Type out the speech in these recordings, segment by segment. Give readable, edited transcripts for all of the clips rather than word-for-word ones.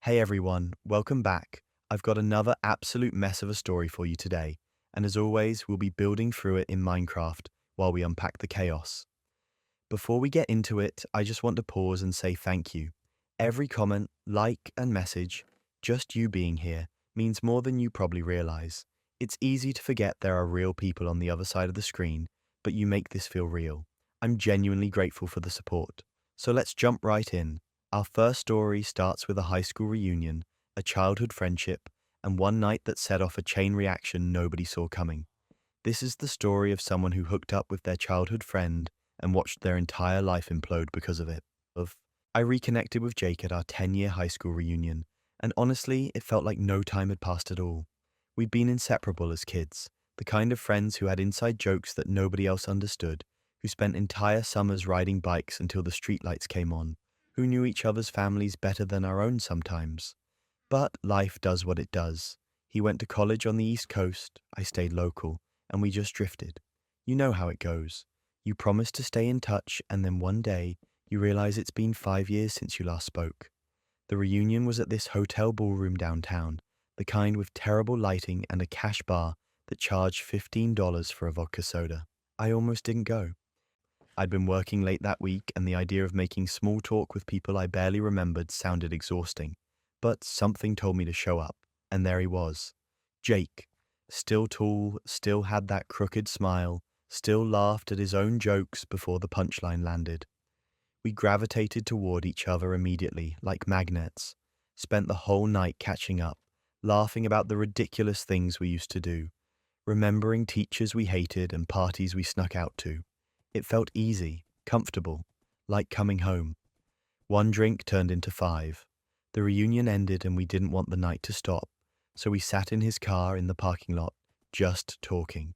Hey everyone, welcome back. I've got another absolute mess of a story for you today, and as always, we'll be building through it in Minecraft while we unpack the chaos. Before we get into it, I just want to pause and say thank you. Every comment, like, and message, just you being here, means more than you probably realize. It's easy to forget there are real people on the other side of the screen, but you make this feel real. I'm genuinely grateful for the support. So let's jump right in. Our first story starts with a high school reunion, a childhood friendship, and one night that set off a chain reaction nobody saw coming. This is the story of someone who hooked up with their childhood friend and watched their entire life implode because of it. I reconnected with Jake at our 10-year high school reunion, and honestly, it felt like no time had passed at all. We'd been inseparable as kids, the kind of friends who had inside jokes that nobody else understood, who spent entire summers riding bikes until the streetlights came on, who knew each other's families better than our own sometimes. But life does what it does. He went to college on the East Coast, I stayed local, and we just drifted. You know how it goes. You promise to stay in touch, and then one day, you realize it's been 5 years since you last spoke. The reunion was at this hotel ballroom downtown, the kind with terrible lighting and a cash bar that charged $15 for a vodka soda. I almost didn't go. I'd been working late that week, and the idea of making small talk with people I barely remembered sounded exhausting. But something told me to show up, and there he was. Jake. Still tall, still had that crooked smile, still laughed at his own jokes before the punchline landed. We gravitated toward each other immediately, like magnets. Spent the whole night catching up, laughing about the ridiculous things we used to do, remembering teachers we hated and parties we snuck out to. It felt easy, comfortable, like coming home. One drink turned into five. The reunion ended and we didn't want the night to stop, so we sat in his car in the parking lot, just talking.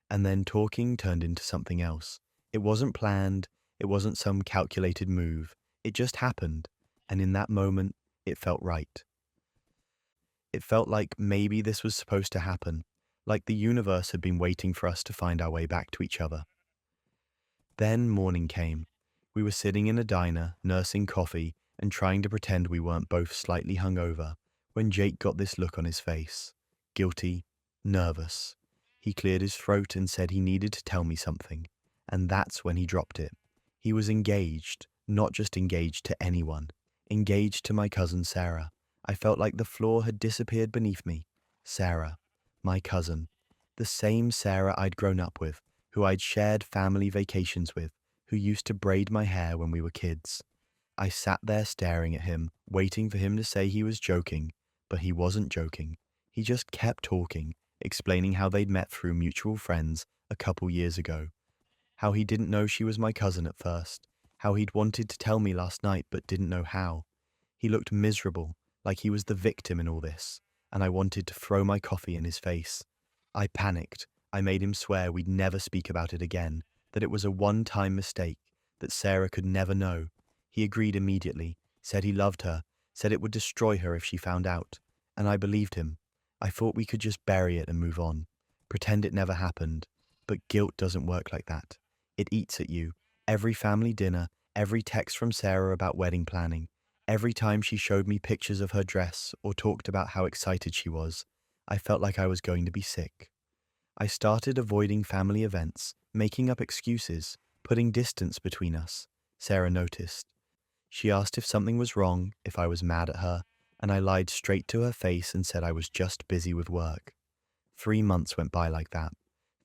And then talking turned into something else. It wasn't planned, it wasn't some calculated move. It just happened, and in that moment, it felt right. It felt like maybe this was supposed to happen, like the universe had been waiting for us to find our way back to each other. Then morning came. We were sitting in a diner, nursing coffee, and trying to pretend we weren't both slightly hungover, when Jake got this look on his face. Guilty, nervous. He cleared his throat and said he needed to tell me something, and that's when he dropped it. He was engaged, not just engaged to anyone, engaged to my cousin Sarah. I felt like the floor had disappeared beneath me. Sarah, my cousin, the same Sarah I'd grown up with, who I'd shared family vacations with, who used to braid my hair when we were kids. I sat there staring at him, waiting for him to say he was joking, but he wasn't joking. He just kept talking, explaining how they'd met through mutual friends a couple years ago, how he didn't know she was my cousin at first, how he'd wanted to tell me last night but didn't know how. He looked miserable, like he was the victim in all this, and I wanted to throw my coffee in his face. I panicked. I made him swear we'd never speak about it again, that it was a one-time mistake, that Sarah could never know. He agreed immediately, said he loved her, said it would destroy her if she found out, and I believed him. I thought we could just bury it and move on, pretend it never happened, but guilt doesn't work like that. It eats at you. Every family dinner, every text from Sarah about wedding planning, every time she showed me pictures of her dress or talked about how excited she was, I felt like I was going to be sick. I started avoiding family events, making up excuses, putting distance between us. Sarah noticed. She asked if something was wrong, if I was mad at her, and I lied straight to her face and said I was just busy with work. 3 months went by like that.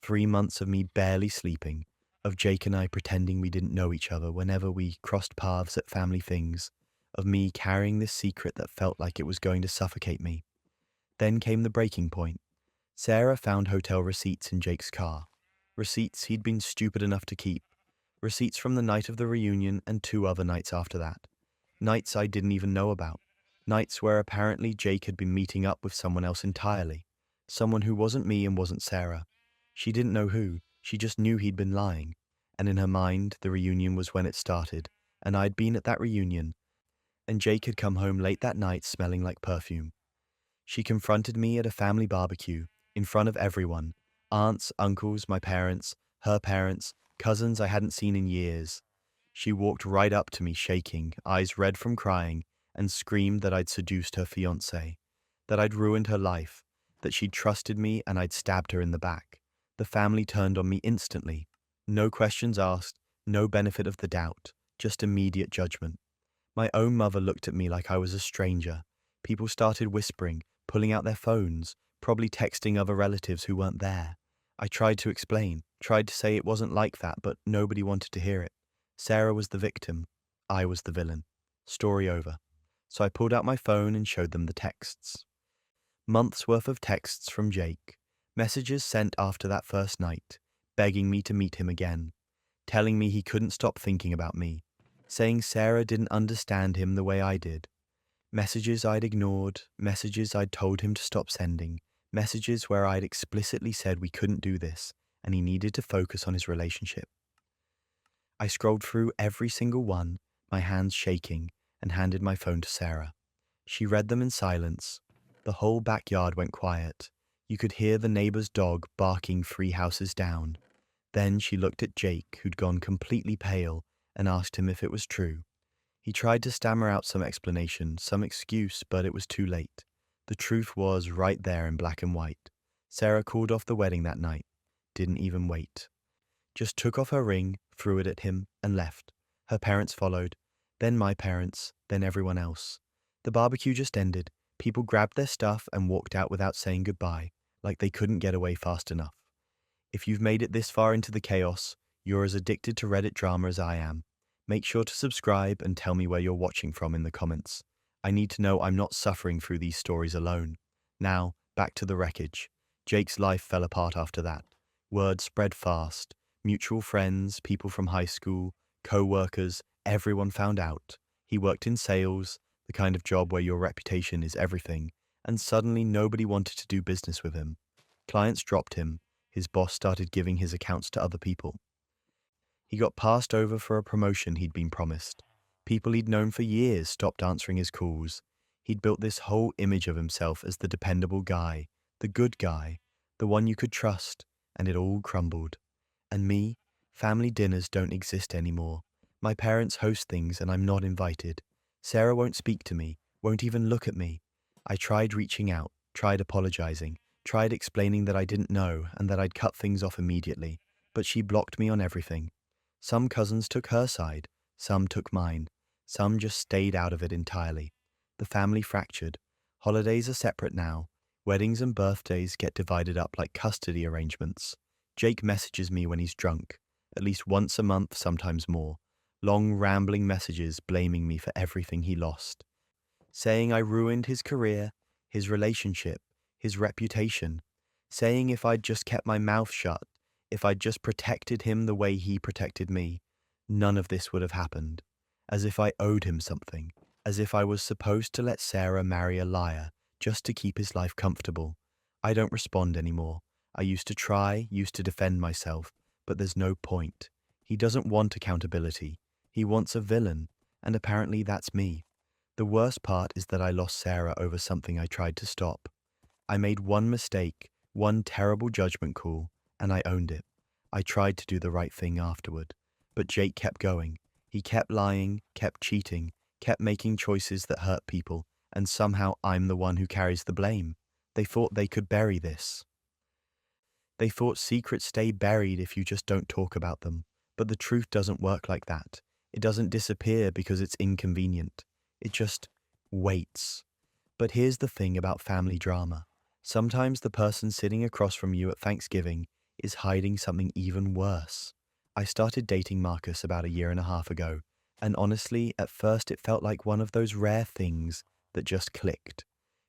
3 months of me barely sleeping, of Jake and I pretending we didn't know each other whenever we crossed paths at family things, of me carrying this secret that felt like it was going to suffocate me. Then came the breaking point. Sarah found hotel receipts in Jake's car. Receipts he'd been stupid enough to keep. Receipts from the night of the reunion and 2 other nights after that. Nights I didn't even know about. Nights where apparently Jake had been meeting up with someone else entirely. Someone who wasn't me and wasn't Sarah. She didn't know who, she just knew he'd been lying. And in her mind, the reunion was when it started, and I'd been at that reunion, and Jake had come home late that night smelling like perfume. She confronted me at a family barbecue, in front of everyone. Aunts, uncles, my parents, her parents, cousins I hadn't seen in years. She walked right up to me shaking, eyes red from crying, and screamed that I'd seduced her fiancé, that I'd ruined her life, that she'd trusted me and I'd stabbed her in the back. The family turned on me instantly. No questions asked, no benefit of the doubt, just immediate judgment. My own mother looked at me like I was a stranger. People started whispering, pulling out their phones, probably texting other relatives who weren't there. I tried to explain, tried to say it wasn't like that, but nobody wanted to hear it. Sarah was the victim. I was the villain. Story over. So I pulled out my phone and showed them the texts. Months worth of texts from Jake. Messages sent after that first night, begging me to meet him again, telling me he couldn't stop thinking about me, saying Sarah didn't understand him the way I did. Messages I'd ignored, messages I'd told him to stop sending, messages where I'd explicitly said we couldn't do this and he needed to focus on his relationship. I scrolled through every single one, my hands shaking, and handed my phone to Sarah. She read them in silence. The whole backyard went quiet. You could hear the neighbor's dog barking 3 houses down. Then she looked at Jake, who'd gone completely pale, and asked him if it was true. He tried to stammer out some explanation, some excuse, but it was too late. The truth was right there in black and white. Sarah called off the wedding that night. Didn't even wait. Just took off her ring, threw it at him, and left. Her parents followed, then my parents, then everyone else. The barbecue just ended. People grabbed their stuff and walked out without saying goodbye, like they couldn't get away fast enough. If you've made it this far into the chaos, you're as addicted to Reddit drama as I am. Make sure to subscribe and tell me where you're watching from in the comments. I need to know I'm not suffering through these stories alone. Now, back to the wreckage. Jake's life fell apart after that. Word spread fast. Mutual friends, people from high school, co-workers, everyone found out. He worked in sales, the kind of job where your reputation is everything, and suddenly nobody wanted to do business with him. Clients dropped him. His boss started giving his accounts to other people. He got passed over for a promotion he'd been promised. People he'd known for years stopped answering his calls. He'd built this whole image of himself as the dependable guy, the good guy, the one you could trust, and it all crumbled. And me? Family dinners don't exist anymore. My parents host things and I'm not invited. Sarah won't speak to me, won't even look at me. I tried reaching out, tried apologizing, tried explaining that I didn't know and that I'd cut things off immediately, but she blocked me on everything. Some cousins took her side, some took mine, some just stayed out of it entirely. The family fractured. Holidays are separate now. Weddings and birthdays get divided up like custody arrangements. Jake messages me when he's drunk, at least once a month, sometimes more. Long, rambling messages blaming me for everything he lost. Saying I ruined his career, his relationship, his reputation. Saying if I'd just kept my mouth shut, if I'd just protected him the way he protected me, none of this would have happened. As if I owed him something. As if I was supposed to let Sarah marry a liar just to keep his life comfortable. I don't respond anymore. I used to try, used to defend myself, but there's no point. He doesn't want accountability. He wants a villain, and apparently that's me. The worst part is that I lost Sarah over something I tried to stop. I made one mistake, one terrible judgment call, and I owned it. I tried to do the right thing afterward, but Jake kept going. He kept lying, kept cheating, kept making choices that hurt people, and somehow I'm the one who carries the blame. They thought they could bury this. They thought secrets stay buried if you just don't talk about them. But the truth doesn't work like that. It doesn't disappear because it's inconvenient. It just waits. But here's the thing about family drama. Sometimes the person sitting across from you at Thanksgiving is hiding something even worse. I started dating Marcus about 1.5 years ago, and honestly, at first it felt like one of those rare things that just clicked.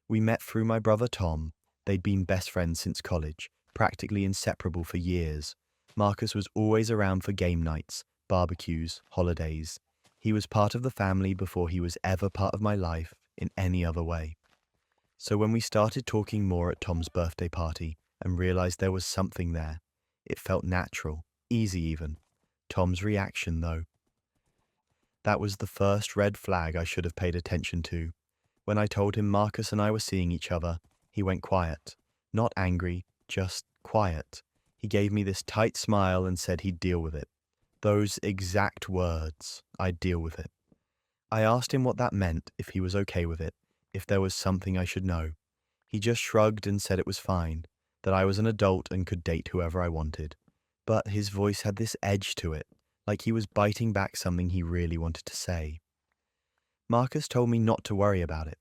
We met through my brother Tom. They'd been best friends since college, practically inseparable for years. Marcus was always around for game nights, barbecues, holidays. He was part of the family before he was ever part of my life in any other way. So when we started talking more at Tom's birthday party and realized there was something there, it felt natural, easy even. Tom's reaction, though. That was the first red flag I should have paid attention to. When I told him Marcus and I were seeing each other, he went quiet. Not angry, just quiet. He gave me this tight smile and said he'd deal with it. Those exact words, I'd deal with it. I asked him what that meant, if he was okay with it, if there was something I should know. He just shrugged and said it was fine, that I was an adult and could date whoever I wanted. But his voice had this edge to it, like he was biting back something he really wanted to say. Marcus told me not to worry about it.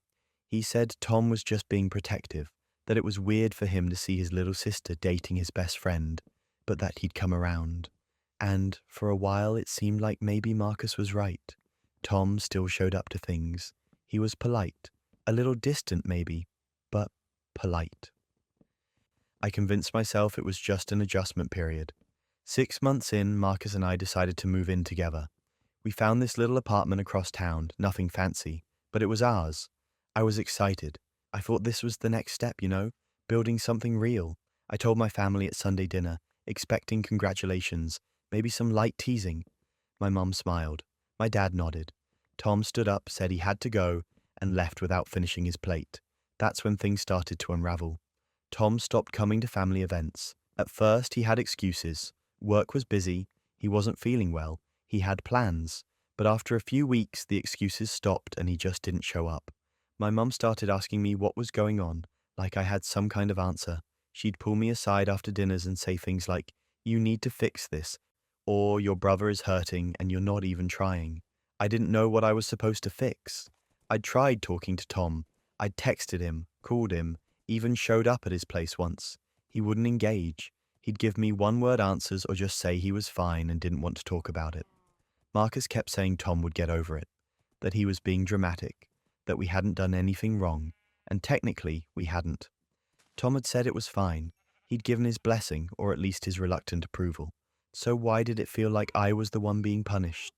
He said Tom was just being protective, that it was weird for him to see his little sister dating his best friend, but that he'd come around. And for a while it seemed like maybe Marcus was right. Tom still showed up to things. He was polite, a little distant maybe, but polite. I convinced myself it was just an adjustment period. 6 months in, Marcus and I decided to move in together. We found this little apartment across town, nothing fancy, but it was ours. I was excited. I thought this was the next step, building something real. I told my family at Sunday dinner, expecting congratulations, maybe some light teasing. My mum smiled. My dad nodded. Tom stood up, said he had to go, and left without finishing his plate. That's when things started to unravel. Tom stopped coming to family events. At first, he had excuses. Work was busy. He wasn't feeling well. He had plans. But after a few weeks, the excuses stopped and he just didn't show up. My mum started asking me what was going on, like I had some kind of answer. She'd pull me aside after dinners and say things like, "You need to fix this," or "Your brother is hurting and you're not even trying." I didn't know what I was supposed to fix. I'd tried talking to Tom. I'd texted him, called him, even showed up at his place once. He wouldn't engage. He'd give me one-word answers or just say he was fine and didn't want to talk about it. Marcus kept saying Tom would get over it, that he was being dramatic, that we hadn't done anything wrong, and technically we hadn't. Tom had said it was fine. He'd given his blessing, or at least his reluctant approval. So why did it feel like I was the one being punished?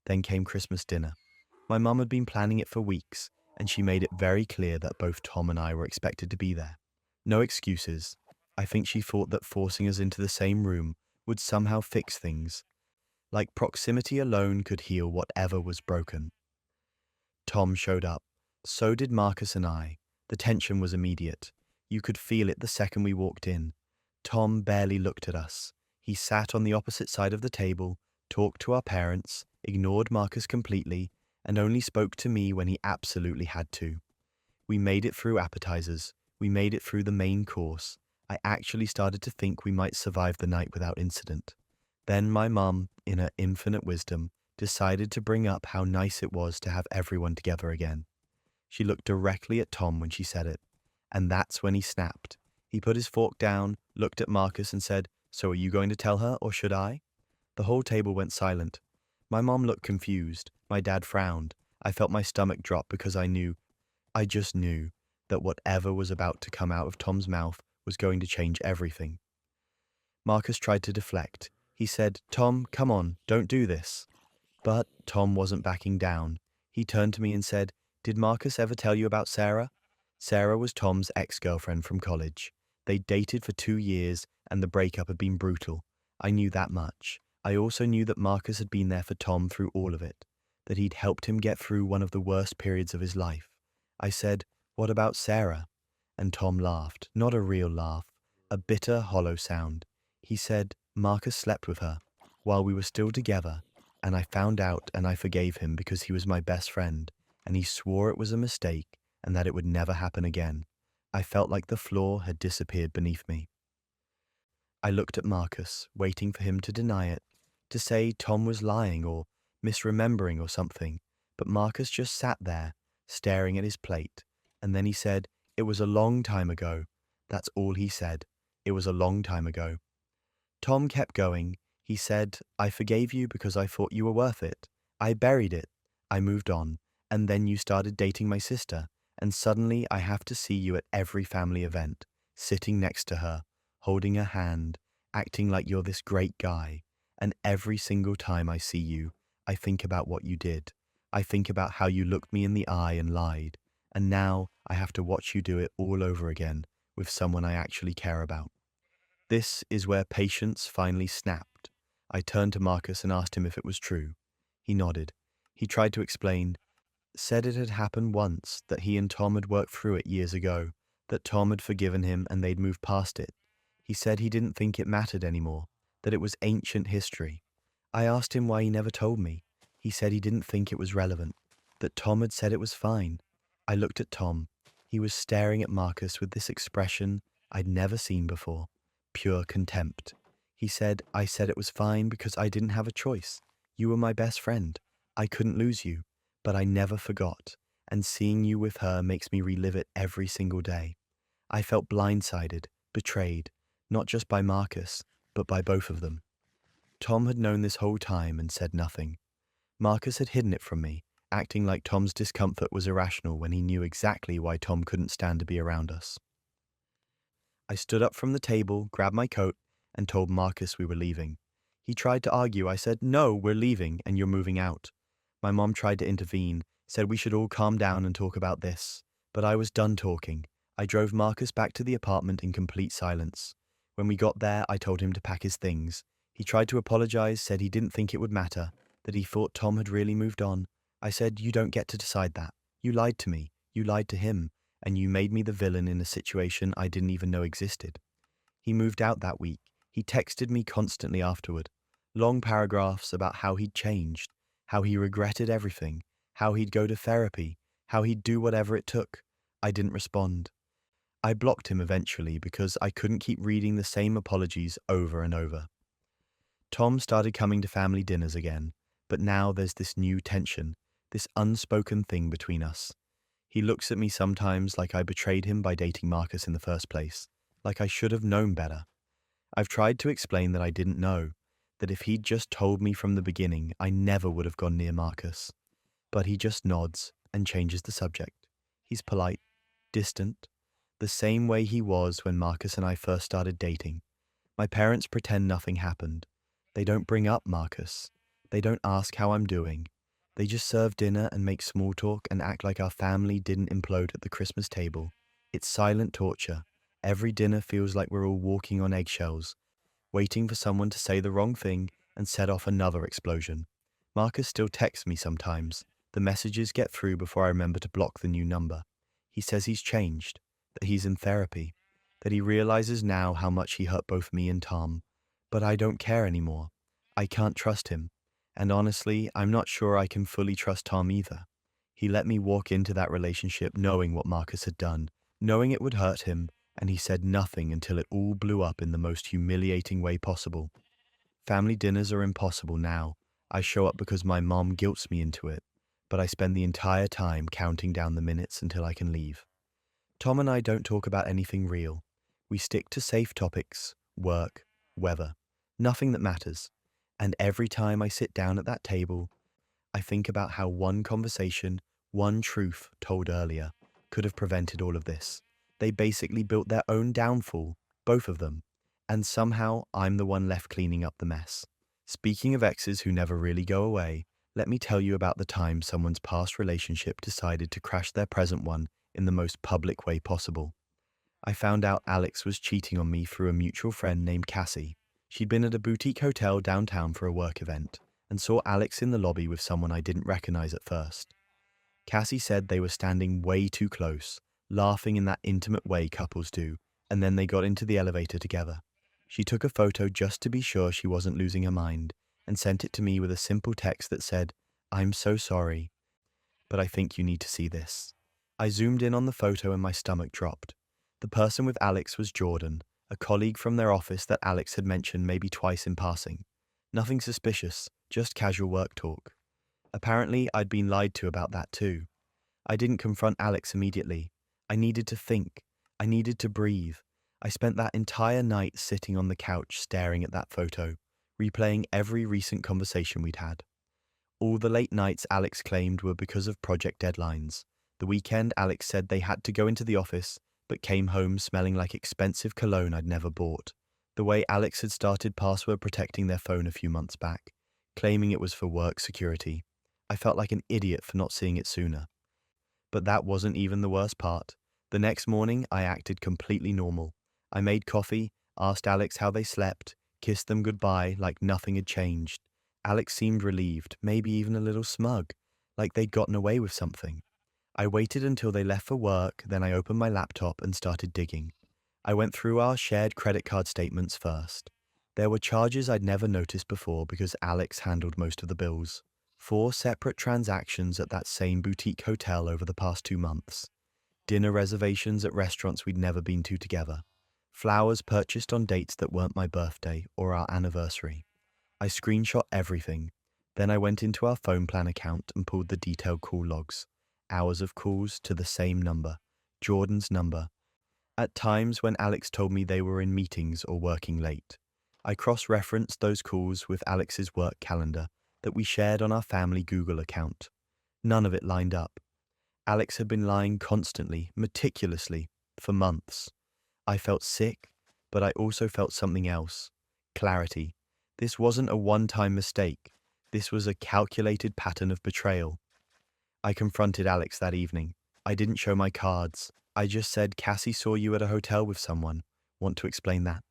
Then came Christmas dinner. My mum had been planning it for weeks, and she made it very clear that both Tom and I were expected to be there. No excuses. I think she thought that forcing us into the same room would somehow fix things, like proximity alone could heal whatever was broken. Tom showed up. So did Marcus and I. The tension was immediate. You could feel it the second we walked in. Tom barely looked at us. He sat on the opposite side of the table, talked to our parents, ignored Marcus completely, and only spoke to me when he absolutely had to. We made it through appetizers. We made it through the main course. I actually started to think we might survive the night without incident. Then my mum, in her infinite wisdom, decided to bring up how nice it was to have everyone together again. She looked directly at Tom when she said it, and that's when he snapped. He put his fork down, looked at Marcus and said, "So are you going to tell her, or should I?" The whole table went silent. My mom looked confused. My dad frowned. I felt my stomach drop because I just knew, that whatever was about to come out of Tom's mouth was going to change everything. Marcus tried to deflect. He said, "Tom, come on, don't do this." But Tom wasn't backing down. He turned to me and said, "Did Marcus ever tell you about Sarah?" Sarah was Tom's ex-girlfriend from college. They dated for 2 years and the breakup had been brutal. I knew that much. I also knew that Marcus had been there for Tom through all of it, that he'd helped him get through one of the worst periods of his life. I said, "What about Sarah?" And Tom laughed, not a real laugh, a bitter, hollow sound. He said, "Marcus slept with her while we were still together, and I found out and I forgave him because he was my best friend, and he swore it was a mistake and that it would never happen again." I felt like the floor had disappeared beneath me. I looked at Marcus, waiting for him to deny it, to say Tom was lying or misremembering or something, but Marcus just sat there, staring at his plate, and then he said, "It was a long time ago." That's all he said. It was a long time ago. Tom kept going. He said, "I forgave you because I thought you were worth it. I buried it. I moved on. And then you started dating my sister. And suddenly I have to see you at every family event, sitting next to her, holding her hand, acting like you're this great guy. And every single time I see you, I think about what you did. I think about how you looked me in the eye and lied. And now I have to watch you do it all over again with someone I actually care about." This is where patience finally snapped. I turned to Marcus and asked him if it was true. He nodded. He tried to explain, said it had happened once, that he and Tom had worked through it years ago, that Tom had forgiven him and they'd moved past it. He said he didn't think it mattered anymore, that it was ancient history. I asked him why he never told me. He said he didn't think it was relevant. that Tom had said it was fine. I looked at Tom. He was staring at Marcus with this expression I'd never seen before, pure contempt. He said, I said it was fine because I didn't have a choice. You were my best friend. I couldn't lose you, but I never forgot, and seeing you with her makes me relive it every single day. I felt blindsided, betrayed, not just by Marcus, but by both of them. Tom had known this whole time and said nothing. Marcus had hidden it from me, acting like Tom's discomfort was irrational when he knew exactly why Tom couldn't stand to be around us. I stood up from the table, grabbed my coat, and told Marcus we were leaving. He tried to argue. I said, no, we're leaving and you're moving out. My mom tried to intervene, said we should all calm down and talk about this. But I was done talking. I drove Marcus back to the apartment in complete silence. When we got there, I told him to pack his things. He tried to apologize, said he didn't think it would matter, that he thought Tom had really moved on. I said, you don't get to decide that. You lied to me. You lied to him. And you made me the villain in a situation I didn't even know existed. He moved out that week. He texted me constantly afterward. Long paragraphs about how he'd changed, how he regretted everything, how he'd go to therapy, how he'd do whatever it took. I didn't respond. I blocked him eventually because I couldn't keep reading the same apologies over and over. Tom started coming to family dinners again, but now there's this new tension, this unspoken thing between us. He looks at me sometimes like I betrayed him by dating Marcus in the first place, like I should have known better. I've tried to explain that I didn't know, that if he'd just told me from the beginning, I never would have gone near Marcus. But he just nods and changes the subject. He's polite, distant, the same way he was when Marcus and I first started dating. My parents pretend nothing happened. They don't bring up Marcus. They don't ask how I'm doing. They just serve dinner and make small talk and act like our family didn't implode at the Christmas table. It's silent torture. Every dinner feels like we're all walking on eggshells, waiting for someone to say the wrong thing and set off another explosion. Marcus still texts me sometimes. The messages get through before I remember to block the new number. He says he's changed, that he's in therapy, that he realizes now how much he hurt both me and Tom. But I don't care anymore. I can't trust him. And honestly, I'm not sure I can fully trust Tom either. He let me walk into that relationship knowing what Marcus had done, knowing it would hurt him, and he said nothing until it all blew up in the most humiliating way possible. Family dinners are impossible now. I show up because my mom guilts me into it, but I spend the entire time counting down the minutes until I can leave. Tom and I don't talk about anything real. We stick to safe topics, work, weather, nothing that matters. And every time I sit down at that table, I think about how one conversation, one truth told earlier, could have prevented all of this. They basically built their own downfall, both of them, and somehow I'm the one left cleaning up the mess. Speaking of exes who never really go away, let me tell you about the time someone's past relationship decided to crash their present one in the most public way possible. I found out Alex was cheating on me through a mutual friend named Cassie. She'd been at a boutique hotel downtown for a work event and saw Alex in the lobby with someone I didn't recognize at first. Cassie said they were standing way too close, laughing in that intimate way couples do, and then they got into the elevator together. She took a photo just to be sure she wasn't losing her mind and sent it to me with a simple text that said, "I'm so sorry, but I think you need to see this." I zoomed in on the photo and my stomach dropped. The person with Alex was Jordan, a colleague from their office that Alex had mentioned maybe twice in passing. Nothing suspicious, just casual work talk. Apparently, I'd been lied to about that too. I didn't confront Alex immediately. I needed to think. I needed to breathe. I spent that entire night sitting on the couch staring at that photo, replaying every recent conversation we'd had. All the late nights Alex claimed were because of project deadlines. The weekend Alex said they had to go into the office, but came home smelling like expensive cologne I'd never bought. The way Alex had started password protecting their phone a few months back, claiming it was for work security. I felt like an idiot for not seeing it sooner. But that wasn't even the worst part. The next morning, I acted completely normal. I made coffee, asked Alex how they slept, kissed them goodbye like nothing had changed. Alex seemed relieved, maybe even a little smug, like they'd gotten away with something. I waited until they left for work, then I opened my laptop and started digging. I went through our shared credit card statements first. There were charges I'd never noticed before because Alex handled most of the bills. 4 separate transactions at that same boutique hotel over the past 2 months. Dinner reservations at restaurants we'd never been to together. Flowers purchased on dates that weren't my birthday or our anniversary. I screenshot everything. Then I went into our phone plan account and pulled the detailed call logs. Hours of calls to the same number, Jordan's number. At times when Alex told me they were in meetings or working late. I cross-referenced those calls with Alex's work calendar that we shared on our family Google account. None of it lined up. Alex had been lying constantly, meticulously, for months. I felt sick, but I also felt something else. Clarity. This wasn't a one-time mistake. This was a calculated pattern of betrayal. I confronted Alex that evening. I didn't show my cards. I just said, Cassie saw you at a hotel with someone. Want to explain that?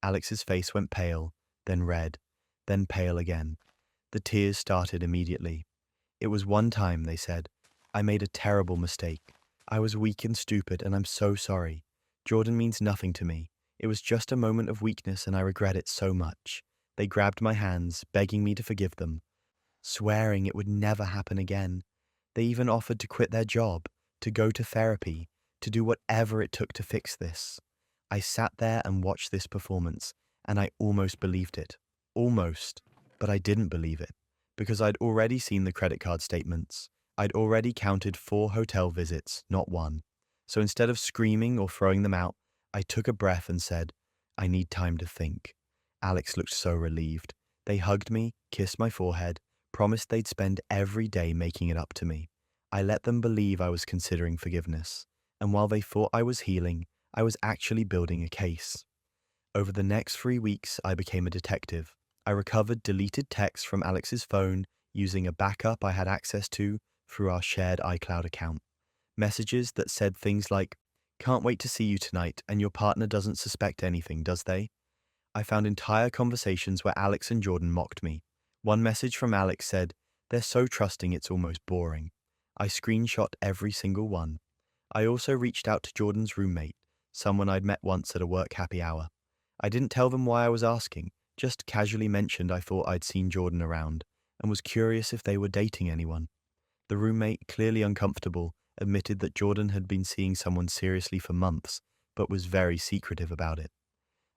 Alex's face went pale, then red, then pale again. The tears started immediately. It was one time, they said. I made a terrible mistake. I was weak and stupid, and I'm so sorry. Jordan means nothing to me. It was just a moment of weakness, and I regret it so much. They grabbed my hands, begging me to forgive them, swearing it would never happen again. They even offered to quit their job, to go to therapy, to do whatever it took to fix this. I sat there and watched this performance, and I almost believed it. Almost. But I didn't believe it, because I'd already seen the credit card statements. I'd already counted 4 hotel visits, not one. So instead of screaming or throwing them out, I took a breath and said, I need time to think. Alex looked so relieved. They hugged me, kissed my forehead, promised they'd spend every day making it up to me. I let them believe I was considering forgiveness, and while they thought I was healing, I was actually building a case. Over the next 3 weeks, I became a detective. I recovered deleted texts from Alex's phone using a backup I had access to through our shared iCloud account. Messages that said things like, "Can't wait to see you tonight, and your partner doesn't suspect anything, does they?" I found entire conversations where Alex and Jordan mocked me. One message from Alex said, "They're so trusting it's almost boring." I screenshot every single one. I also reached out to Jordan's roommate, someone I'd met once at a work happy hour. I didn't tell them why I was asking, just casually mentioned I thought I'd seen Jordan around, and was curious if they were dating anyone. The roommate, clearly uncomfortable, admitted that Jordan had been seeing someone seriously for months, but was very secretive about it.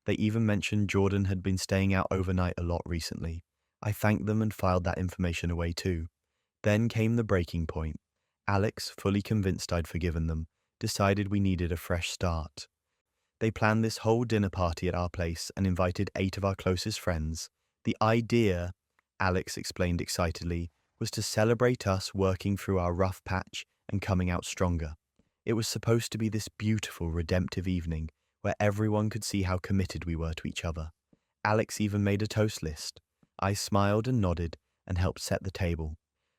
They even mentioned Jordan had been staying out overnight a lot recently. I thanked them and filed that information away too. Then came the breaking point. Alex, fully convinced I'd forgiven them, decided we needed a fresh start. They planned this whole dinner party at our place and invited 8 of our closest friends. The idea, Alex explained excitedly, was to celebrate us working through our rough patch and coming out stronger. It was supposed to be this beautiful, redemptive evening where everyone could see how committed we were to each other. Alex even made a toast list. I smiled and nodded and helped set the table.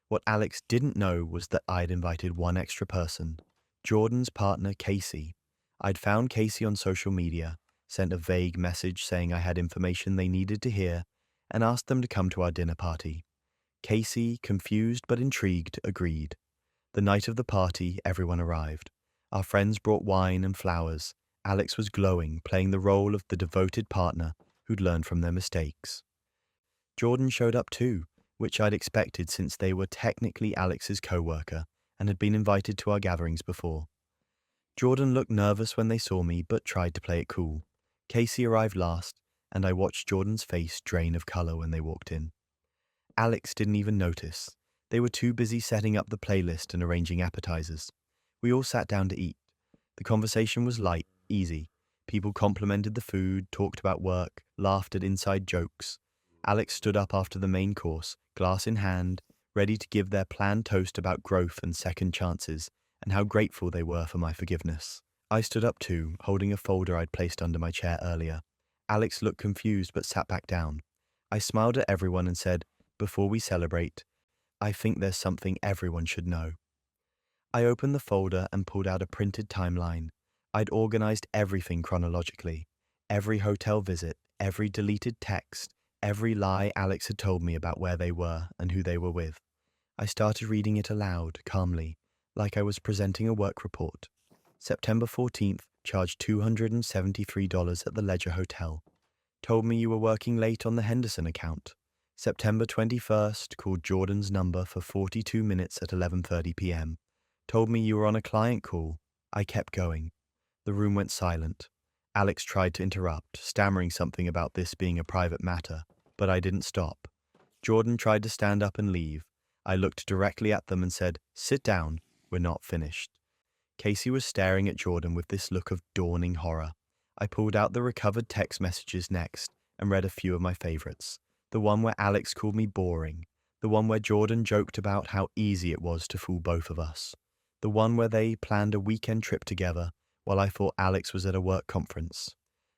What Alex didn't know was that I'd invited one extra person, Jordan's partner, Casey. I'd found Casey on social media, sent a vague message saying I had information they needed to hear, and asked them to come to our dinner party. Casey, confused but intrigued, agreed. The night of the party, everyone arrived. Our friends brought wine and flowers. Alex was glowing, playing the role of the devoted partner who'd learned from their mistakes. Jordan showed up too, which I'd expected since they were technically Alex's co-worker and had been invited to our gatherings before. Jordan looked nervous when they saw me, but tried to play it cool. Casey arrived last, and I watched Jordan's face drain of color when they walked in. Alex didn't even notice. They were too busy setting up the playlist and arranging appetizers. We all sat down to eat. The conversation was light, easy. People complimented the food, talked about work, laughed at inside jokes. Alex stood up after the main course, glass in hand, ready to give their planned toast about growth and second chances, and how grateful they were for my forgiveness. I stood up too, holding a folder I'd placed under my chair earlier. Alex looked confused but sat back down. I smiled at everyone and said, "Before we celebrate, I think there's something everyone should know." I opened the folder and pulled out a printed timeline. I'd organized everything chronologically. Every hotel visit, every deleted text, every lie Alex had told me about where they were and who they were with. I started reading it aloud, calmly, like I was presenting a work report. September 14th, charged $273 at the Ledger Hotel. Told me you were working late on the Henderson account. September 21st called Jordan's number for 42 minutes at 11:30 p.m. Told me you were on a client call. I kept going. The room went silent. Alex tried to interrupt, stammering something about this being a private matter, but I didn't stop. Jordan tried to stand up and leave. I looked directly at them and said, "Sit down, we're not finished." Casey was staring at Jordan with this look of dawning horror. I pulled out the recovered text messages next and read a few of my favorites. The one where Alex called me boring. The one where Jordan joked about how easy it was to fool both of us. The one where they planned a weekend trip together while I thought Alex was at a work conference.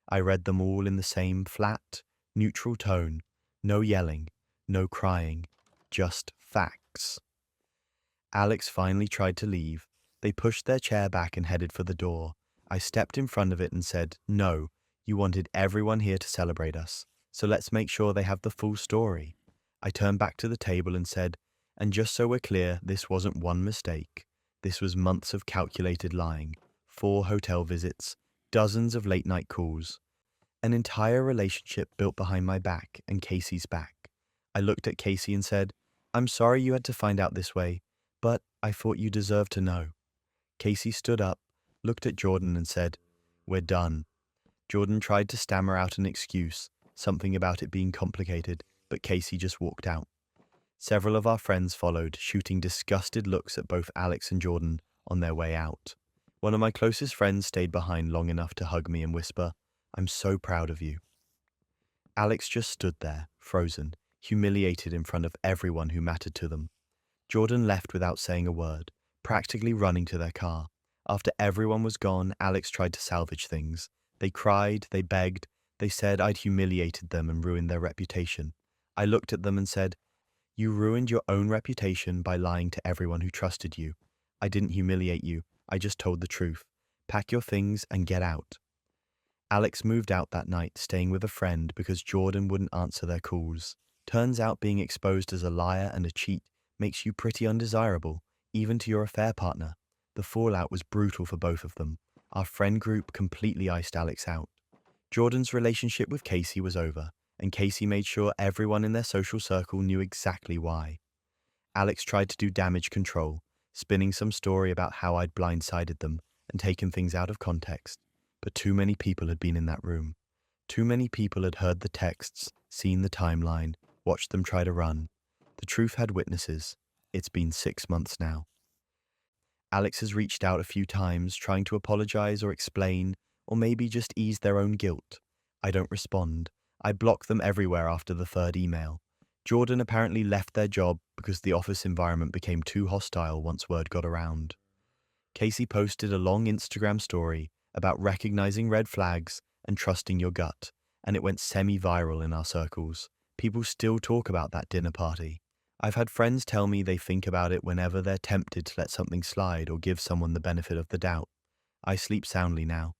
I read them all in the same flat, neutral tone. No yelling, no crying, just facts. Alex finally tried to leave. They pushed their chair back and headed for the door. I stepped in front of it and said, "No, you wanted everyone here to celebrate us, so let's make sure they have the full story." I turned back to the table and said, "And just so we're clear, this wasn't one mistake. This was months of calculated lying, 4 hotel visits, dozens of late-night calls, an entire relationship built behind my back and Casey's back." I looked at Casey and said, "I'm sorry you had to find out this way, but I thought you deserved to know." Casey stood up, looked at Jordan and said, "We're done." Jordan tried to stammer out an excuse, something about it being complicated, but Casey just walked out. Several of our friends followed, shooting disgusted looks at both Alex and Jordan on their way out. One of my closest friends stayed behind long enough to hug me and whisper, "I'm so proud of you." Alex just stood there, frozen, humiliated in front of everyone who mattered to them. Jordan left without saying a word, practically running to their car. After everyone was gone, Alex tried to salvage things. They cried, they begged, they said I'd humiliated them and ruined their reputation. I looked at them and said, "You ruined your own reputation by lying to everyone who trusted you. I didn't humiliate you, I just told the truth. Pack your things and get out." Alex moved out that night, staying with a friend because Jordan wouldn't answer their calls. Turns out being exposed as a liar and a cheat makes you pretty undesirable, even to your affair partner. The fallout was brutal for both of them. Our friend group completely iced Alex out. Jordan's relationship with Casey was over, and Casey made sure everyone in their social circle knew exactly why. Alex tried to do damage control, spinning some story about how I'd blindsided them and taken things out of context. But too many people had been in that room. Too many people had heard the texts, seen the timeline, watched them try to run. The truth had witnesses. It's been 6 months now. Alex has reached out a few times, trying to apologize or explain, or maybe just ease their own guilt. I don't respond. I block them everywhere after the 3rd email. Jordan apparently left their job because the office environment became too hostile once word got around. Casey posted a long Instagram story about recognizing red flags and trusting your gut, and it went semi-viral in our circles. People still talk about that dinner party. I've had friends tell me they think about it whenever they're tempted to let something slide or give someone the benefit of the doubt. I sleep soundly now.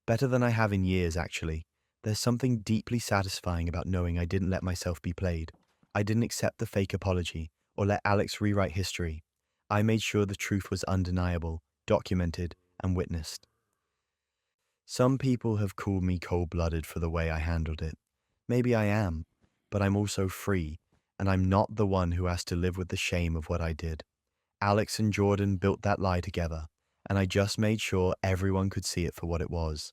Better than I have in years, actually. There's something deeply satisfying about knowing I didn't let myself be played. I didn't accept the fake apology or let Alex rewrite history. I made sure the truth was undeniable, documented, and witnessed. Some people have called me cold-blooded for the way I handled it. Maybe I am, but I'm also free, and I'm not the one who has to live with the shame of what I did. Alex and Jordan built that lie together, and I just made sure everyone could see it for what it was.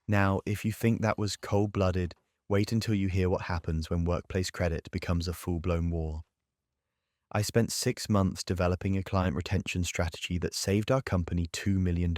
Now, if you think that was cold-blooded, wait until you hear what happens when workplace credit becomes a full-blown war. I spent 6 months developing a client retention strategy that saved our company $2 million.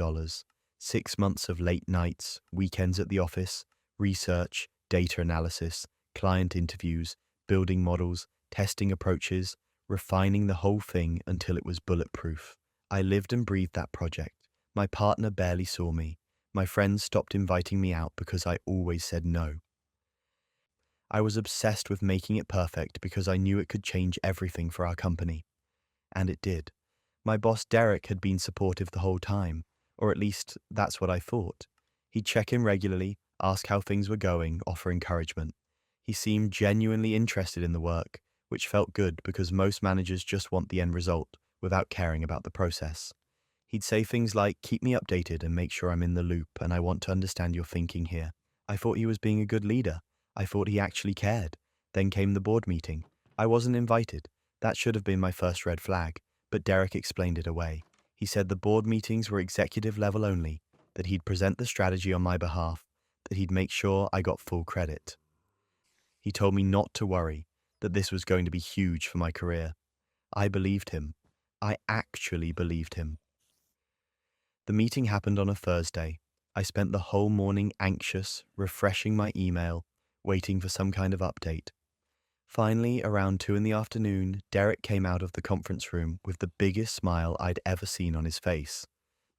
6 months of late nights, weekends at the office, research, data analysis, client interviews, building models, testing approaches, refining the whole thing until it was bulletproof. I lived and breathed that project. My partner barely saw me. My friends stopped inviting me out because I always said no. I was obsessed with making it perfect because I knew it could change everything for our company. And it did. My boss Derek had been supportive the whole time, or at least that's what I thought. He'd check in regularly, ask how things were going, offer encouragement. He seemed genuinely interested in the work, which felt good because most managers just want the end result without caring about the process. He'd say things like, "Keep me updated and make sure I'm in the loop, and I want to understand your thinking here." I thought he was being a good leader. I thought he actually cared. Then came the board meeting. I wasn't invited. That should have been my first red flag, but Derek explained it away. He said the board meetings were executive level only, that he'd present the strategy on my behalf, that he'd make sure I got full credit. He told me not to worry, that this was going to be huge for my career. I believed him. I actually believed him. The meeting happened on a Thursday. I spent the whole morning anxious, refreshing my email, waiting for some kind of update. Finally, around 2 in the afternoon, Derek came out of the conference room with the biggest smile I'd ever seen on his face.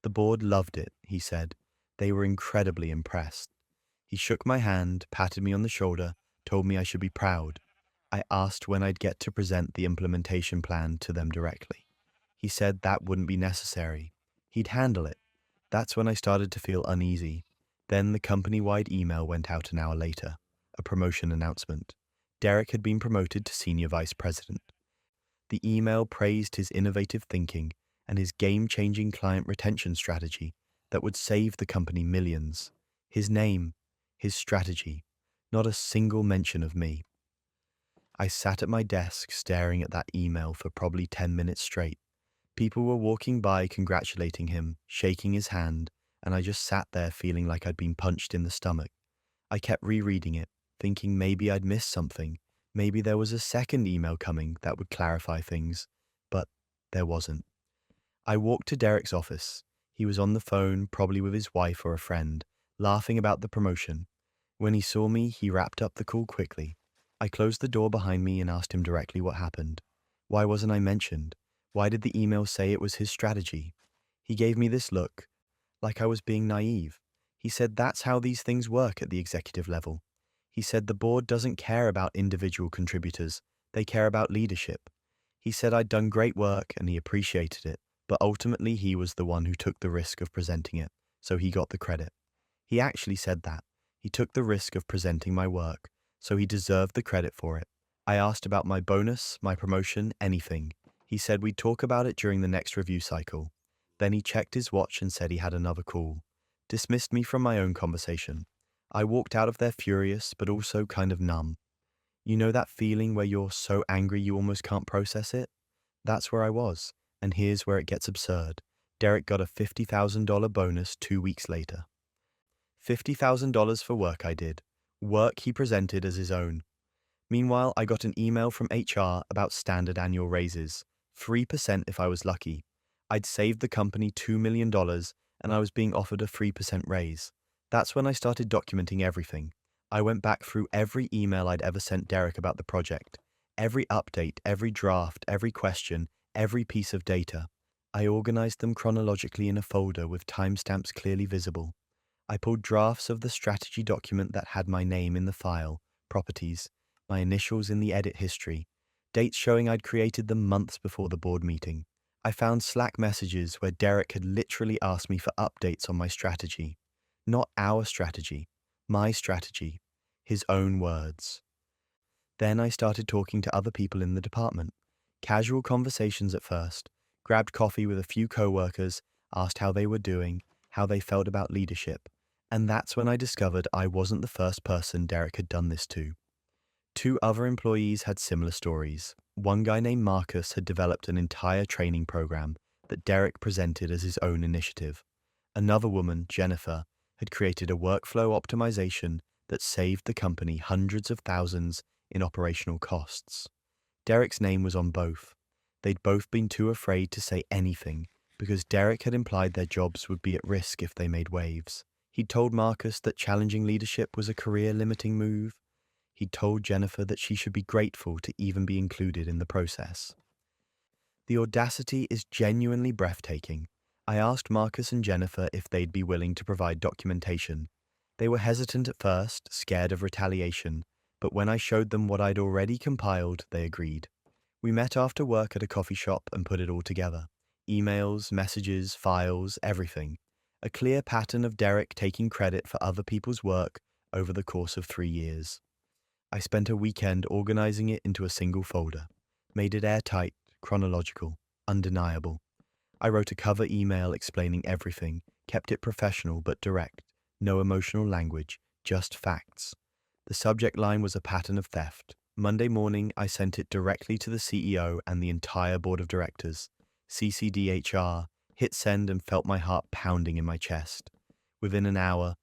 The board loved it, he said. They were incredibly impressed. He shook my hand, patted me on the shoulder, told me I should be proud. I asked when I'd get to present the implementation plan to them directly. He said that wouldn't be necessary. He'd handle it. That's when I started to feel uneasy. Then the company-wide email went out an hour later, a promotion announcement. Derek had been promoted to Senior Vice President. The email praised his innovative thinking and his game-changing client retention strategy that would save the company millions. His name, his strategy, not a single mention of me. I sat at my desk staring at that email for probably 10 minutes straight. People were walking by congratulating him, shaking his hand, and I just sat there feeling like I'd been punched in the stomach. I kept rereading it, thinking maybe I'd missed something. Maybe there was a second email coming that would clarify things, but there wasn't. I walked to Derek's office. He was on the phone, probably with his wife or a friend, laughing about the promotion. When he saw me, he wrapped up the call quickly. I closed the door behind me and asked him directly what happened. Why wasn't I mentioned? Why did the email say it was his strategy? He gave me this look, like I was being naive. He said that's how these things work at the executive level. He said the board doesn't care about individual contributors, they care about leadership. He said I'd done great work and he appreciated it, but ultimately he was the one who took the risk of presenting it, so he got the credit. He actually said that. He took the risk of presenting my work, so he deserved the credit for it. I asked about my bonus, my promotion, anything. He said we'd talk about it during the next review cycle. Then he checked his watch and said he had another call. Dismissed me from my own conversation. I walked out of there furious, but also kind of numb. You know that feeling where you're so angry you almost can't process it? That's where I was, and here's where it gets absurd. Derek got a $50,000 bonus 2 weeks later. $50,000 for work I did, work he presented as his own. Meanwhile, I got an email from HR about standard annual raises, 3% if I was lucky. I'd saved the company $2 million, and I was being offered a 3% raise. That's when I started documenting everything. I went back through every email I'd ever sent Derek about the project, every update, every draft, every question, every piece of data. I organized them chronologically in a folder with timestamps clearly visible. I pulled drafts of the strategy document that had my name in the file, properties, my initials in the edit history, dates showing I'd created them months before the board meeting. I found Slack messages where Derek had literally asked me for updates on my strategy. Not our strategy, my strategy, his own words. Then I started talking to other people in the department. Casual conversations at first, grabbed coffee with a few co-workers, asked how they were doing, how they felt about leadership, and that's when I discovered I wasn't the first person Derek had done this to. 2 other employees had similar stories. One guy named Marcus had developed an entire training program that Derek presented as his own initiative. Another woman, Jennifer, had created a workflow optimization that saved the company hundreds of thousands in operational costs. Derek's name was on both. They'd both been too afraid to say anything because Derek had implied their jobs would be at risk if they made waves. He'd told Marcus that challenging leadership was a career-limiting move. He'd told Jennifer that she should be grateful to even be included in the process. The audacity is genuinely breathtaking. I asked Marcus and Jennifer if they'd be willing to provide documentation. They were hesitant at first, scared of retaliation, but when I showed them what I'd already compiled, they agreed. We met after work at a coffee shop and put it all together. Emails, messages, files, everything. A clear pattern of Derek taking credit for other people's work over the course of 3 years. I spent a weekend organizing it into a single folder, made it airtight, chronological, undeniable. I wrote a cover email explaining everything, kept it professional but direct, no emotional language, just facts. The subject line was a pattern of theft, Monday morning, I sent it directly to the CEO and the entire board of directors. CCDHR, hit send and felt my heart pounding in my chest. Within an hour,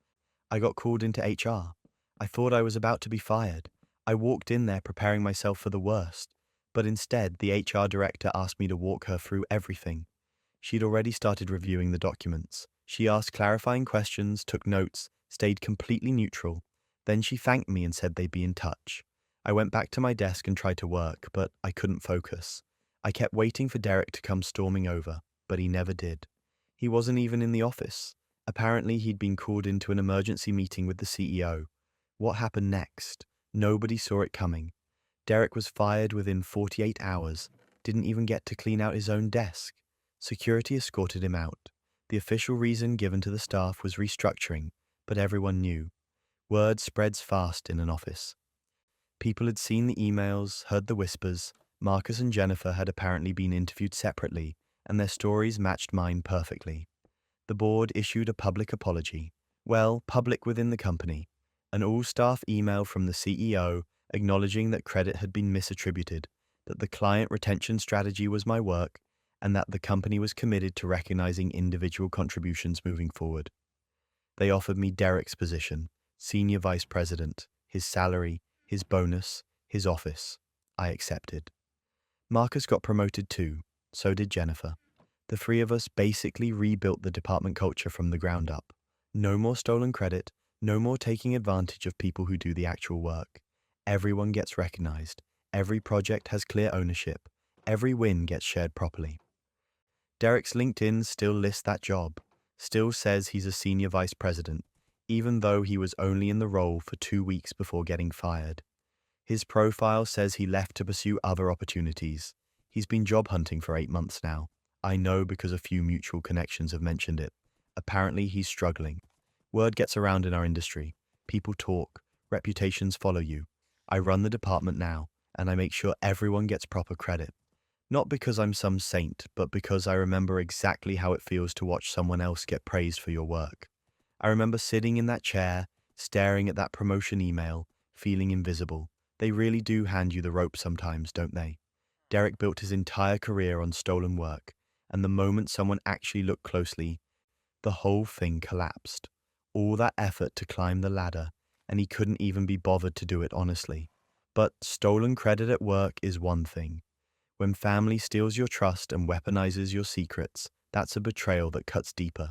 I got called into HR. I thought I was about to be fired. I walked in there preparing myself for the worst, but instead the HR director asked me to walk her through everything. She'd already started reviewing the documents. She asked clarifying questions, took notes, stayed completely neutral. Then she thanked me and said they'd be in touch. I went back to my desk and tried to work, but I couldn't focus. I kept waiting for Derek to come storming over, but he never did. He wasn't even in the office. Apparently, he'd been called into an emergency meeting with the CEO. What happened next? Nobody saw it coming. Derek was fired within 48 hours, didn't even get to clean out his own desk. Security escorted him out. The official reason given to the staff was restructuring, but everyone knew. Word spreads fast in an office. People had seen the emails, heard the whispers. Marcus and Jennifer had apparently been interviewed separately, and their stories matched mine perfectly. The board issued a public apology. Well, public within the company. An all-staff email from the CEO acknowledging that credit had been misattributed, that the client retention strategy was my work, and that the company was committed to recognizing individual contributions moving forward. They offered me Derek's position, senior vice president, his salary, his bonus, his office. I accepted. Marcus got promoted too, so did Jennifer. The three of us basically rebuilt the department culture from the ground up. No more stolen credit, no more taking advantage of people who do the actual work. Everyone gets recognized. Every project has clear ownership. Every win gets shared properly. Derek's LinkedIn still lists that job, still says he's a senior vice president, even though he was only in the role for 2 weeks before getting fired. His profile says he left to pursue other opportunities. He's been job hunting for 8 months now. I know because a few mutual connections have mentioned it. Apparently he's struggling. Word gets around in our industry. People talk. Reputations follow you. I run the department now, and I make sure everyone gets proper credit. Not because I'm some saint, but because I remember exactly how it feels to watch someone else get praised for your work. I remember sitting in that chair, staring at that promotion email, feeling invisible. They really do hand you the rope sometimes, don't they? Derek built his entire career on stolen work, and the moment someone actually looked closely, the whole thing collapsed. All that effort to climb the ladder, and he couldn't even be bothered to do it honestly. But stolen credit at work is one thing. When family steals your trust and weaponizes your secrets, that's a betrayal that cuts deeper.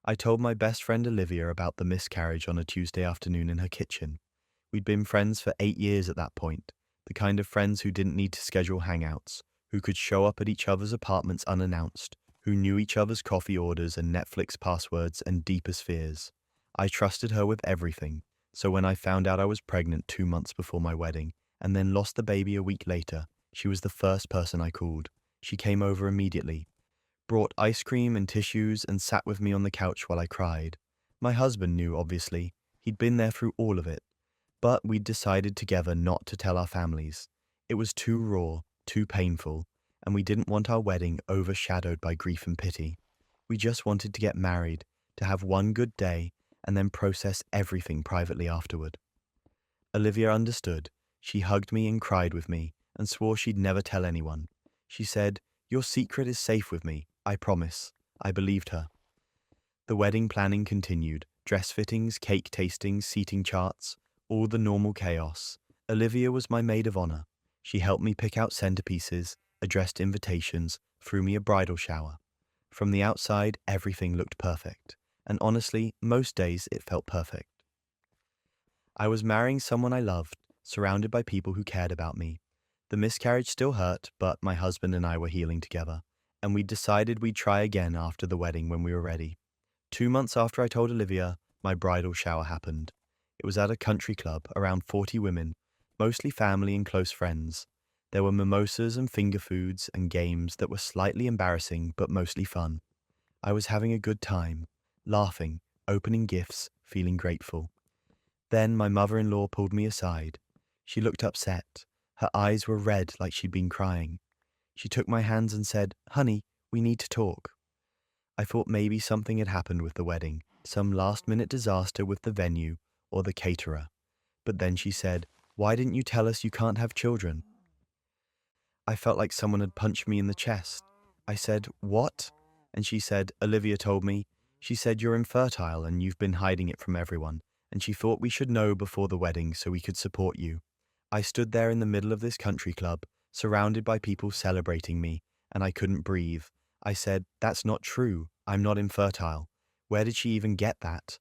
I told my best friend Olivia about the miscarriage on a Tuesday afternoon in her kitchen. We'd been friends for 8 years at that point, the kind of friends who didn't need to schedule hangouts, who could show up at each other's apartments unannounced, who knew each other's coffee orders and Netflix passwords and deepest fears. I trusted her with everything, so when I found out I was pregnant 2 months before my wedding, and then lost the baby a week later, she was the first person I called. She came over immediately, brought ice cream and tissues, and sat with me on the couch while I cried. My husband knew, obviously. He'd been there through all of it. But we'd decided together not to tell our families. It was too raw, too painful, and we didn't want our wedding overshadowed by grief and pity. We just wanted to get married, to have one good day, and then process everything privately afterward. Olivia understood. She hugged me and cried with me, and swore she'd never tell anyone. She said, "Your secret is safe with me, I promise." I believed her. The wedding planning continued. Dress fittings, cake tastings, seating charts, all the normal chaos. Olivia was my maid of honor. She helped me pick out centerpieces, addressed invitations, threw me a bridal shower. From the outside, everything looked perfect. And honestly, most days it felt perfect. I was marrying someone I loved, surrounded by people who cared about me. The miscarriage still hurt, but my husband and I were healing together, and we decided we'd try again after the wedding when we were ready. 2 months after I told Olivia, my bridal shower happened. It was at a country club, around 40 women, mostly family and close friends. There were mimosas and finger foods and games that were slightly embarrassing but mostly fun. I was having a good time, laughing, opening gifts, feeling grateful. Then my mother-in-law pulled me aside. She looked upset. Her eyes were red like she'd been crying. She took my hands and said, "Honey, we need to talk." I thought maybe something had happened with the wedding, some last-minute disaster with the venue or the caterer. But then she said, Why didn't you tell us you can't have children? I felt like someone had punched me in the chest. I said, "What?" And she said, "Olivia told me. She said you're infertile and you've been hiding it from everyone, and she thought we should know before the wedding so we could support you." I stood there in the middle of this country club, surrounded by people celebrating me, and I couldn't breathe. I said, "That's not true. I'm not infertile." Where did she even get that?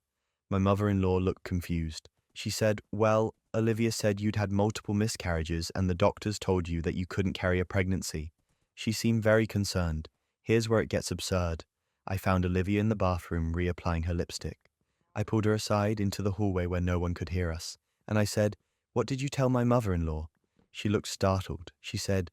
My mother-in-law looked confused. She said, "Well, Olivia said you'd had multiple miscarriages and the doctors told you that you couldn't carry a pregnancy." She seemed very concerned. Here's where it gets absurd. I found Olivia in the bathroom reapplying her lipstick. I pulled her aside into the hallway where no one could hear us, and I said, "What did you tell my mother-in-law?" She looked startled. She said,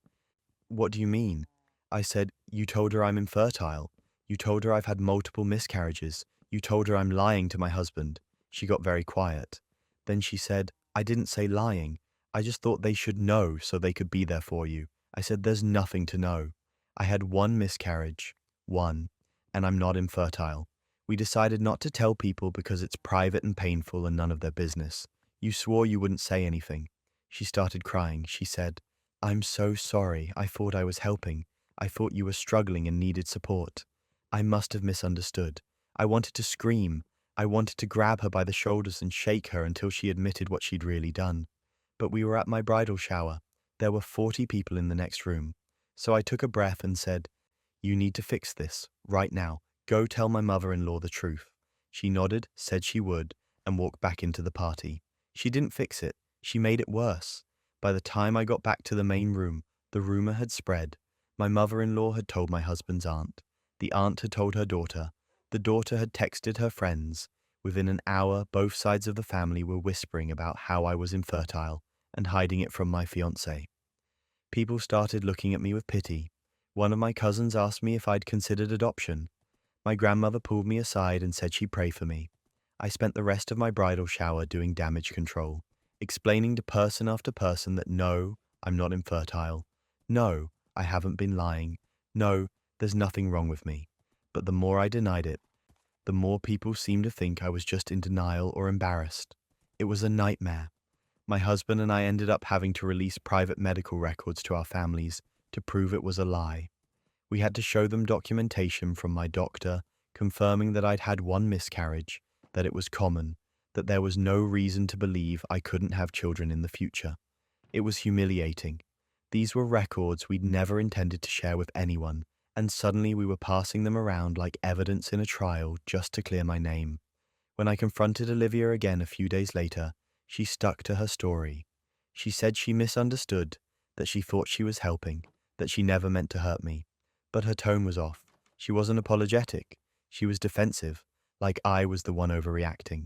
"What do you mean?" I said, "You told her I'm infertile. You told her I've had multiple miscarriages. You told her I'm lying to my husband." She got very quiet. Then she said, "I didn't say lying. I just thought they should know so they could be there for you." I said, "There's nothing to know. I had one miscarriage. One. And I'm not infertile. We decided not to tell people because it's private and painful and none of their business. You swore you wouldn't say anything." She started crying. She said, "I'm so sorry. I thought I was helping. I thought you were struggling and needed support. I must have misunderstood. I wanted to scream. I wanted to grab her by the shoulders and shake her until she admitted what she'd really done. But we were at my bridal shower. There were 40 people in the next room. So I took a breath and said, 'You need to fix this, right now. Go tell my mother-in-law the truth.' She nodded, said she would, and walked back into the party. She didn't fix it. She made it worse. By the time I got back to the main room, the rumor had spread. My mother-in-law had told my husband's aunt. The aunt had told her daughter. The daughter had texted her friends. Within an hour, both sides of the family were whispering about how I was infertile and hiding it from my fiancé. People started looking at me with pity. One of my cousins asked me if I'd considered adoption. My grandmother pulled me aside and said she'd pray for me. I spent the rest of my bridal shower doing damage control, explaining to person after person that no, I'm not infertile. No, I haven't been lying. No, there's nothing wrong with me. But the more I denied it, the more people seemed to think I was just in denial or embarrassed. It was a nightmare. My husband and I ended up having to release private medical records to our families to prove it was a lie. We had to show them documentation from my doctor confirming that I'd had one miscarriage, that it was common, that there was no reason to believe I couldn't have children in the future. It was humiliating. These were records we'd never intended to share with anyone, and suddenly we were passing them around like evidence in a trial just to clear my name. When I confronted Olivia again a few days later, she stuck to her story. She said she misunderstood, that she thought she was helping, that she never meant to hurt me. But her tone was off. She wasn't apologetic. She was defensive, like I was the one overreacting.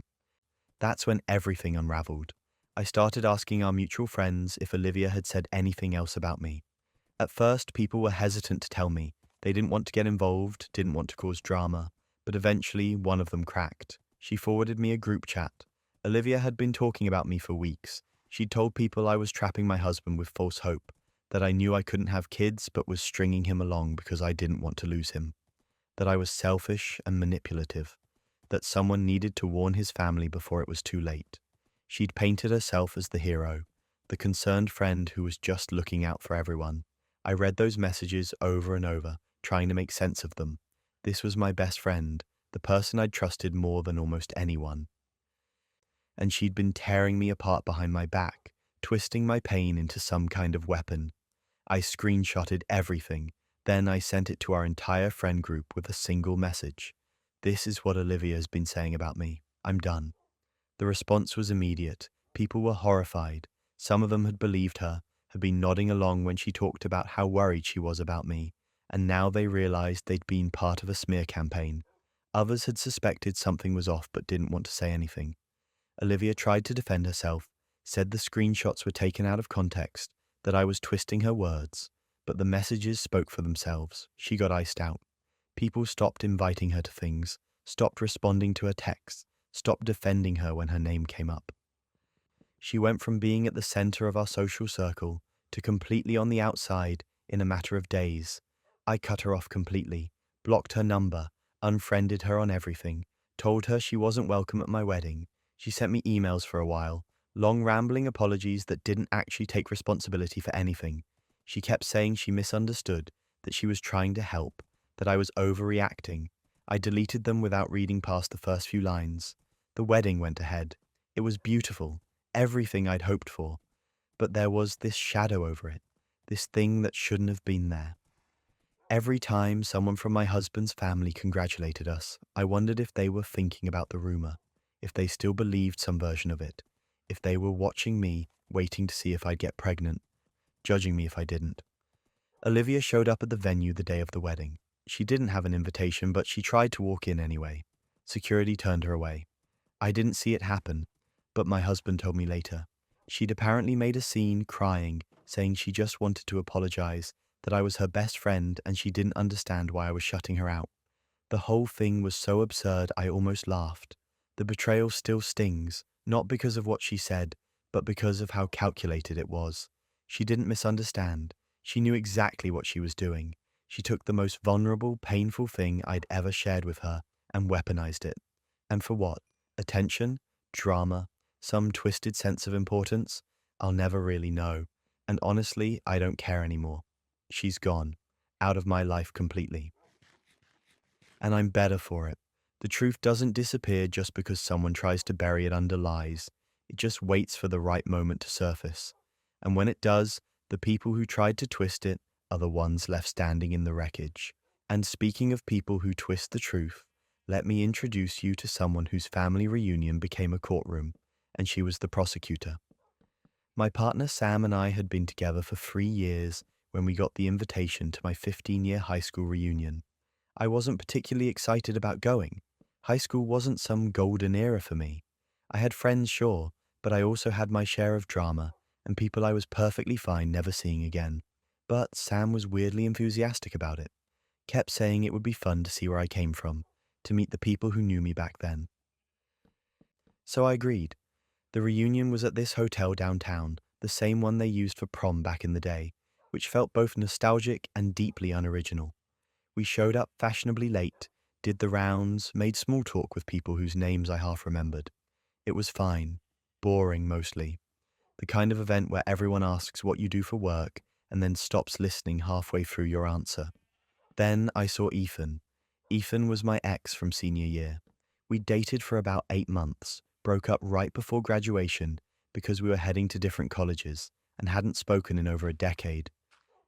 That's when everything unraveled. I started asking our mutual friends if Olivia had said anything else about me. At first, people were hesitant to tell me. They didn't want to get involved, didn't want to cause drama. But eventually, one of them cracked. She forwarded me a group chat. Olivia had been talking about me for weeks. She'd told people I was trapping my husband with false hope, that I knew I couldn't have kids but was stringing him along because I didn't want to lose him, that I was selfish and manipulative, that someone needed to warn his family before it was too late. She'd painted herself as the hero, the concerned friend who was just looking out for everyone. I read those messages over and over, trying to make sense of them. This was my best friend, the person I'd trusted more than almost anyone. And she'd been tearing me apart behind my back, twisting my pain into some kind of weapon. I screenshotted everything. Then I sent it to our entire friend group with a single message. "This is what Olivia has been saying about me. I'm done." The response was immediate. People were horrified. Some of them had believed her, had been nodding along when she talked about how worried she was about me, and now they realized they'd been part of a smear campaign. Others had suspected something was off but didn't want to say anything. Olivia tried to defend herself, said the screenshots were taken out of context, that I was twisting her words, but the messages spoke for themselves. She got iced out. People stopped inviting her to things, stopped responding to her texts, stopped defending her when her name came up. She went from being at the center of our social circle to completely on the outside in a matter of days. I cut her off completely, blocked her number, unfriended her on everything, told her she wasn't welcome at my wedding. She sent me emails for a while, Long rambling apologies that didn't actually take responsibility for anything. She kept saying she misunderstood, that she was trying to help, that I was overreacting. I deleted them without reading past the first few lines. The wedding went ahead. It was beautiful, everything I'd hoped for. But there was this shadow over it, this thing that shouldn't have been there. Every time someone from my husband's family congratulated us, I wondered if they were thinking about the rumor, if they still believed some version of it, if they were watching me, waiting to see if I'd get pregnant, judging me if I didn't. Olivia showed up at the venue the day of the wedding. She didn't have an invitation, but she tried to walk in anyway. Security turned her away. I didn't see it happen, but my husband told me later. She'd apparently made a scene, crying, saying she just wanted to apologize, that I was her best friend and she didn't understand why I was shutting her out. The whole thing was so absurd I almost laughed. The betrayal still stings, not because of what she said, but because of how calculated it was. She didn't misunderstand. She knew exactly what she was doing. She took the most vulnerable, painful thing I'd ever shared with her and weaponized it. And for what? Attention? Drama? Some twisted sense of importance? I'll never really know. And honestly, I don't care anymore. She's gone, out of my life completely. And I'm better for it. The truth doesn't disappear just because someone tries to bury it under lies. It just waits for the right moment to surface. And when it does, the people who tried to twist it are the ones left standing in the wreckage. And speaking of people who twist the truth, let me introduce you to someone whose family reunion became a courtroom, and she was the prosecutor. My partner Sam and I had been together for 3 years when we got the invitation to my 15-year high school reunion. I wasn't particularly excited about going. High school wasn't some golden era for me. I had friends, sure, but I also had my share of drama and people I was perfectly fine never seeing again. But Sam was weirdly enthusiastic about it. Kept saying it would be fun to see where I came from, to meet the people who knew me back then. So I agreed. The reunion was at this hotel downtown, the same one they used for prom back in the day, which felt both nostalgic and deeply unoriginal. We showed up fashionably late, did the rounds, made small talk with people whose names I half remembered. It was fine, boring mostly. The kind of event where everyone asks what you do for work and then stops listening halfway through your answer. Then I saw Ethan. Ethan was my ex from senior year. We dated for about 8 months, broke up right before graduation because we were heading to different colleges and hadn't spoken in over a decade.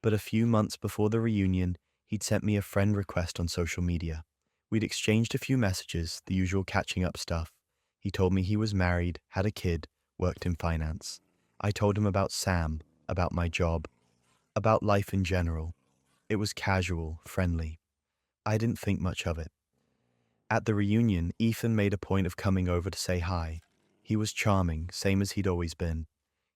But a few months before the reunion, he'd sent me a friend request on social media. We'd exchanged a few messages, the usual catching up stuff. He told me he was married, had a kid, worked in finance. I told him about Sam, about my job, about life in general. It was casual, friendly. I didn't think much of it. At the reunion, Ethan made a point of coming over to say hi. He was charming, same as he'd always been.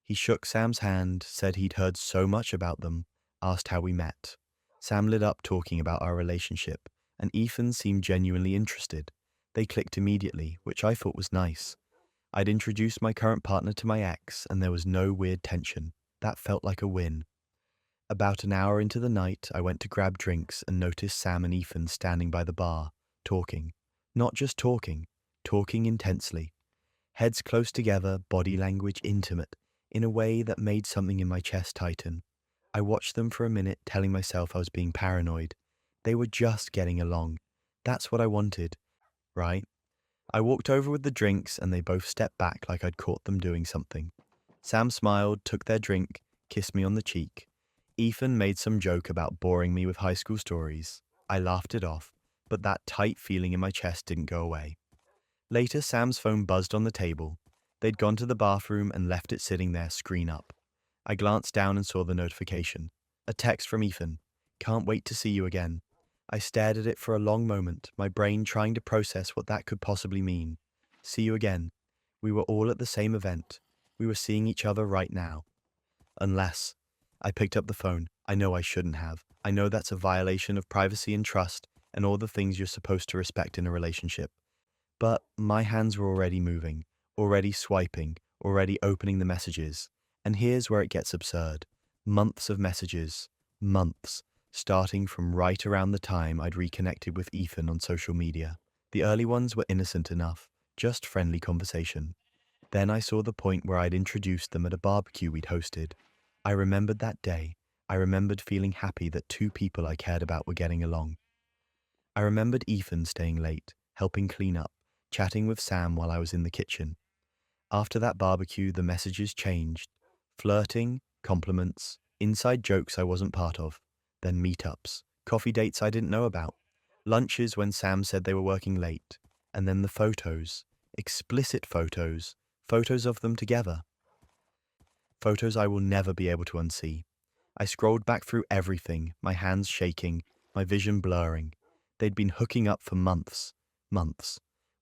He shook Sam's hand, said he'd heard so much about them, asked how we met. Sam lit up talking about our relationship, and Ethan seemed genuinely interested. They clicked immediately, which I thought was nice. I'd introduced my current partner to my ex, and there was no weird tension. That felt like a win. About an hour into the night, I went to grab drinks and noticed Sam and Ethan standing by the bar, talking. Not just talking, talking intensely. Heads close together, body language intimate, in a way that made something in my chest tighten. I watched them for a minute, telling myself I was being paranoid. They were just getting along. That's what I wanted, right? I walked over with the drinks and they both stepped back like I'd caught them doing something. Sam smiled, took their drink, kissed me on the cheek. Ethan made some joke about boring me with high school stories. I laughed it off, but that tight feeling in my chest didn't go away. Later, Sam's phone buzzed on the table. They'd gone to the bathroom and left it sitting there, screen up. I glanced down and saw the notification. A text from Ethan. Can't wait to see you again. I stared at it for a long moment, my brain trying to process what that could possibly mean. See you again. We were all at the same event. We were seeing each other right now. Unless. I picked up the phone. I know I shouldn't have. I know that's a violation of privacy and trust and all the things you're supposed to respect in a relationship. But my hands were already moving, already swiping, already opening the messages. And here's where it gets absurd. Months of messages. Months. Starting from right around the time I'd reconnected with Ethan on social media. The early ones were innocent enough, just friendly conversation. Then I saw the point where I'd introduced them at a barbecue we'd hosted. I remembered that day. I remembered feeling happy that two people I cared about were getting along. I remembered Ethan staying late, helping clean up, chatting with Sam while I was in the kitchen. After that barbecue, the messages changed. Flirting, compliments, inside jokes I wasn't part of, then meetups, coffee dates I didn't know about, lunches when Sam said they were working late, and then the photos, explicit photos, photos of them together. Photos I will never be able to unsee. I scrolled back through everything, my hands shaking, my vision blurring. They'd been hooking up for months,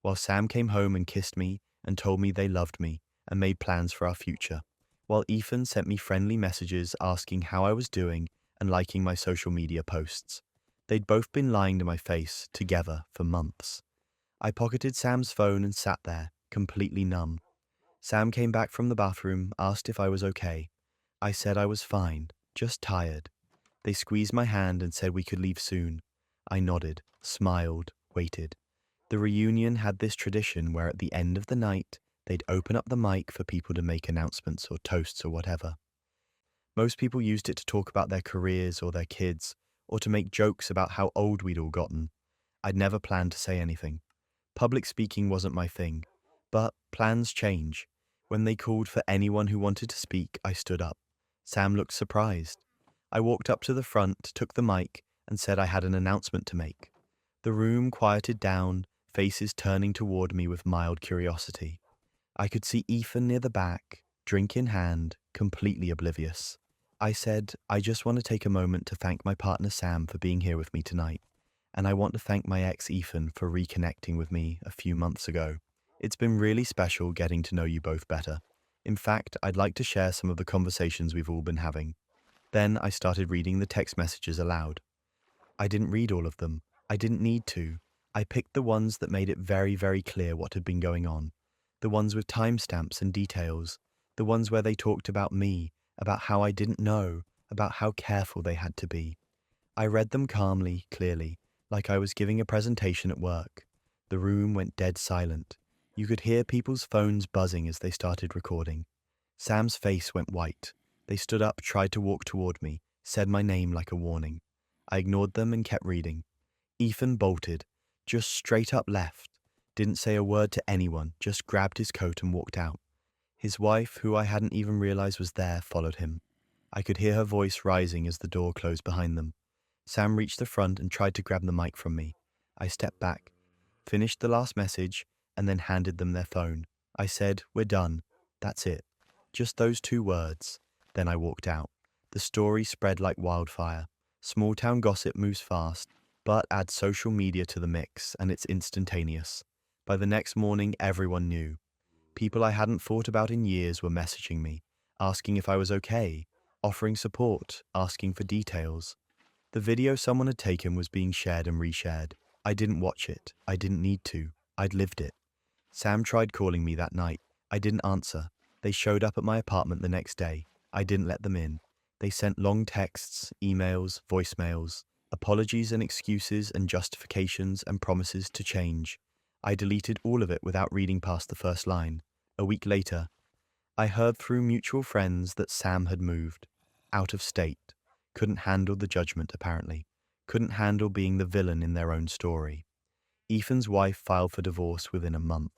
while Sam came home and kissed me and told me they loved me and made plans for our future, while Ethan sent me friendly messages asking how I was doing and liking my social media posts. They'd both been lying to my face, together, for months. I pocketed Sam's phone and sat there, completely numb. Sam came back from the bathroom, asked if I was okay. I said I was fine, just tired. They squeezed my hand and said we could leave soon. I nodded, smiled, waited. The reunion had this tradition where at the end of the night, they'd open up the mic for people to make announcements or toasts or whatever. Most people used it to talk about their careers or their kids, or to make jokes about how old we'd all gotten. I'd never planned to say anything. Public speaking wasn't my thing. But plans change. When they called for anyone who wanted to speak, I stood up. Sam looked surprised. I walked up to the front, took the mic, and said I had an announcement to make. The room quieted down, faces turning toward me with mild curiosity. I could see Ethan near the back, drink in hand, completely oblivious. I said, I just want to take a moment to thank my partner Sam for being here with me tonight, and I want to thank my ex Ethan for reconnecting with me a few months ago. It's been really special getting to know you both better. In fact, I'd like to share some of the conversations we've all been having. Then I started reading the text messages aloud. I didn't read all of them. I didn't need to. I picked the ones that made it very, very clear what had been going on. The ones with timestamps and details. The ones where they talked about me, about how I didn't know, about how careful they had to be. I read them calmly, clearly, like I was giving a presentation at work. The room went dead silent. You could hear people's phones buzzing as they started recording. Sam's face went white. They stood up, tried to walk toward me, said my name like a warning. I ignored them and kept reading. Ethan bolted, just straight up left. Didn't say a word to anyone, just grabbed his coat and walked out. His wife, who I hadn't even realized was there, followed him. I could hear her voice rising as the door closed behind them. Sam reached the front and tried to grab the mic from me. I stepped back, finished the last message, and then handed them their phone. I said, "We're done. That's it." Just those 2 words. Then I walked out. The story spread like wildfire. Small town gossip moves fast, but add social media to the mix, and it's instantaneous. By the next morning, everyone knew. People I hadn't thought about in years were messaging me, asking if I was okay, offering support, asking for details. The video someone had taken was being shared and reshared. I didn't watch it. I didn't need to. I'd lived it. Sam tried calling me that night. I didn't answer. They showed up at my apartment the next day. I didn't let them in. They sent long texts, emails, voicemails, apologies and excuses and justifications and promises to change. I deleted all of it without reading past the first line. A week later, I heard through mutual friends that Sam had moved. Out of state. Couldn't handle the judgment, apparently. Couldn't handle being the villain in their own story. Ethan's wife filed for divorce within a month.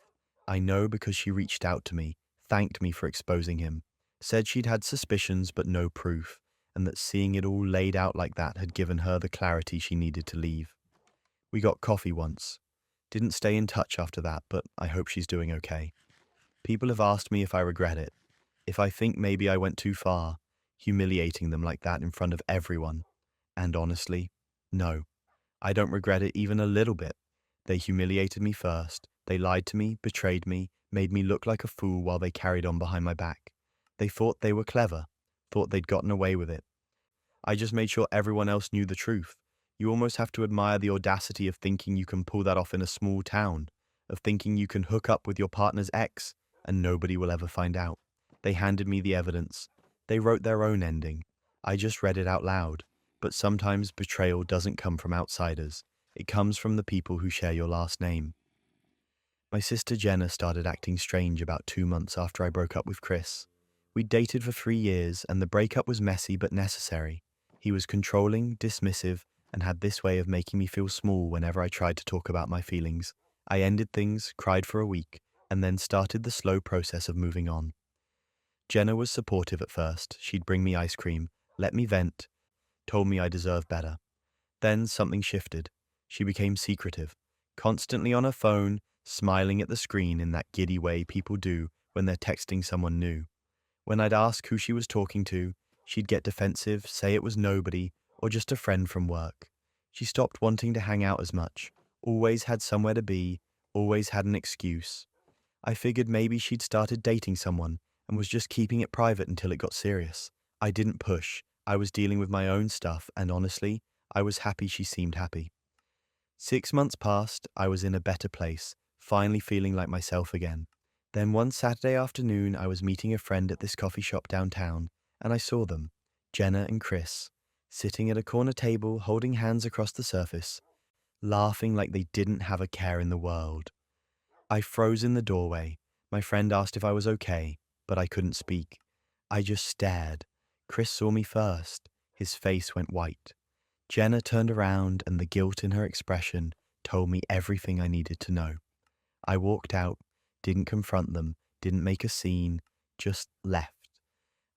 I know because she reached out to me, thanked me for exposing him, said she'd had suspicions but no proof, and that seeing it all laid out like that had given her the clarity she needed to leave. We got coffee once. Didn't stay in touch after that, but I hope she's doing okay. People have asked me if I regret it, if I think maybe I went too far, humiliating them like that in front of everyone. And honestly, no. I don't regret it even a little bit. They humiliated me first. They lied to me, betrayed me, made me look like a fool while they carried on behind my back. They thought they were clever, thought they'd gotten away with it. I just made sure everyone else knew the truth. You almost have to admire the audacity of thinking you can pull that off in a small town, of thinking you can hook up with your partner's ex and nobody will ever find out. They handed me the evidence. They wrote their own ending. I just read it out loud. But sometimes betrayal doesn't come from outsiders. It comes from the people who share your last name. My sister Jenna started acting strange about 2 months after I broke up with Chris. We'd dated for 3 years, and the breakup was messy but necessary. He was controlling, dismissive, and had this way of making me feel small whenever I tried to talk about my feelings. I ended things, cried for a week, and then started the slow process of moving on. Jenna was supportive at first. She'd bring me ice cream, let me vent, told me I deserved better. Then something shifted. She became secretive, constantly on her phone, smiling at the screen in that giddy way people do when they're texting someone new. When I'd ask who she was talking to, she'd get defensive, say it was nobody, or just a friend from work. She stopped wanting to hang out as much, always had somewhere to be, always had an excuse. I figured maybe she'd started dating someone and was just keeping it private until it got serious. I didn't push. I was dealing with my own stuff, and honestly, I was happy she seemed happy. 6 months passed, I was in a better place, finally feeling like myself again. Then one Saturday afternoon, I was meeting a friend at this coffee shop downtown, and I saw them, Jenna and Chris, sitting at a corner table, holding hands across the surface, laughing like they didn't have a care in the world. I froze in the doorway. My friend asked if I was okay, but I couldn't speak. I just stared. Chris saw me first. His face went white. Jenna turned around, and the guilt in her expression told me everything I needed to know. I walked out, didn't confront them, didn't make a scene, just left.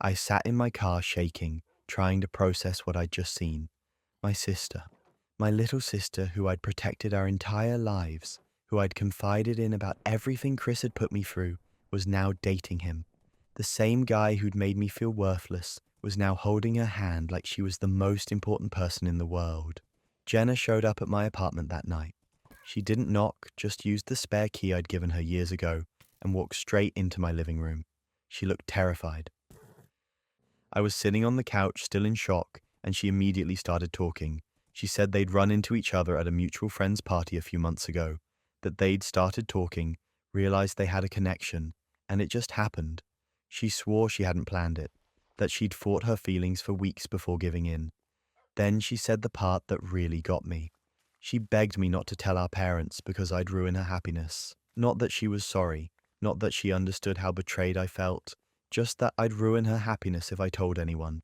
I sat in my car shaking, trying to process what I'd just seen. My sister, my little sister who I'd protected our entire lives, who I'd confided in about everything Chris had put me through, was now dating him. The same guy who'd made me feel worthless was now holding her hand like she was the most important person in the world. Jenna showed up at my apartment that night. She didn't knock, just used the spare key I'd given her years ago and walked straight into my living room. She looked terrified. I was sitting on the couch, still in shock, and she immediately started talking. She said they'd run into each other at a mutual friend's party a few months ago, that they'd started talking, realized they had a connection, and it just happened. She swore she hadn't planned it, that she'd fought her feelings for weeks before giving in. Then she said the part that really got me. She begged me not to tell our parents because I'd ruin her happiness. Not that she was sorry, not that she understood how betrayed I felt, just that I'd ruin her happiness if I told anyone.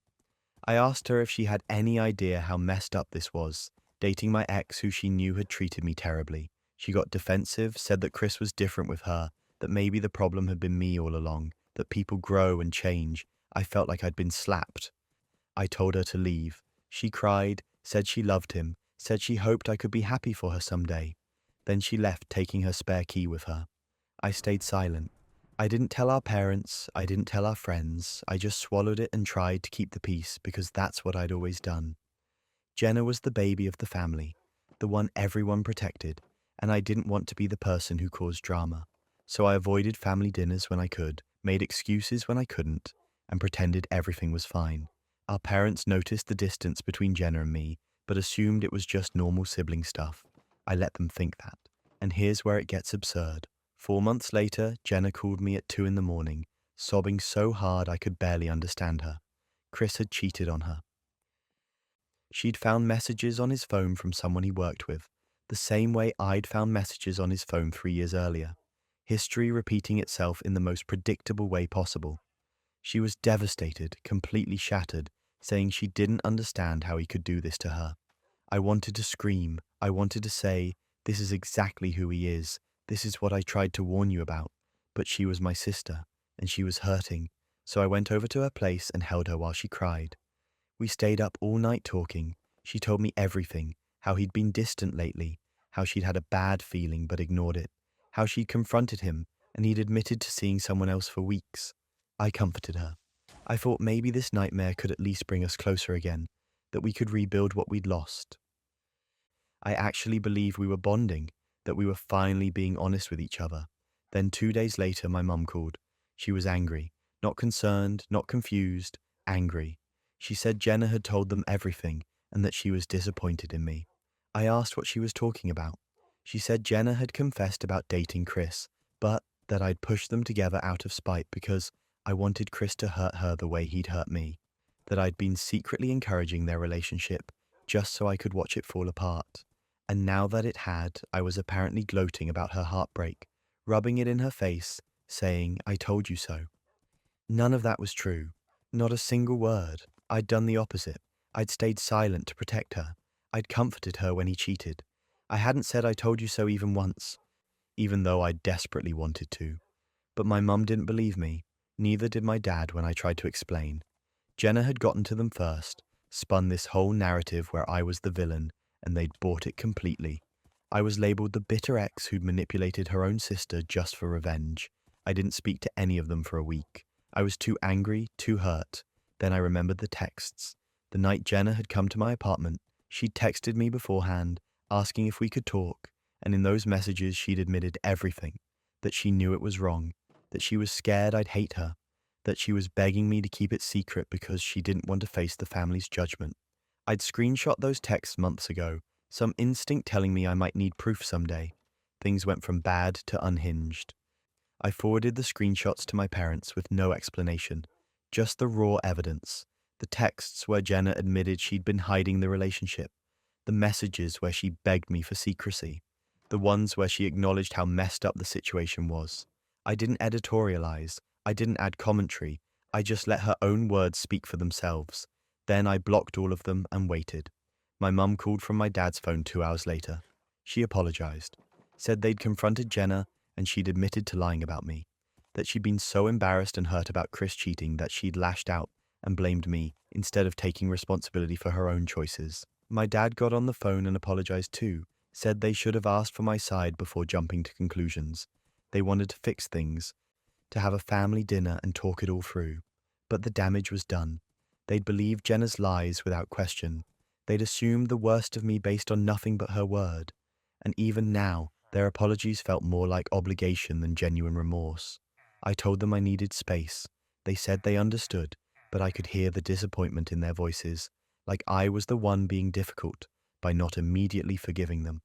I asked her if she had any idea how messed up this was, dating my ex who she knew had treated me terribly. She got defensive, said that Chris was different with her, that maybe the problem had been me all along, that people grow and change. I felt like I'd been slapped. I told her to leave. She cried, said she loved him, said she hoped I could be happy for her someday. Then she left, taking her spare key with her. I stayed silent. I didn't tell our parents, I didn't tell our friends, I just swallowed it and tried to keep the peace because that's what I'd always done. Jenna was the baby of the family, the one everyone protected, and I didn't want to be the person who caused drama. So I avoided family dinners when I could, made excuses when I couldn't, and pretended everything was fine. Our parents noticed the distance between Jenna and me, but assumed it was just normal sibling stuff. I let them think that. And here's where it gets absurd. 4 months later, Jenna called me at 2 a.m, sobbing so hard I could barely understand her. Chris had cheated on her. She'd found messages on his phone from someone he worked with, the same way I'd found messages on his phone 3 years earlier. History repeating itself in the most predictable way possible. She was devastated, completely shattered, saying she didn't understand how he could do this to her. I wanted to scream. I wanted to say, this is exactly who he is. This is what I tried to warn you about. But she was my sister, and she was hurting, so I went over to her place and held her while she cried. We stayed up all night talking. She told me everything, how he'd been distant lately, how she'd had a bad feeling but ignored it, how she'd confronted him and he'd admitted to seeing someone else for weeks. I comforted her. I thought maybe this nightmare could at least bring us closer again, that we could rebuild what we'd lost. I actually believed we were bonding, that we were finally being honest with each other. Then 2 days later, my mum called. She was angry, not concerned, not confused, angry. She said Jenna had told them everything and that she was disappointed in me. I asked what she was talking about. She said Jenna had confessed about dating Chris, but that I'd pushed them together out of spite because I wanted Chris to hurt her the way he'd hurt me, that I'd been secretly encouraging their relationship just so I could watch it fall apart. And now that it had, I was apparently gloating about her heartbreak, rubbing it in her face, saying, "I told you so." None of that was true. Not a single word. I'd done the opposite. I'd stayed silent to protect her. I'd comforted her when he cheated. I hadn't said "I told you so" even once, even though I desperately wanted to. But my mum didn't believe me. Neither did my dad when I tried to explain. Jenna had gotten to them first, spun this whole narrative where I was the villain, and they'd bought it completely. I was labeled the bitter ex who'd manipulated her own sister just for revenge. I didn't speak to any of them for a week. I was too angry, too hurt. Then I remembered the texts. The night Jenna had come to my apartment, she'd texted me beforehand, asking if we could talk, and in those messages she'd admitted everything. That she knew it was wrong, that she was scared I'd hate her, that she was begging me to keep it secret because she didn't want to face the family's judgment. I'd screenshot those texts months ago, some instinct telling me I might need proof someday. Things went from bad to unhinged. I forwarded the screenshots to my parents with no explanation, just the raw evidence. The texts where Jenna admitted she'd been hiding the relationship, the messages where she begged me for secrecy, the ones where she acknowledged how messed up the situation was. I didn't editorialize, I didn't add commentary, I just let her own words speak for themselves. Then I blocked all of them and waited. My mum called from my dad's phone 2 hours later. She apologized, said they'd confronted Jenna and she'd admitted to lying about me, that she'd been so embarrassed and hurt about Chris cheating that she'd lashed out and blamed me instead of taking responsibility for her own choices. My dad got on the phone and apologized too, said they should have asked for my side before jumping to conclusions. They wanted to fix things, to have a family dinner and talk it all through. But the damage was done. They'd believed Jenna's lies without question. They'd assumed the worst of me based on nothing but her word. And even now, their apologies felt more like obligation than genuine remorse. I told them I needed space. They said they understood, but I could hear the disappointment in their voices, like I was the one being difficult by not immediately forgiving them.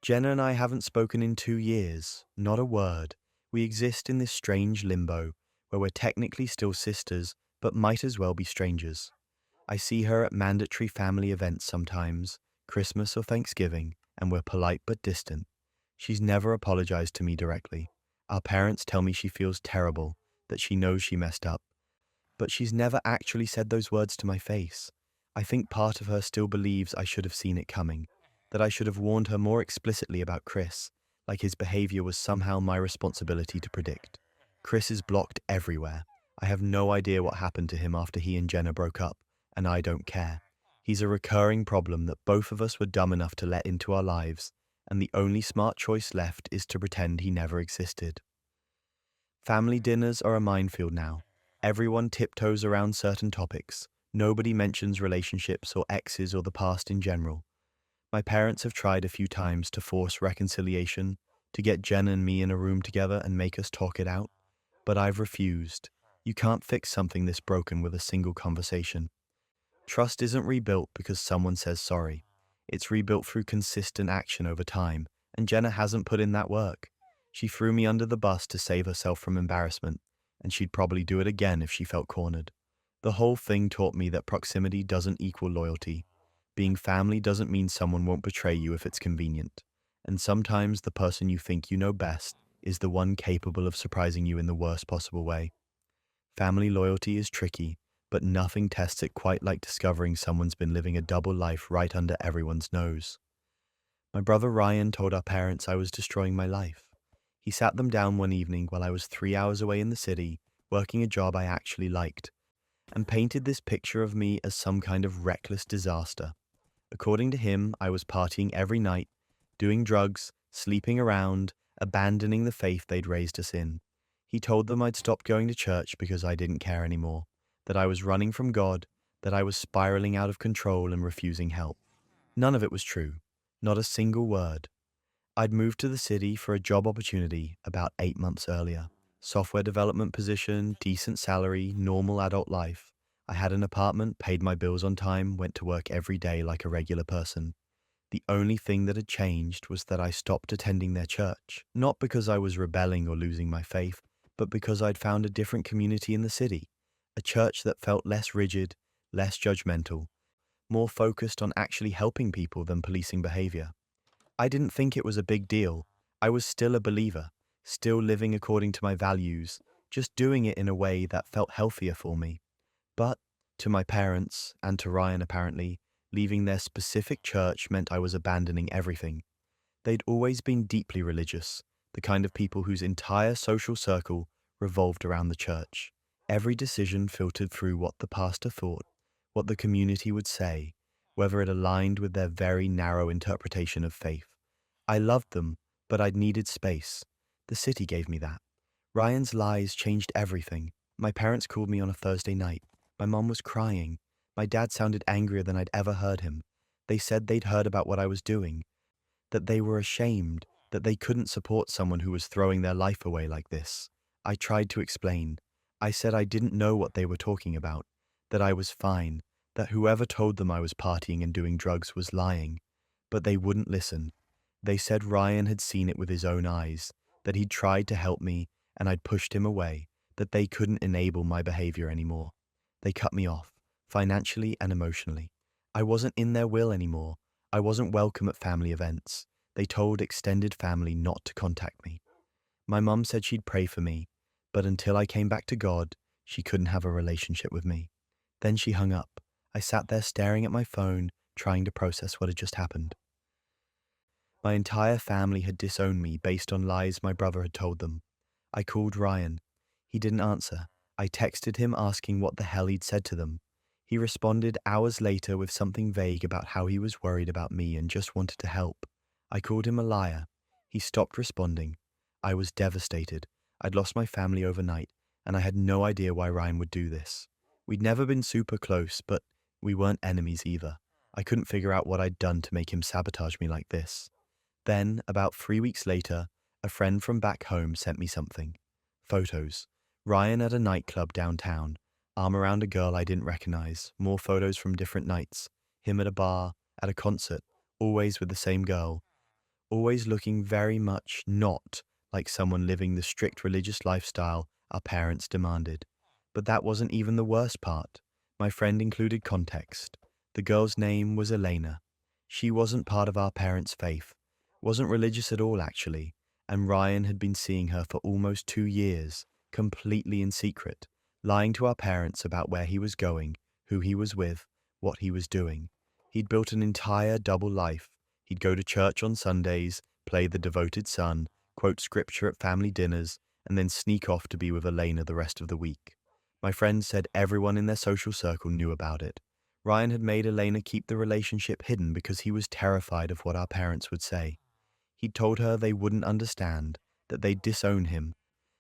Jenna and I haven't spoken in 2 years, not a word. We exist in this strange limbo, where we're technically still sisters, but might as well be strangers. I see her at mandatory family events sometimes, Christmas or Thanksgiving, and we're polite but distant. She's never apologized to me directly. Our parents tell me she feels terrible, that she knows she messed up. But she's never actually said those words to my face. I think part of her still believes I should have seen it coming, that I should have warned her more explicitly about Chris, like his behavior was somehow my responsibility to predict. Chris is blocked everywhere. I have no idea what happened to him after he and Jenna broke up, and I don't care. He's a recurring problem that both of us were dumb enough to let into our lives, and the only smart choice left is to pretend he never existed. Family dinners are a minefield now. Everyone tiptoes around certain topics. Nobody mentions relationships or exes or the past in general. My parents have tried a few times to force reconciliation, to get Jenna and me in a room together and make us talk it out, but I've refused. You can't fix something this broken with a single conversation. Trust isn't rebuilt because someone says sorry. It's rebuilt through consistent action over time, and Jenna hasn't put in that work. She threw me under the bus to save herself from embarrassment, and she'd probably do it again if she felt cornered. The whole thing taught me that proximity doesn't equal loyalty. Being family doesn't mean someone won't betray you if it's convenient. And sometimes the person you think you know best is the one capable of surprising you in the worst possible way. Family loyalty is tricky, but nothing tests it quite like discovering someone's been living a double life right under everyone's nose. My brother Ryan told our parents I was destroying my life. He sat them down one evening while I was 3 hours away in the city, working a job I actually liked, and painted this picture of me as some kind of reckless disaster. According to him, I was partying every night, doing drugs, sleeping around, abandoning the faith they'd raised us in. He told them I'd stopped going to church because I didn't care anymore, that I was running from God, that I was spiraling out of control and refusing help. None of it was true, not a single word. I'd moved to the city for a job opportunity about 8 months earlier. Software development position, decent salary, normal adult life. I had an apartment, paid my bills on time, went to work every day like a regular person. The only thing that had changed was that I stopped attending their church, not because I was rebelling or losing my faith, but because I'd found a different community in the city, a church that felt less rigid, less judgmental, more focused on actually helping people than policing behavior. I didn't think it was a big deal. I was still a believer, still living according to my values, just doing it in a way that felt healthier for me. But to my parents, and to Ryan apparently, leaving their specific church meant I was abandoning everything. They'd always been deeply religious, the kind of people whose entire social circle revolved around the church. Every decision filtered through what the pastor thought, what the community would say, whether it aligned with their very narrow interpretation of faith. I loved them, but I'd needed space. The city gave me that. Ryan's lies changed everything. My parents called me on a Thursday night. My mom was crying. My dad sounded angrier than I'd ever heard him. They said they'd heard about what I was doing, that they were ashamed, that they couldn't support someone who was throwing their life away like this. I tried to explain. I said I didn't know what they were talking about, that I was fine, that whoever told them I was partying and doing drugs was lying. But they wouldn't listen. They said Ryan had seen it with his own eyes, that he'd tried to help me and I'd pushed him away, that they couldn't enable my behavior anymore. They cut me off, financially and emotionally. I wasn't in their will anymore. I wasn't welcome at family events. They told extended family not to contact me. My mum said she'd pray for me, but until I came back to God, she couldn't have a relationship with me. Then she hung up. I sat there staring at my phone, trying to process what had just happened. My entire family had disowned me based on lies my brother had told them. I called Ryan. He didn't answer. I texted him asking what the hell he'd said to them. He responded hours later with something vague about how he was worried about me and just wanted to help. I called him a liar. He stopped responding. I was devastated. I'd lost my family overnight, and I had no idea why Ryan would do this. We'd never been super close, but we weren't enemies either. I couldn't figure out what I'd done to make him sabotage me like this. Then, about 3 weeks later, a friend from back home sent me something. Photos. Ryan at a nightclub downtown, arm around a girl I didn't recognize, more photos from different nights, him at a bar, at a concert, always with the same girl, always looking very much not like someone living the strict religious lifestyle our parents demanded. But that wasn't even the worst part. My friend included context. The girl's name was Elena. She wasn't part of our parents' faith, wasn't religious at all actually, and Ryan had been seeing her for almost 2 years, completely in secret, lying to our parents about where he was going, who he was with, what he was doing. He'd built an entire double life. He'd go to church on Sundays, play the devoted son, quote scripture at family dinners, and then sneak off to be with Elena the rest of the week. My friends said everyone in their social circle knew about it. Ryan had made Elena keep the relationship hidden because he was terrified of what our parents would say. He'd told her they wouldn't understand, that they'd disown him,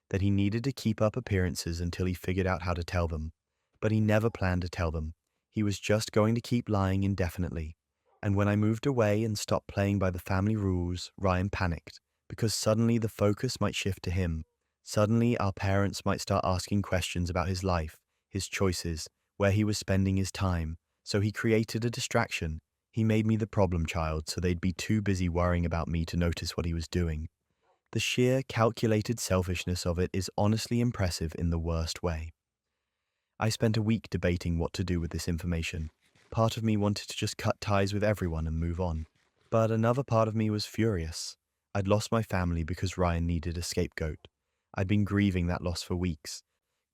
that he needed to keep up appearances until he figured out how to tell them. But he never planned to tell them. He was just going to keep lying indefinitely. And when I moved away and stopped playing by the family rules, Ryan panicked, because suddenly the focus might shift to him. Suddenly our parents might start asking questions about his life, his choices, where he was spending his time. So he created a distraction. He made me the problem child so they'd be too busy worrying about me to notice what he was doing. The sheer calculated selfishness of it is honestly impressive in the worst way. I spent a week debating what to do with this information. Part of me wanted to just cut ties with everyone and move on. But another part of me was furious. I'd lost my family because Ryan needed a scapegoat. I'd been grieving that loss for weeks,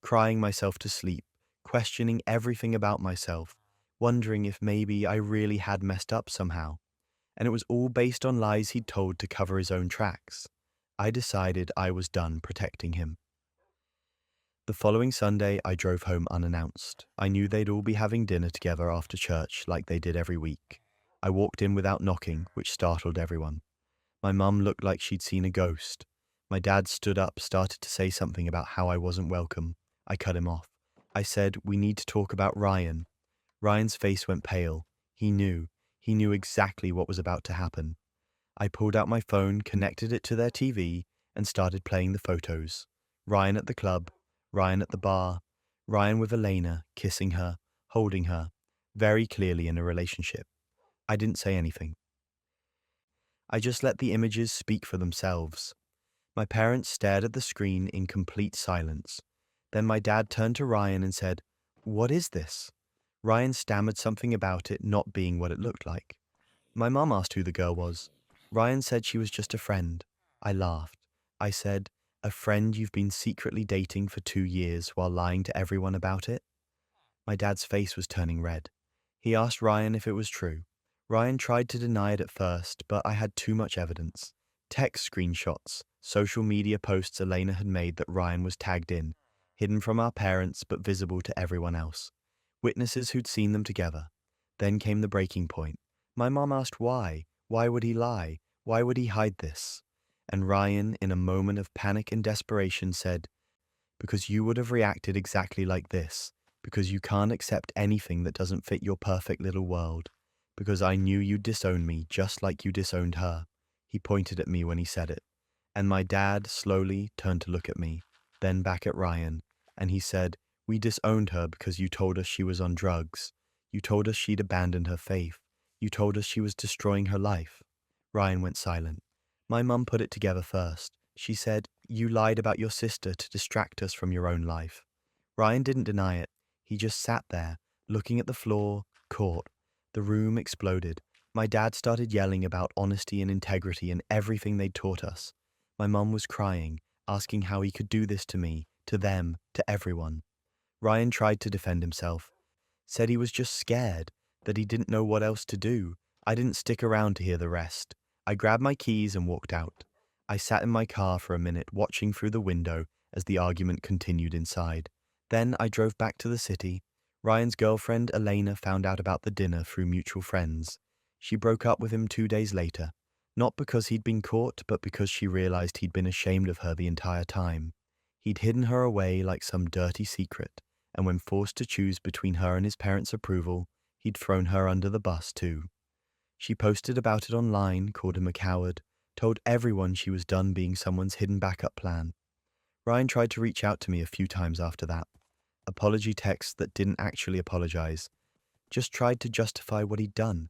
crying myself to sleep, questioning everything about myself, wondering if maybe I really had messed up somehow. And it was all based on lies he'd told to cover his own tracks. I decided I was done protecting him. The following Sunday, I drove home unannounced. I knew they'd all be having dinner together after church like they did every week. I walked in without knocking, which startled everyone. My mum looked like she'd seen a ghost. My dad stood up, started to say something about how I wasn't welcome. I cut him off. I said, "We need to talk about Ryan." Ryan's face went pale. He knew. He knew exactly what was about to happen. I pulled out my phone, connected it to their TV, and started playing the photos. Ryan at the club, Ryan at the bar, Ryan with Elena, kissing her, holding her, very clearly in a relationship. I didn't say anything. I just let the images speak for themselves. My parents stared at the screen in complete silence. Then my dad turned to Ryan and said, "What is this?" Ryan stammered something about it not being what it looked like. My mum asked who the girl was. Ryan said she was just a friend. I laughed. I said, "A friend you've been secretly dating for 2 years while lying to everyone about it?" My dad's face was turning red. He asked Ryan if it was true. Ryan tried to deny it at first, but I had too much evidence. Text screenshots, social media posts Elena had made that Ryan was tagged in, hidden from our parents but visible to everyone else. Witnesses who'd seen them together. Then came the breaking point. My mom asked why. Why would he lie? Why would he hide this? And Ryan, in a moment of panic and desperation, said, "Because you would have reacted exactly like this. Because you can't accept anything that doesn't fit your perfect little world. Because I knew you'd disown me just like you disowned her." He pointed at me when he said it. And my dad slowly turned to look at me, then back at Ryan, and he said, "We disowned her because you told us she was on drugs. You told us she'd abandoned her faith. You told us she was destroying her life." Ryan went silent. My mum put it together first. She said, "You lied about your sister to distract us from your own life." Ryan didn't deny it. He just sat there, looking at the floor, caught. The room exploded. My dad started yelling about honesty and integrity and everything they'd taught us. My mum was crying, asking how he could do this to me, to them, to everyone. Ryan tried to defend himself, said he was just scared, that he didn't know what else to do. I didn't stick around to hear the rest. I grabbed my keys and walked out. I sat in my car for a minute, watching through the window as the argument continued inside. Then I drove back to the city. Ryan's girlfriend, Elena, found out about the dinner through mutual friends. She broke up with him 2 days later, not because he'd been caught, but because she realized he'd been ashamed of her the entire time. He'd hidden her away like some dirty secret, and when forced to choose between her and his parents' approval, he'd thrown her under the bus too. She posted about it online, called him a coward, told everyone she was done being someone's hidden backup plan. Ryan tried to reach out to me a few times after that. Apology texts that didn't actually apologize, just tried to justify what he'd done.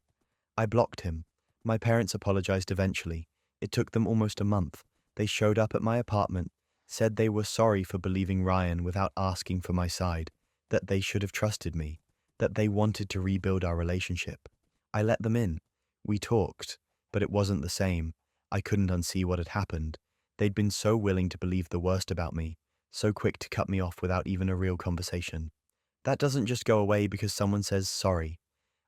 I blocked him. My parents apologized eventually. It took them almost a month. They showed up at my apartment, said they were sorry for believing Ryan without asking for my side, that they should have trusted me, that they wanted to rebuild our relationship. I let them in. We talked, but it wasn't the same. I couldn't unsee what had happened. They'd been so willing to believe the worst about me, so quick to cut me off without even a real conversation. That doesn't just go away because someone says sorry.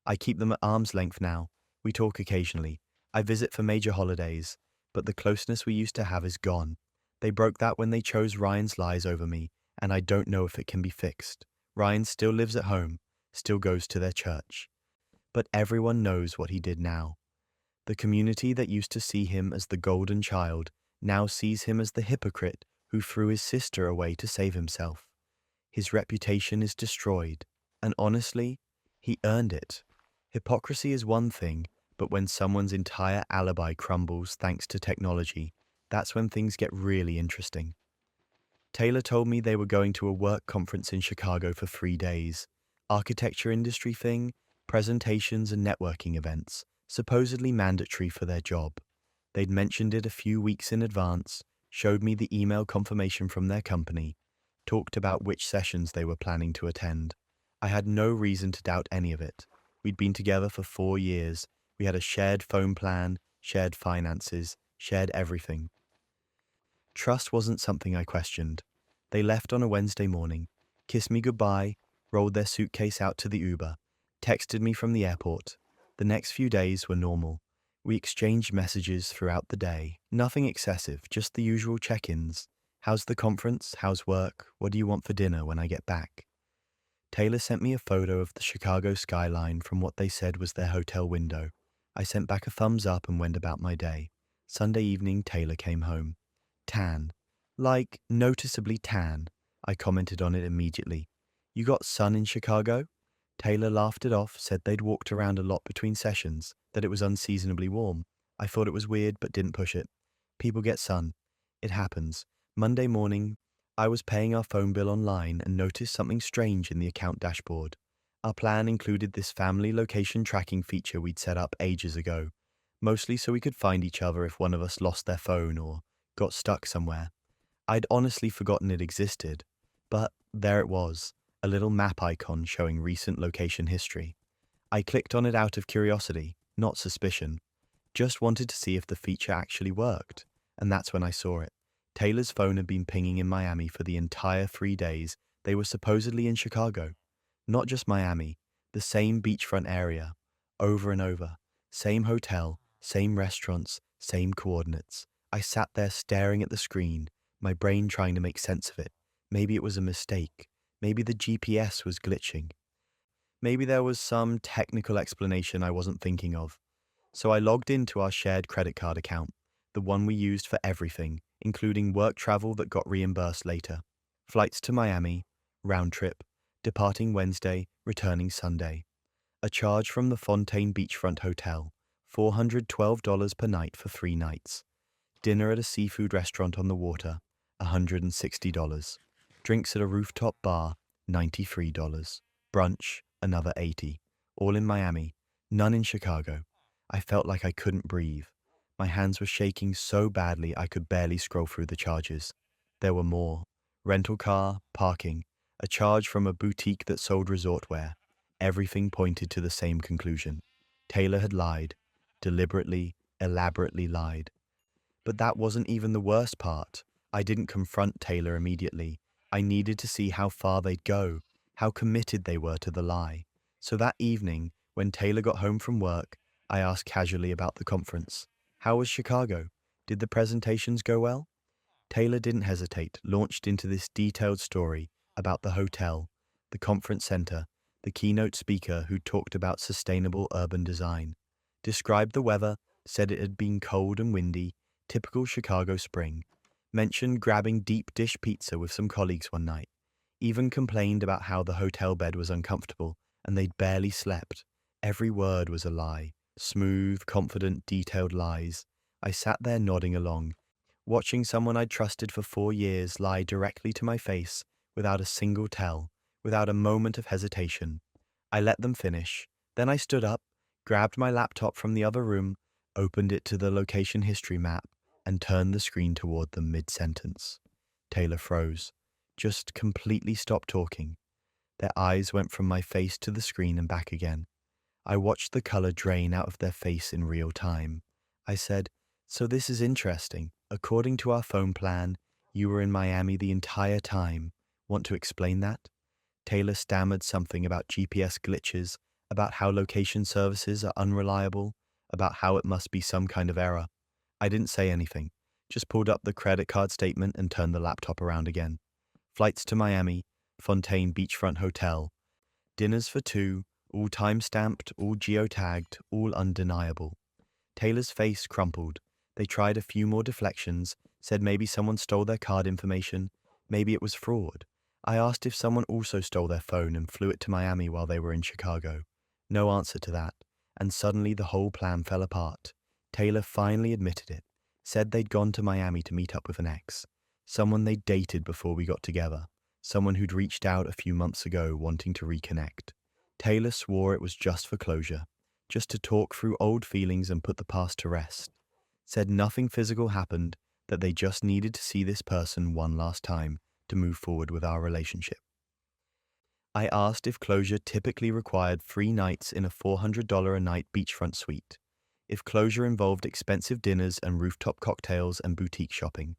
I keep them at arm's length now. We talk occasionally. I visit for major holidays, but the closeness we used to have is gone. They broke that when they chose Ryan's lies over me, and I don't know if it can be fixed. Ryan still lives at home, still goes to their church. But everyone knows what he did now. The community that used to see him as the golden child now sees him as the hypocrite who threw his sister away to save himself. His reputation is destroyed, and honestly, he earned it. Hypocrisy is one thing, but when someone's entire alibi crumbles thanks to technology, that's when things get really interesting. Taylor told me they were going to a work conference in Chicago for 3 days. Architecture industry thing, presentations and networking events, supposedly mandatory for their job. They'd mentioned it a few weeks in advance, showed me the email confirmation from their company, talked about which sessions they were planning to attend. I had no reason to doubt any of it. We'd been together for 4 years. We had a shared phone plan, shared finances, shared everything. Trust wasn't something I questioned. They left on a Wednesday morning, kissed me goodbye, rolled their suitcase out to the Uber, texted me from the airport. The next few days were normal. We exchanged messages throughout the day. Nothing excessive, just the usual check-ins. How's the conference? How's work? What do you want for dinner when I get back? Taylor sent me a photo of the Chicago skyline from what they said was their hotel window. I sent back a thumbs up and went about my day. Sunday evening, Taylor came home. Tan. Like, noticeably tan. I commented on it immediately. "You got sun in Chicago?" Taylor laughed it off, said they'd walked around a lot between sessions, that it was unseasonably warm. I thought it was weird, but didn't push it. People get sun. It happens. Monday morning, I was paying our phone bill online and noticed something strange in the account dashboard. Our plan included this family location tracking feature we'd set up ages ago, mostly so we could find each other if one of us lost their phone or got stuck somewhere. I'd honestly forgotten it existed, but there it was, a little map icon showing recent location history. I clicked on it out of curiosity, not suspicion. Just wanted to see if the feature actually worked. And that's when I saw it. Taylor's phone had been pinging in Miami for the entire 3 days they were supposedly in Chicago. Not just Miami, the same beachfront area, over and over. Same hotel, same restaurants, same coordinates. I sat there staring at the screen, my brain trying to make sense of it. Maybe it was a mistake. Maybe the GPS was glitching. Maybe there was some technical explanation I wasn't thinking of. So I logged into our shared credit card account, the one we used for everything, including work travel that got reimbursed later. Flights to Miami, round trip, departing Wednesday, returning Sunday. A charge from the Fontaine Beachfront Hotel, $412 per night for 3 nights. Dinner at a seafood restaurant on the water, $160. Drinks at a rooftop bar, $93. Brunch, another $80. All in Miami, none in Chicago. I felt like I couldn't breathe. My hands were shaking so badly I could barely scroll through the charges. There were more. Rental car, parking, a charge from a boutique that sold resort wear. Everything pointed to the same conclusion. Taylor had lied. Deliberately, elaborately lied. But that wasn't even the worst part. I didn't confront Taylor immediately. I needed to see how far they'd go, how committed they were to the lie. So that evening, when Taylor got home from work, I asked casually about the conference. How was Chicago? Did the presentations go well? Taylor didn't hesitate, launched into this detailed story about the hotel, the conference center, the keynote speaker who talked about sustainable urban design, described the weather, said it had been cold and windy, typical Chicago spring, mentioned grabbing deep dish pizza with some colleagues one night, even complained about how the hotel bed was uncomfortable and they'd barely slept. Every word was a lie. Smooth, confident, detailed lies. I sat there nodding along, watching someone I'd trusted for 4 years lie directly to my face without a single tell, without a moment of hesitation. I let them finish. Then I stood up, grabbed my laptop from the other room, opened it to the location history map, and turned the screen toward them mid-sentence. Taylor froze, just completely stopped talking. Their eyes went from my face to the screen and back again. I watched the color drain out of their face in real time. I said, "So this is interesting. According to our phone plan, you were in Miami the entire time. Want to explain that?" Taylor stammered something about GPS glitches, about how location services are unreliable, about how it must be some kind of error. I didn't say anything, just pulled up the credit card statement and turned the laptop around again. Flights to Miami, Fontaine Beachfront Hotel. Dinners for 2, all time-stamped, all geotagged, all undeniable. Taylor's face crumpled. They tried a few more deflections, said maybe someone stole their card information, maybe it was fraud. I asked if someone also stole their phone and flew it to Miami while they were in Chicago. No answer to that, and suddenly the whole plan fell apart. Taylor finally admitted it, said they'd gone to Miami to meet up with an ex, someone they'd dated before we got together, someone who'd reached out a few months ago wanting to reconnect. Taylor swore it was just for closure, just to talk through old feelings and put the past to rest. Said nothing physical happened, that they just needed to see this person one last time to move forward with our relationship. I asked if closure typically required 3 nights in a $400 a night beachfront suite, if closure involved expensive dinners and rooftop cocktails and boutique shopping,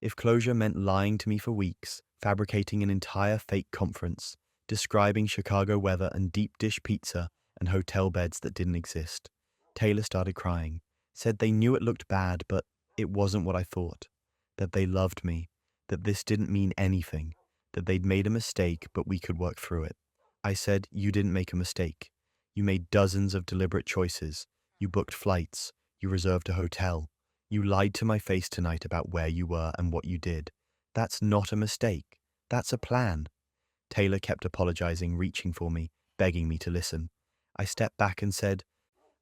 if closure meant lying to me for weeks, fabricating an entire fake conference, describing Chicago weather and deep dish pizza and hotel beds that didn't exist. Taylor started crying, said they knew it looked bad, but it wasn't what I thought, that they loved me, that this didn't mean anything, that they'd made a mistake, but we could work through it. I said, "You didn't make a mistake. You made dozens of deliberate choices. You booked flights. You reserved a hotel. You lied to my face tonight about where you were and what you did. That's not a mistake. That's a plan." Taylor kept apologizing, reaching for me, begging me to listen. I stepped back and said,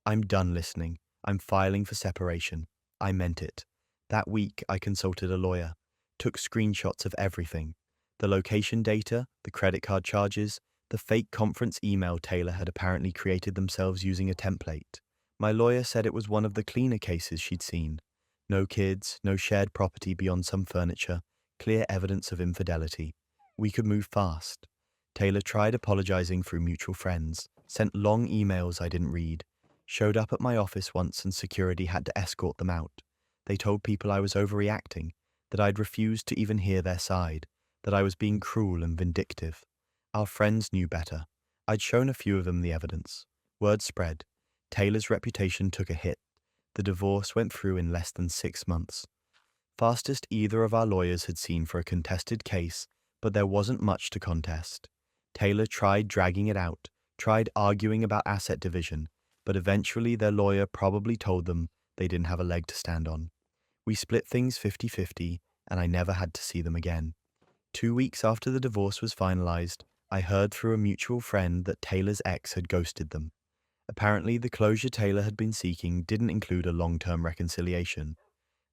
"I'm done listening. I'm filing for separation." I meant it. That week, I consulted a lawyer, took screenshots of everything. The location data, the credit card charges, the fake conference email Taylor had apparently created themselves using a template. My lawyer said it was one of the cleaner cases she'd seen. No kids, no shared property beyond some furniture, clear evidence of infidelity. We could move fast. Taylor tried apologizing through mutual friends, sent long emails I didn't read, showed up at my office once and security had to escort them out. They told people I was overreacting, that I'd refused to even hear their side, that I was being cruel and vindictive. Our friends knew better. I'd shown a few of them the evidence. Word spread. Taylor's reputation took a hit. The divorce went through in less than 6 months. Fastest either of our lawyers had seen for a contested case, but there wasn't much to contest. Taylor tried dragging it out, tried arguing about asset division, but eventually their lawyer probably told them they didn't have a leg to stand on. We split things 50-50, and I never had to see them again. 2 weeks after the divorce was finalized, I heard through a mutual friend that Taylor's ex had ghosted them. Apparently, the closure Taylor had been seeking didn't include a long-term reconciliation.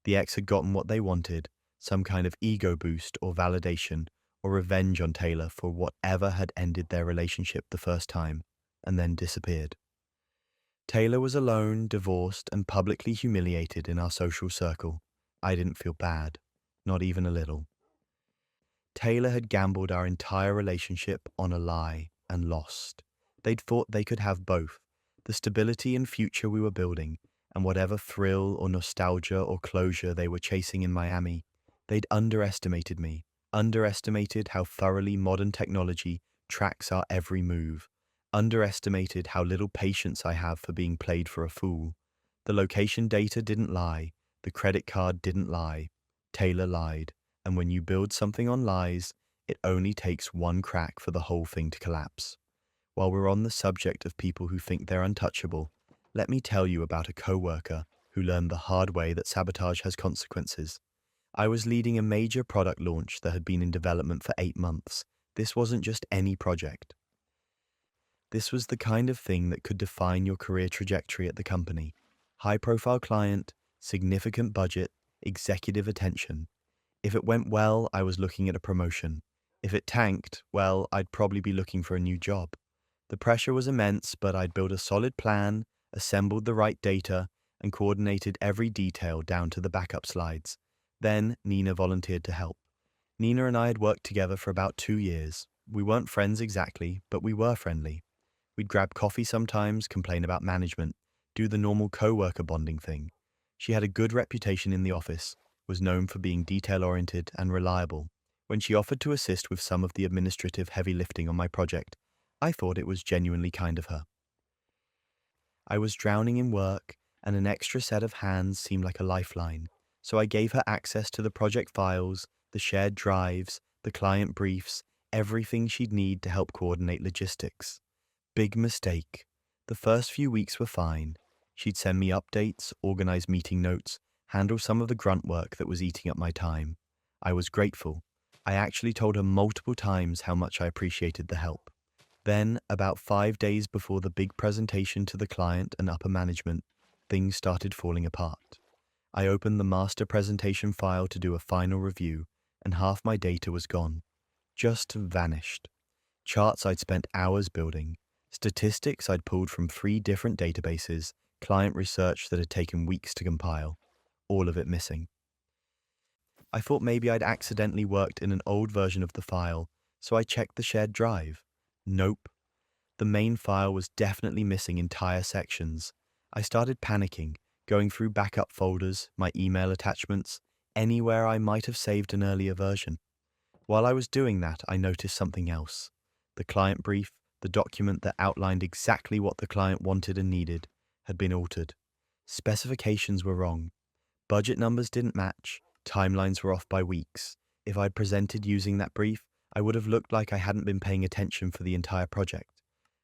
The ex had gotten what they wanted, some kind of ego boost or validation or revenge on Taylor for whatever had ended their relationship the first time, and then disappeared. Taylor was alone, divorced, and publicly humiliated in our social circle. I didn't feel bad, not even a little. Taylor had gambled our entire relationship on a lie and lost. They'd thought they could have both, the stability and future we were building, and whatever thrill or nostalgia or closure they were chasing in Miami. They'd underestimated me, underestimated how thoroughly modern technology tracks our every move, underestimated how little patience I have for being played for a fool. The location data didn't lie, the credit card didn't lie. Taylor lied, and when you build something on lies, it only takes one crack for the whole thing to collapse. While we're on the subject of people who think they're untouchable, let me tell you about a coworker who learned the hard way that sabotage has consequences. I was leading a major product launch that had been in development for 8 months. This wasn't just any project. This was the kind of thing that could define your career trajectory at the company. High-profile client, significant budget, executive attention. If it went well, I was looking at a promotion. If it tanked, well, I'd probably be looking for a new job. The pressure was immense, but I'd built a solid plan, assembled the right data, and coordinated every detail down to the backup slides. Then Nina volunteered to help. Nina and I had worked together for about 2 years. We weren't friends exactly, but we were friendly. We'd grab coffee sometimes, complain about management, do the normal co-worker bonding thing. She had a good reputation in the office, was known for being detail-oriented and reliable. When she offered to assist with some of the administrative heavy lifting on my project, I thought it was genuinely kind of her. I was drowning in work, and an extra set of hands seemed like a lifeline, so I gave her access to the project files, the shared drives, the client briefs, everything she'd need to help coordinate logistics. Big mistake. The first few weeks were fine. She'd send me updates, organize meeting notes, handle some of the grunt work that was eating up my time. I was grateful. I actually told her multiple times how much I appreciated the help. Then, about 5 days before the big presentation to the client and upper management, things started falling apart. I opened the master presentation file to do a final review, and half my data was gone. Just vanished. Charts I'd spent hours building, statistics I'd pulled from 3 different databases, client research that had taken weeks to compile, all of it missing. I thought maybe I'd accidentally worked in an old version of the file, so I checked the shared drive. Nope. The main file was definitely missing entire sections. I started panicking, going through backup folders, my email attachments, anywhere I might have saved an earlier version. While I was doing that, I noticed something else. The client brief, the document that outlined exactly what the client wanted and needed, had been altered. Specifications were wrong. Budget numbers didn't match. Timelines were off by weeks. If I'd presented using that brief, I would have looked like I hadn't been paying attention for the entire project.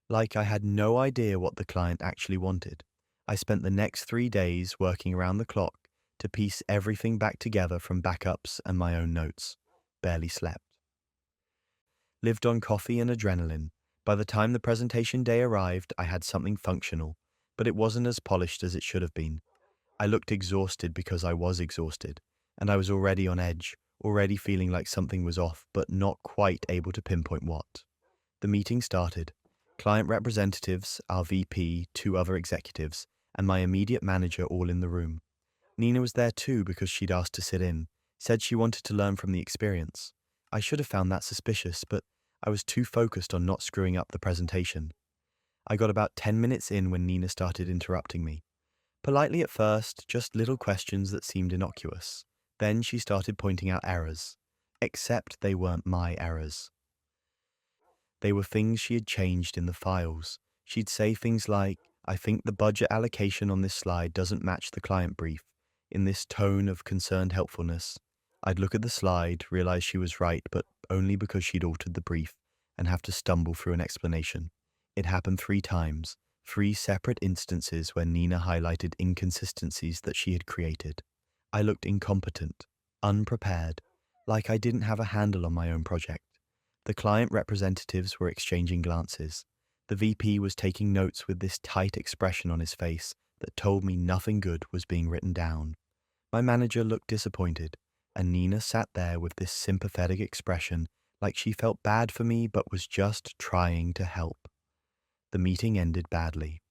Like I had no idea what the client actually wanted. I spent the next 3 days working around the clock to piece everything back together from backups and my own notes. Barely slept. Lived on coffee and adrenaline. By the time the presentation day arrived, I had something functional, but it wasn't as polished as it should have been. I looked exhausted because I was exhausted, and I was already on edge, already feeling like something was off, but not quite able to pinpoint what. The meeting started. Client representatives, our VP, 2 other executives, and my immediate manager all in the room. Nina was there too because she'd asked to sit in, said she wanted to learn from the experience. I should have found that suspicious, but I was too focused on not screwing up the presentation. I got about 10 minutes in when Nina started interrupting me. Politely at first, just little questions that seemed innocuous. Then she started pointing out errors. Except they weren't my errors. They were things she had changed in the files. She'd say things like, "I think the budget allocation on this slide doesn't match the client brief," in this tone of concerned helpfulness. I'd look at the slide, realize she was right, but only because she'd altered the brief, and have to stumble through an explanation. It happened 3 times, 3 separate instances where Nina highlighted inconsistencies that she had created. I looked incompetent, unprepared, like I didn't have a handle on my own project. The client representatives were exchanging glances. The VP was taking notes with this tight expression on his face that told me nothing good was being written down. My manager looked disappointed, and Nina sat there with this sympathetic expression, like she felt bad for me but was just trying to help. The meeting ended badly.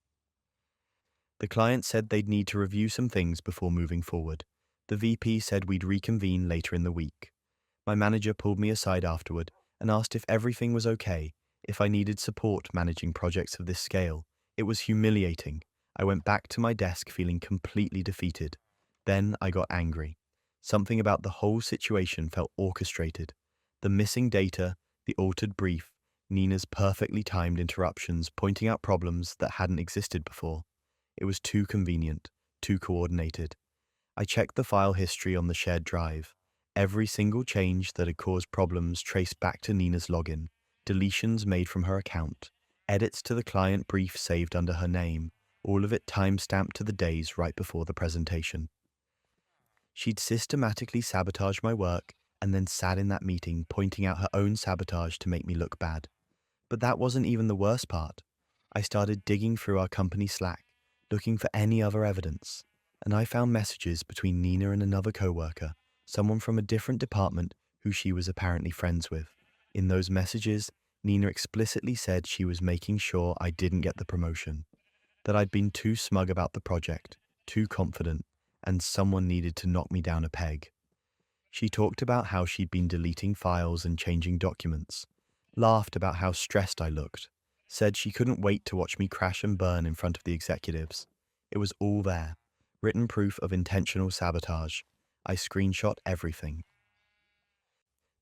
The client said they'd need to review some things before moving forward. The VP said we'd reconvene later in the week. My manager pulled me aside afterward and asked if everything was okay, if I needed support managing projects of this scale. It was humiliating. I went back to my desk feeling completely defeated. Then I got angry. Something about the whole situation felt orchestrated. The missing data, the altered brief, Nina's perfectly timed interruptions pointing out problems that hadn't existed before. It was too convenient, too coordinated. I checked the file history on the shared drive. Every single change that had caused problems traced back to Nina's login, deletions made from her account, edits to the client brief saved under her name, all of it time-stamped to the days right before the presentation. She'd systematically sabotaged my work and then sat in that meeting pointing out her own sabotage to make me look bad. But that wasn't even the worst part. I started digging through our company Slack, looking for any other evidence, and I found messages between Nina and another coworker, someone from a different department who she was apparently friends with. In those messages, Nina explicitly said she was making sure I didn't get the promotion, that I'd been too smug about the project, too confident, and someone needed to knock me down a peg. She talked about how she'd been deleting files and changing documents, laughed about how stressed I looked, said she couldn't wait to watch me crash and burn in front of the executives. It was all there, written proof of intentional sabotage. I screenshot everything.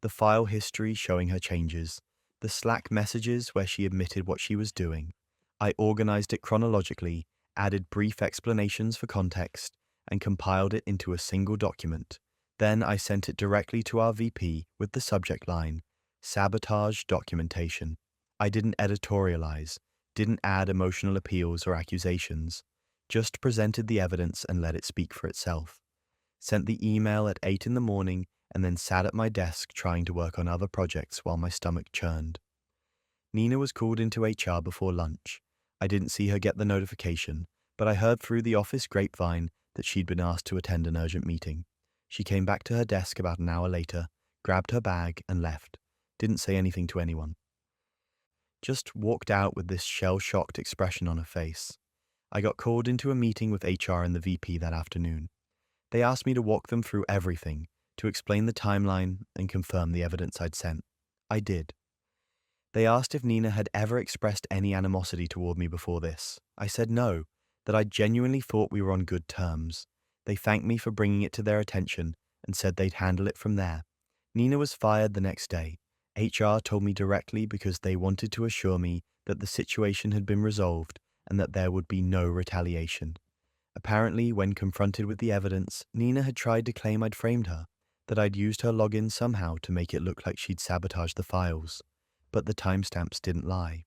The file history showing her changes, the Slack messages where she admitted what she was doing. I organized it chronologically, added brief explanations for context, and compiled it into a single document. Then I sent it directly to our VP with the subject line, "Sabotage Documentation." I didn't editorialize, didn't add emotional appeals or accusations, just presented the evidence and let it speak for itself. Sent the email at 8 in the morning and then sat at my desk trying to work on other projects while my stomach churned. Nina was called into HR before lunch. I didn't see her get the notification, but I heard through the office grapevine that she'd been asked to attend an urgent meeting. She came back to her desk about an hour later, grabbed her bag and left. Didn't say anything to anyone. Just walked out with this shell-shocked expression on her face. I got called into a meeting with HR and the VP that afternoon. They asked me to walk them through everything, to explain the timeline and confirm the evidence I'd sent. I did. They asked if Nina had ever expressed any animosity toward me before this. I said no, that I genuinely thought we were on good terms. They thanked me for bringing it to their attention and said they'd handle it from there. Nina was fired the next day. HR told me directly because they wanted to assure me that the situation had been resolved and that there would be no retaliation. Apparently, when confronted with the evidence, Nina had tried to claim I'd framed her, that I'd used her login somehow to make it look like she'd sabotaged the files. But the timestamps didn't lie.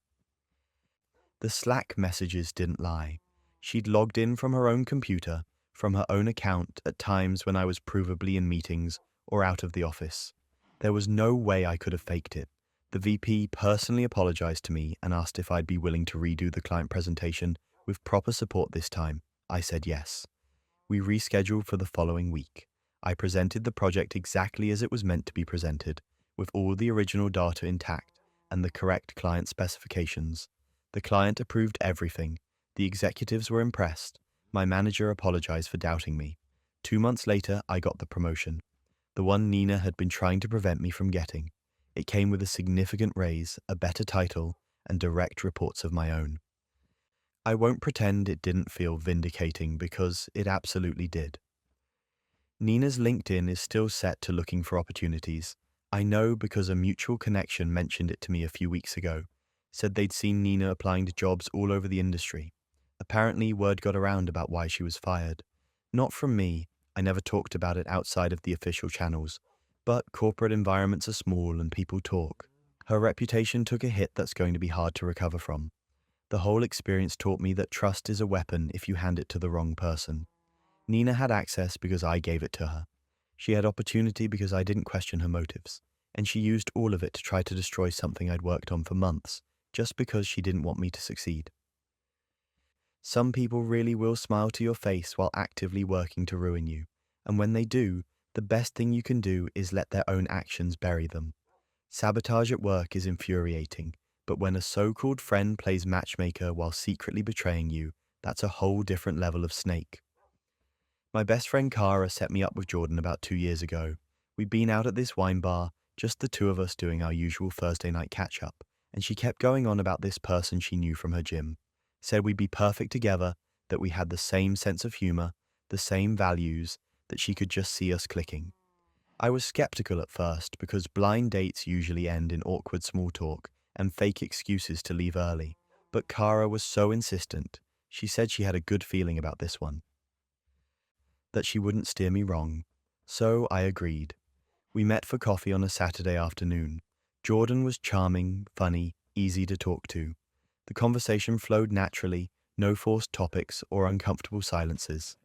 The Slack messages didn't lie. She'd logged in from her own computer, from her own account at times when I was provably in meetings or out of the office. There was no way I could have faked it. The VP personally apologized to me and asked if I'd be willing to redo the client presentation with proper support this time. I said yes. We rescheduled for the following week. I presented the project exactly as it was meant to be presented, with all the original data intact and the correct client specifications. The client approved everything. The executives were impressed. My manager apologized for doubting me. 2 months later, I got the promotion, the one Nina had been trying to prevent me from getting. It came with a significant raise, a better title, and direct reports of my own. I won't pretend it didn't feel vindicating because it absolutely did. Nina's LinkedIn is still set to looking for opportunities. I know because a mutual connection mentioned it to me a few weeks ago, said they'd seen Nina applying to jobs all over the industry. Apparently, word got around about why she was fired. Not from me, I never talked about it outside of the official channels, but corporate environments are small and people talk. Her reputation took a hit that's going to be hard to recover from. The whole experience taught me that trust is a weapon if you hand it to the wrong person. Nina had access because I gave it to her. She had opportunity because I didn't question her motives, and she used all of it to try to destroy something I'd worked on for months, just because she didn't want me to succeed. Some people really will smile to your face while actively working to ruin you, and when they do, the best thing you can do is let their own actions bury them. Sabotage at work is infuriating, but when a so-called friend plays matchmaker while secretly betraying you, that's a whole different level of snake. My best friend Cara set me up with Jordan about 2 years ago. We'd been out at this wine bar, just the two of us doing our usual Thursday night catch-up, and she kept going on about this person she knew from her gym. Said we'd be perfect together, that we had the same sense of humor, the same values, that she could just see us clicking. I was skeptical at first because blind dates usually end in awkward small talk and fake excuses to leave early, but Cara was so insistent. She said she had a good feeling about this one, that she wouldn't steer me wrong. So I agreed. We met for coffee on a Saturday afternoon. Jordan was charming, funny, easy to talk to. The conversation flowed naturally, no forced topics or uncomfortable silences.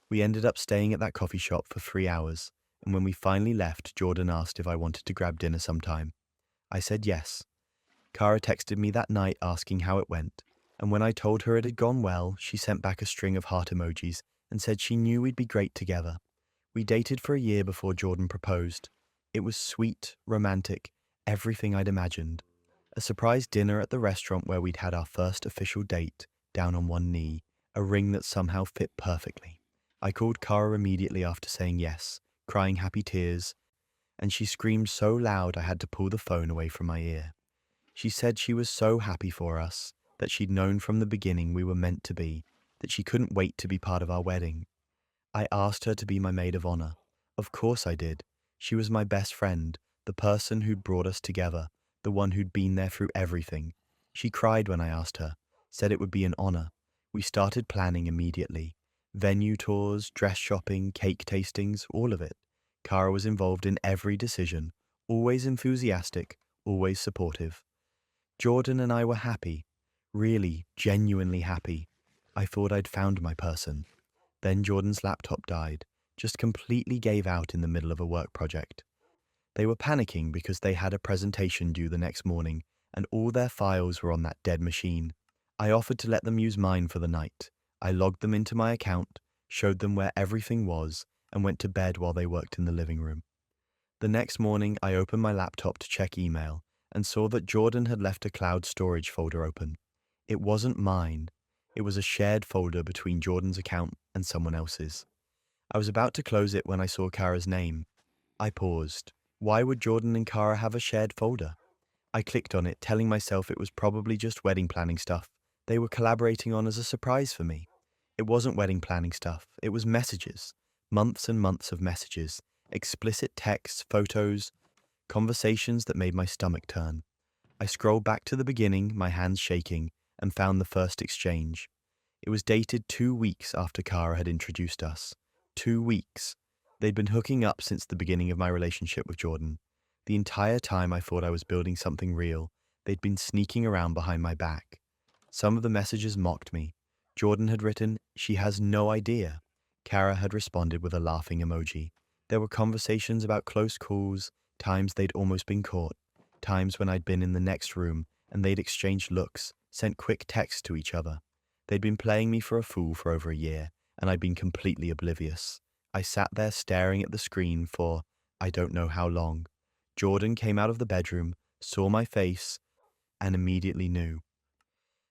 We ended up staying at that coffee shop for 3 hours, and when we finally left, Jordan asked if I wanted to grab dinner sometime. I said yes. Cara texted me that night asking how it went, and when I told her it had gone well, she sent back a string of heart emojis and said she knew we'd be great together. We dated for a year before Jordan proposed. It was sweet, romantic, everything I'd imagined. A surprise dinner at the restaurant where we'd had our first official date, down on one knee, a ring that somehow fit perfectly. I called Cara immediately after saying yes, crying happy tears, and she screamed so loud I had to pull the phone away from my ear. She said she was so happy for us, that she'd known from the beginning we were meant to be, that she couldn't wait to be part of our wedding. I asked her to be my maid of honor. Of course I did. She was my best friend, the person who'd brought us together, the one who'd been there through everything. She cried when I asked her, said it would be an honor. We started planning immediately. Venue tours, dress shopping, cake tastings, all of it. Cara was involved in every decision, always enthusiastic, always supportive. Jordan and I were happy, really, genuinely happy. I thought I'd found my person. Then Jordan's laptop died, just completely gave out in the middle of a work project. They were panicking because they had a presentation due the next morning, and all their files were on that dead machine. I offered to let them use mine for the night. I logged them into my account, showed them where everything was, and went to bed while they worked in the living room. The next morning, I opened my laptop to check email and saw that Jordan had left a cloud storage folder open. It wasn't mine. It was a shared folder between Jordan's account and someone else's. I was about to close it when I saw Cara's name. I paused. Why would Jordan and Cara have a shared folder? I clicked on it, telling myself it was probably just wedding planning stuff they were collaborating on as a surprise for me. It wasn't wedding planning stuff, it was messages. Months and months of messages, explicit texts, photos, conversations that made my stomach turn. I scrolled back to the beginning, my hands shaking, and found the first exchange. It was dated 2 weeks after Cara had introduced us. 2 weeks. They'd been hooking up since the beginning of my relationship with Jordan. The entire time I thought I was building something real, they'd been sneaking around behind my back. Some of the messages mocked me. Jordan had written, "She has no idea." Cara had responded with a laughing emoji. There were conversations about close calls, times they'd almost been caught, times when I'd been in the next room and they'd exchanged looks, sent quick texts to each other. They'd been playing me for a fool for over a year, and I'd been completely oblivious. I sat there staring at the screen for I don't know how long. Jordan came out of the bedroom, saw my face, and immediately knew.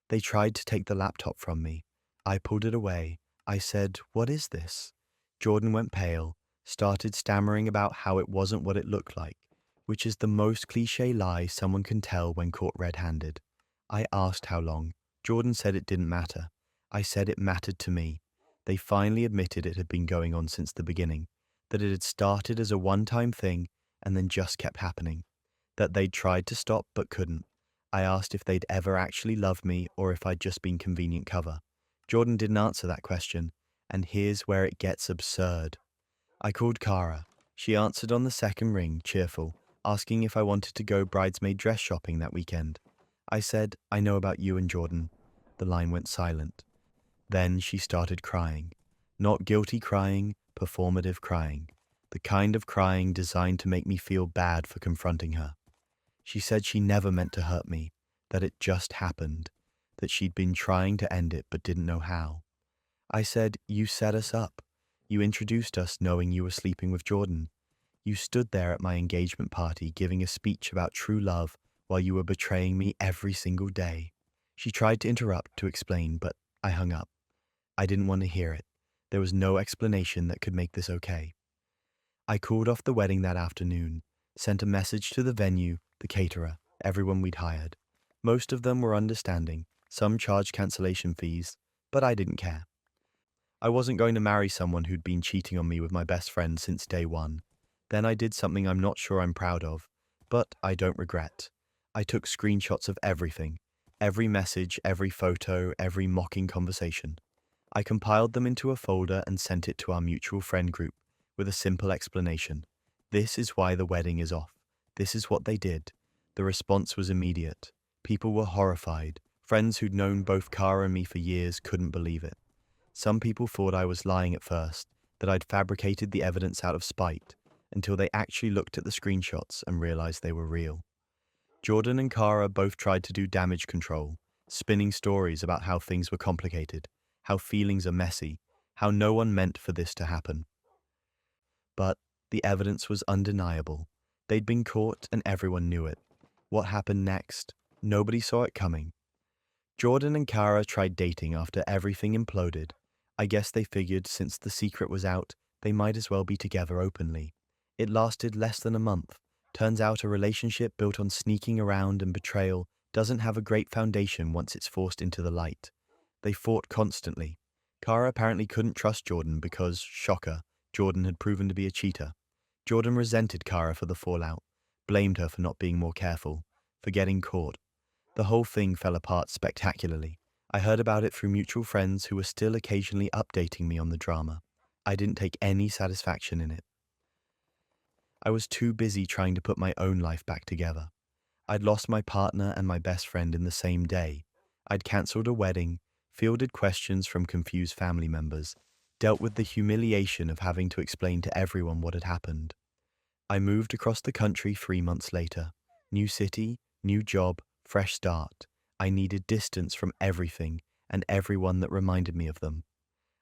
They tried to take the laptop from me. I pulled it away. I said, "What is this?" Jordan went pale, started stammering about how it wasn't what it looked like, which is the most cliché lie someone can tell when caught red-handed. I asked how long. Jordan said it didn't matter. I said it mattered to me. They finally admitted it had been going on since the beginning, that it had started as a one-time thing and then just kept happening, that they'd tried to stop but couldn't. I asked if they'd ever actually loved me or if I'd just been convenient cover. Jordan didn't answer that question, and here's where it gets absurd. I called Kara. She answered on the second ring, cheerful, asking if I wanted to go bridesmaid dress shopping that weekend. I said, I know about you and Jordan. The line went silent. Then she started crying. Not guilty crying, performative crying. The kind of crying designed to make me feel bad for confronting her. She said she never meant to hurt me, that it just happened, that she'd been trying to end it but didn't know how. I said, you set us up. You introduced us knowing you were sleeping with Jordan. You stood there at my engagement party giving a speech about true love while you were betraying me every single day. She tried to interrupt to explain, but I hung up. I didn't want to hear it. There was no explanation that could make this okay. I called off the wedding that afternoon, sent a message to the venue, the caterer, everyone we'd hired. Most of them were understanding. Some charged cancellation fees, but I didn't care. I wasn't going to marry someone who'd been cheating on me with my best friend since day one. Then I did something I'm not sure I'm proud of, but I don't regret. I took screenshots of everything, every message, every photo, every mocking conversation. I compiled them into a folder and sent it to our mutual friend group with a simple explanation. This is why the wedding is off. This is what they did. The response was immediate. People were horrified. Friends who'd known both Kara and me for years couldn't believe it. Some people thought I was lying at first, that I'd fabricated the evidence out of spite, until they actually looked at the screenshots and realized they were real. Jordan and Kara both tried to do damage control, spinning stories about how things were complicated, how feelings are messy, how no one meant for this to happen. But the evidence was undeniable. They'd been caught and everyone knew it. What happened next? Nobody saw it coming. Jordan and Kara tried dating after everything imploded. I guess they figured since the secret was out, they might as well be together openly. It lasted less than a month. Turns out a relationship built on sneaking around and betrayal doesn't have a great foundation once it's forced into the light. They fought constantly. Kara apparently couldn't trust Jordan because, shocker, Jordan had proven to be a cheater. Jordan resented Kara for the fallout, blamed her for not being more careful, for getting caught. The whole thing fell apart spectacularly. I heard about it through mutual friends who were still occasionally updating me on the drama. I didn't take any satisfaction in it. I was too busy trying to put my own life back together. I'd lost my partner and my best friend in the same day. I'd cancelled a wedding, fielded questions from confused family members, dealt with the humiliation of having to explain to everyone what had happened. I moved across the country 3 months later. New city, new job, fresh start. I needed distance from everything and everyone that reminded me of them.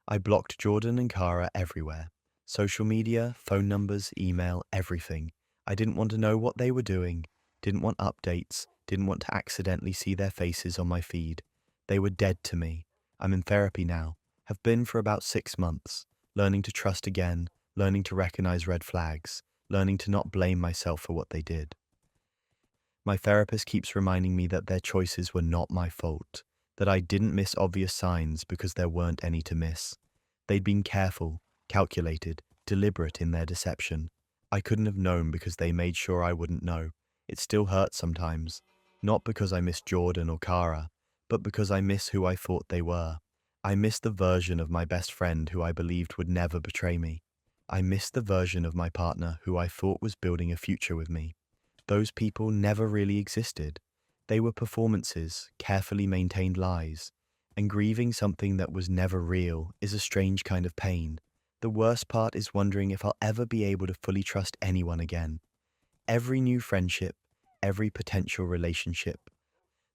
I blocked Jordan and Kara everywhere. Social media, phone numbers, email, everything. I didn't want to know what they were doing, didn't want updates, didn't want to accidentally see their faces on my feed. They were dead to me. I'm in therapy now, have been for about 6 months, learning to trust again, learning to recognize red flags, learning to not blame myself for what they did. My therapist keeps reminding me that their choices were not my fault, that I didn't miss obvious signs because there weren't any to miss. They'd been careful, calculated, deliberate in their deception. I couldn't have known because they made sure I wouldn't know. It still hurts sometimes, not because I miss Jordan or Kara, but because I miss who I thought they were. I miss the version of my best friend who I believed would never betray me. I miss the version of my partner who I thought was building a future with me. Those people never really existed. They were performances, carefully maintained lies. And grieving something that was never real is a strange kind of pain. The worst part is wondering if I'll ever be able to fully trust anyone again. Every new friendship, every potential relationship,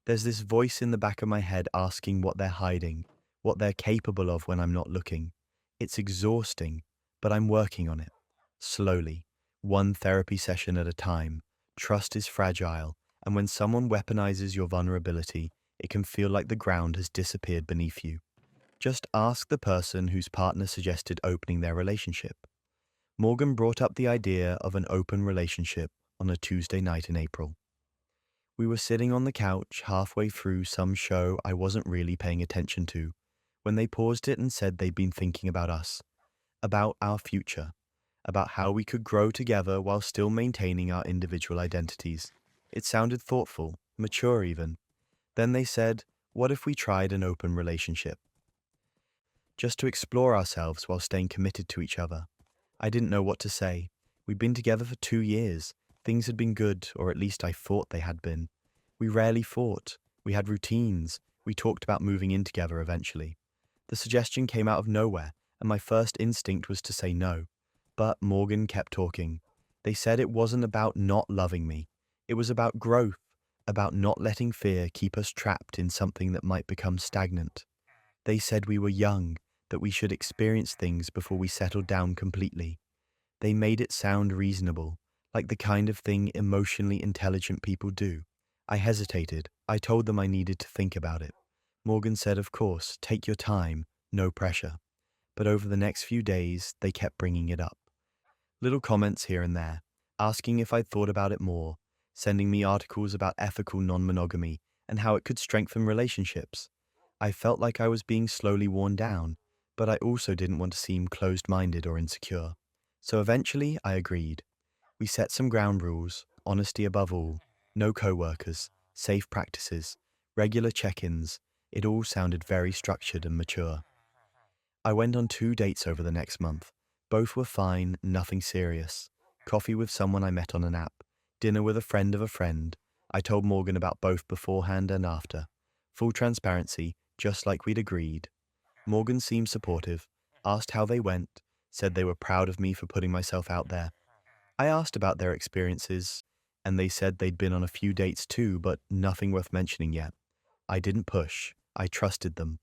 there's this voice in the back of my head asking what they're hiding, what they're capable of when I'm not looking. It's exhausting, but I'm working on it. Slowly, one therapy session at a time. Trust is fragile, and when someone weaponizes your vulnerability, it can feel like the ground has disappeared beneath you. Just ask the person whose partner suggested opening their relationship. Morgan brought up the idea of an open relationship on a Tuesday night in April. We were sitting on the couch halfway through some show I wasn't really paying attention to, when they paused it and said they'd been thinking about us, about our future, about how we could grow together while still maintaining our individual identities. It sounded thoughtful, mature even. Then they said, what if we tried an open relationship? Just to explore ourselves while staying committed to each other. I didn't know what to say. We'd been together for 2 years. Things had been good, or at least I thought they had been. We rarely fought. We had routines. We talked about moving in together eventually. The suggestion came out of nowhere, and my first instinct was to say no. But Morgan kept talking. They said it wasn't about not loving me. It was about growth, about not letting fear keep us trapped in something that might become stagnant. They said we were young, that we should experience things before we settled down completely. They made it sound reasonable, like the kind of thing emotionally intelligent people do. I hesitated. I told them I needed to think about it. Morgan said, of course, take your time, no pressure. But over the next few days, they kept bringing it up. Little comments here and there, asking if I'd thought about it more, sending me articles about ethical non-monogamy and how it could strengthen relationships. I felt like I was being slowly worn down, but I also didn't want to seem closed-minded or insecure. So eventually, I agreed. We set some ground rules, honesty above all, no co-workers, safe practices, regular check-ins. It all sounded very structured and mature. I went on 2 dates over the next month. Both were fine, nothing serious. Coffee with someone I met on an app, dinner with a friend of a friend. I told Morgan about both beforehand and after. Full transparency, just like we'd agreed. Morgan seemed supportive, asked how they went, said they were proud of me for putting myself out there. I asked about their experiences, and they said they'd been on a few dates too, but nothing worth mentioning yet. I didn't push. I trusted them.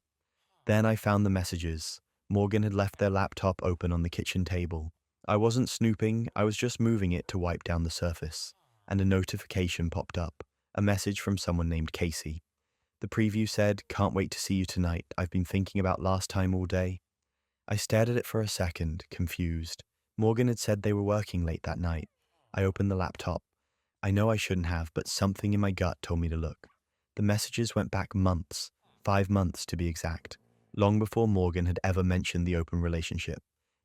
Then I found the messages. Morgan had left their laptop open on the kitchen table. I wasn't snooping, I was just moving it to wipe down the surface. And a notification popped up, a message from someone named Casey. The preview said, can't wait to see you tonight. I've been thinking about last time all day. I stared at it for a second, confused. Morgan had said they were working late that night. I opened the laptop. I know I shouldn't have, but something in my gut told me to look. The messages went back months, 5 months to be exact, long before Morgan had ever mentioned the open relationship.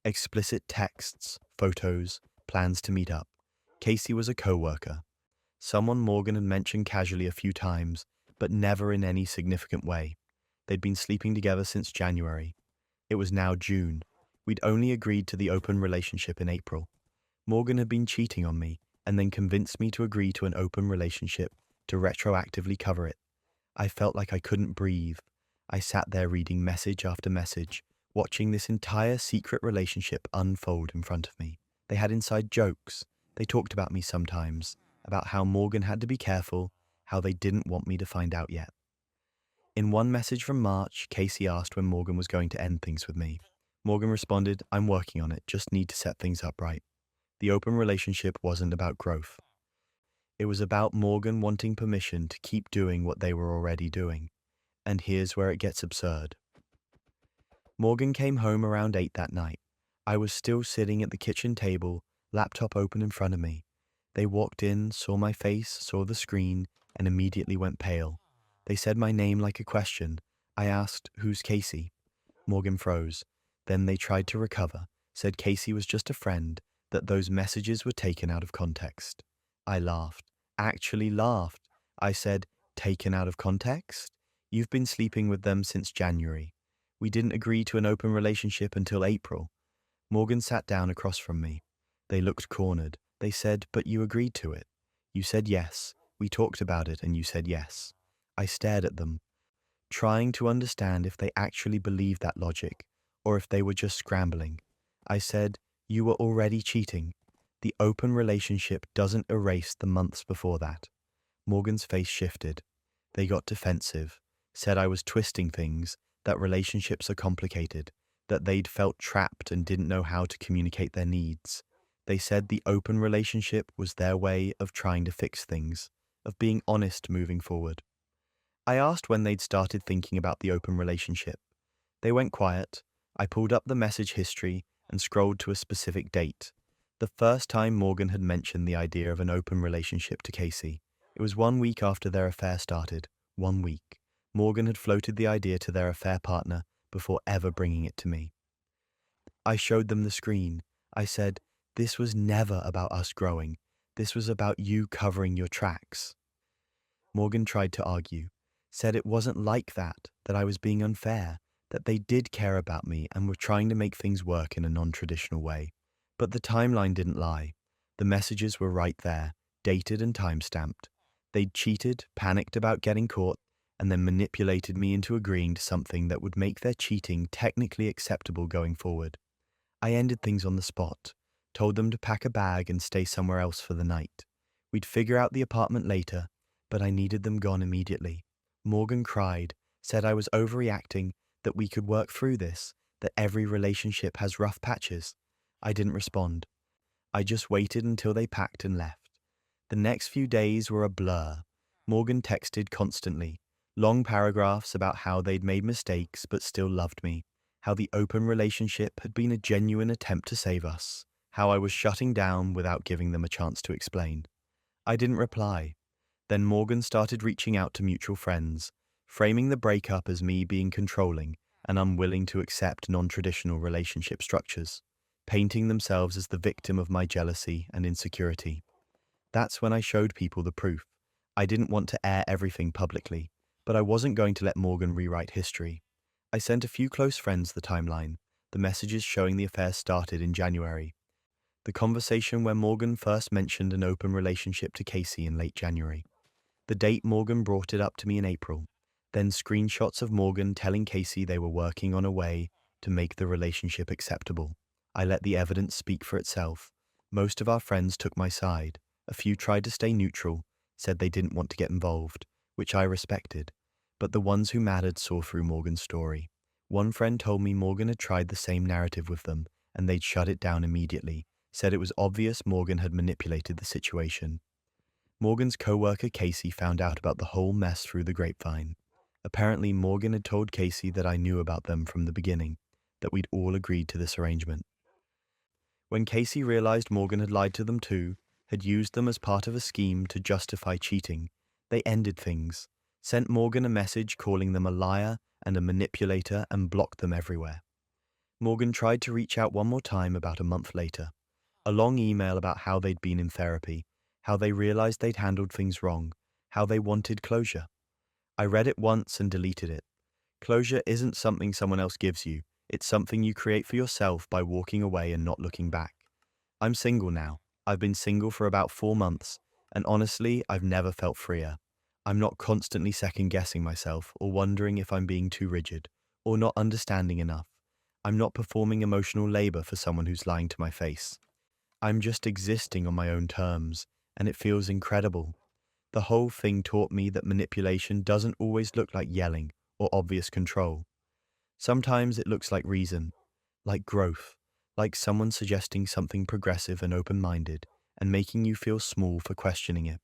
Explicit texts, photos, plans to meet up. Casey was a co-worker. Someone Morgan had mentioned casually a few times, but never in any significant way. They'd been sleeping together since January. It was now June. We'd only agreed to the open relationship in April. Morgan had been cheating on me, and then convinced me to agree to an open relationship to retroactively cover it. I felt like I couldn't breathe. I sat there reading message after message, watching this entire secret relationship unfold in front of me. They had inside jokes. They talked about me sometimes, about how Morgan had to be careful, how they didn't want me to find out yet. In one message from March, Casey asked when Morgan was going to end things with me. Morgan responded, I'm working on it, just need to set things up right. The open relationship wasn't about growth. It was about Morgan wanting permission to keep doing what they were already doing. And here's where it gets absurd. Morgan came home around 8 that night. I was still sitting at the kitchen table, laptop open in front of me. They walked in, saw my face, saw the screen, and immediately went pale. They said my name like a question. I asked, who's Casey? Morgan froze. Then they tried to recover, said Casey was just a friend, that those messages were taken out of context. I laughed, actually laughed. I said, taken out of context? You've been sleeping with them since January. We didn't agree to an open relationship until April. Morgan sat down across from me. They looked cornered. They said, but you agreed to it. You said yes. We talked about it and you said yes. I stared at them, trying to understand if they actually believed that logic, or if they were just scrambling. I said, you were already cheating. The open relationship doesn't erase the months before that. Morgan's face shifted. They got defensive, said I was twisting things, that relationships are complicated, that they'd felt trapped and didn't know how to communicate their needs. They said the open relationship was their way of trying to fix things, of being honest moving forward. I asked when they'd started thinking about the open relationship. They went quiet. I pulled up the message history and scrolled to a specific date. The first time Morgan had mentioned the idea of an open relationship to Casey. It was 1 week after their affair started. 1 week. Morgan had floated the idea to their affair partner, before ever bringing it to me. I showed them the screen. I said, "This was never about us growing. This was about you covering your tracks." Morgan tried to argue, said it wasn't like that I was being unfair, that they did care about me and were trying to make things work in a non-traditional way. But the timeline didn't lie. The messages were right there, dated and time-stamped. They'd cheated, panicked about getting caught, and then manipulated me into agreeing to something that would make their cheating technically acceptable going forward. I ended things on the spot, told them to pack a bag and stay somewhere else for the night. We'd figure out the apartment later, but I needed them gone immediately. Morgan cried, said I was overreacting, that we could work through this, that every relationship has rough patches. I didn't respond. I just waited until they packed and left. The next few days were a blur. Morgan texted constantly, long paragraphs about how they'd made mistakes but still loved me, how the open relationship had been a genuine attempt to save us, how I was shutting down without giving them a chance to explain. I didn't reply. Then Morgan started reaching out to mutual friends, framing the breakup as me being controlling and unwilling to accept non-traditional relationship structures, painting themselves as the victim of my jealousy and insecurity. That's when I showed people the proof. I didn't want to air everything publicly, but I wasn't going to let Morgan rewrite history. I sent a few close friends the timeline, the messages showing the affair started in January. The conversation where Morgan first mentioned an open relationship to Casey in late January. The date Morgan brought it up to me in April. Then screenshots of Morgan telling Casey they were working on a way to make the relationship acceptable. I let the evidence speak for itself. Most of our friends took my side. A few tried to stay neutral, said they didn't want to get involved, which I respected. But the ones who mattered saw through Morgan's story. One friend told me Morgan had tried the same narrative with them, and they'd shut it down immediately, said it was obvious Morgan had manipulated the situation. Morgan's co-worker Casey found out about the whole mess through the grapevine. Apparently, Morgan had told Casey that I knew about them from the beginning, that we'd all agreed to this arrangement. When Casey realized Morgan had lied to them too, had used them as part of a scheme to justify cheating, they ended things, sent Morgan a message calling them a liar and a manipulator and blocked them everywhere. Morgan tried to reach out one more time about a month later. A long email about how they'd been in therapy, how they realized they'd handled things wrong, how they wanted closure. I read it once and deleted it. Closure isn't something someone else gives you. It's something you create for yourself by walking away and not looking back. I'm single now. I've been single for about 4 months, and honestly, I've never felt freer. I'm not constantly second-guessing myself or wondering if I'm being too rigid or not understanding enough. I'm not performing emotional labor for someone who's lying to my face. I'm just existing on my own terms, and it feels incredible. The whole thing taught me that manipulation doesn't always look like yelling or obvious control. Sometimes it looks like reason, like growth, like someone suggesting something progressive and open-minded and making you feel small for questioning it.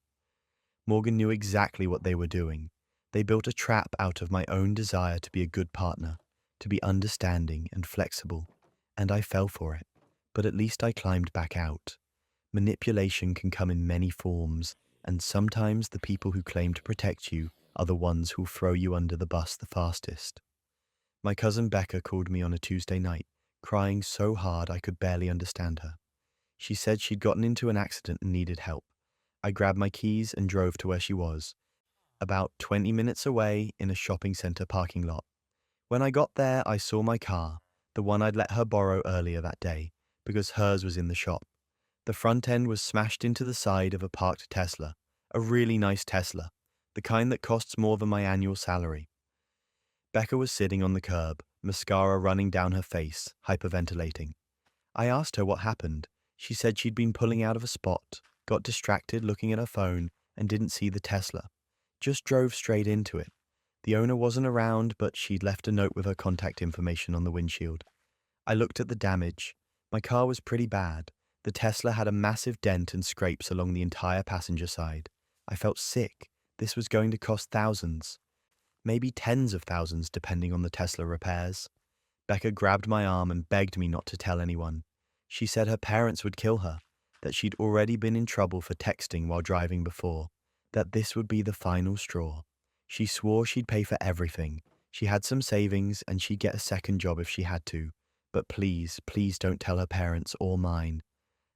Morgan knew exactly what they were doing. They built a trap out of my own desire to be a good partner, to be understanding and flexible, and I fell for it. But at least I climbed back out. Manipulation can come in many forms, and sometimes the people who claim to protect you are the ones who'll throw you under the bus the fastest. My cousin Becca called me on a Tuesday night, crying so hard I could barely understand her. She said she'd gotten into an accident and needed help. I grabbed my keys and drove to where she was, about 20 minutes away in a shopping center parking lot. When I got there, I saw my car, the one I'd let her borrow earlier that day, because hers was in the shop. The front end was smashed into the side of a parked Tesla, a really nice Tesla, the kind that costs more than my annual salary. Becca was sitting on the curb, mascara running down her face, hyperventilating. I asked her what happened. She said she'd been pulling out of a spot, got distracted looking at her phone, and didn't see the Tesla. Just drove straight into it. The owner wasn't around, but she'd left a note with her contact information on the windshield. I looked at the damage. My car was pretty bad. The Tesla had a massive dent and scrapes along the entire passenger side. I felt sick. This was going to cost thousands. Maybe tens of thousands depending on the Tesla repairs. Becca grabbed my arm and begged me not to tell anyone. She said her parents would kill her, that she'd already been in trouble for texting while driving before, that this would be the final straw. She swore she'd pay for everything. She had some savings and she'd get a second job if she had to. But please, please don't tell her parents or mine.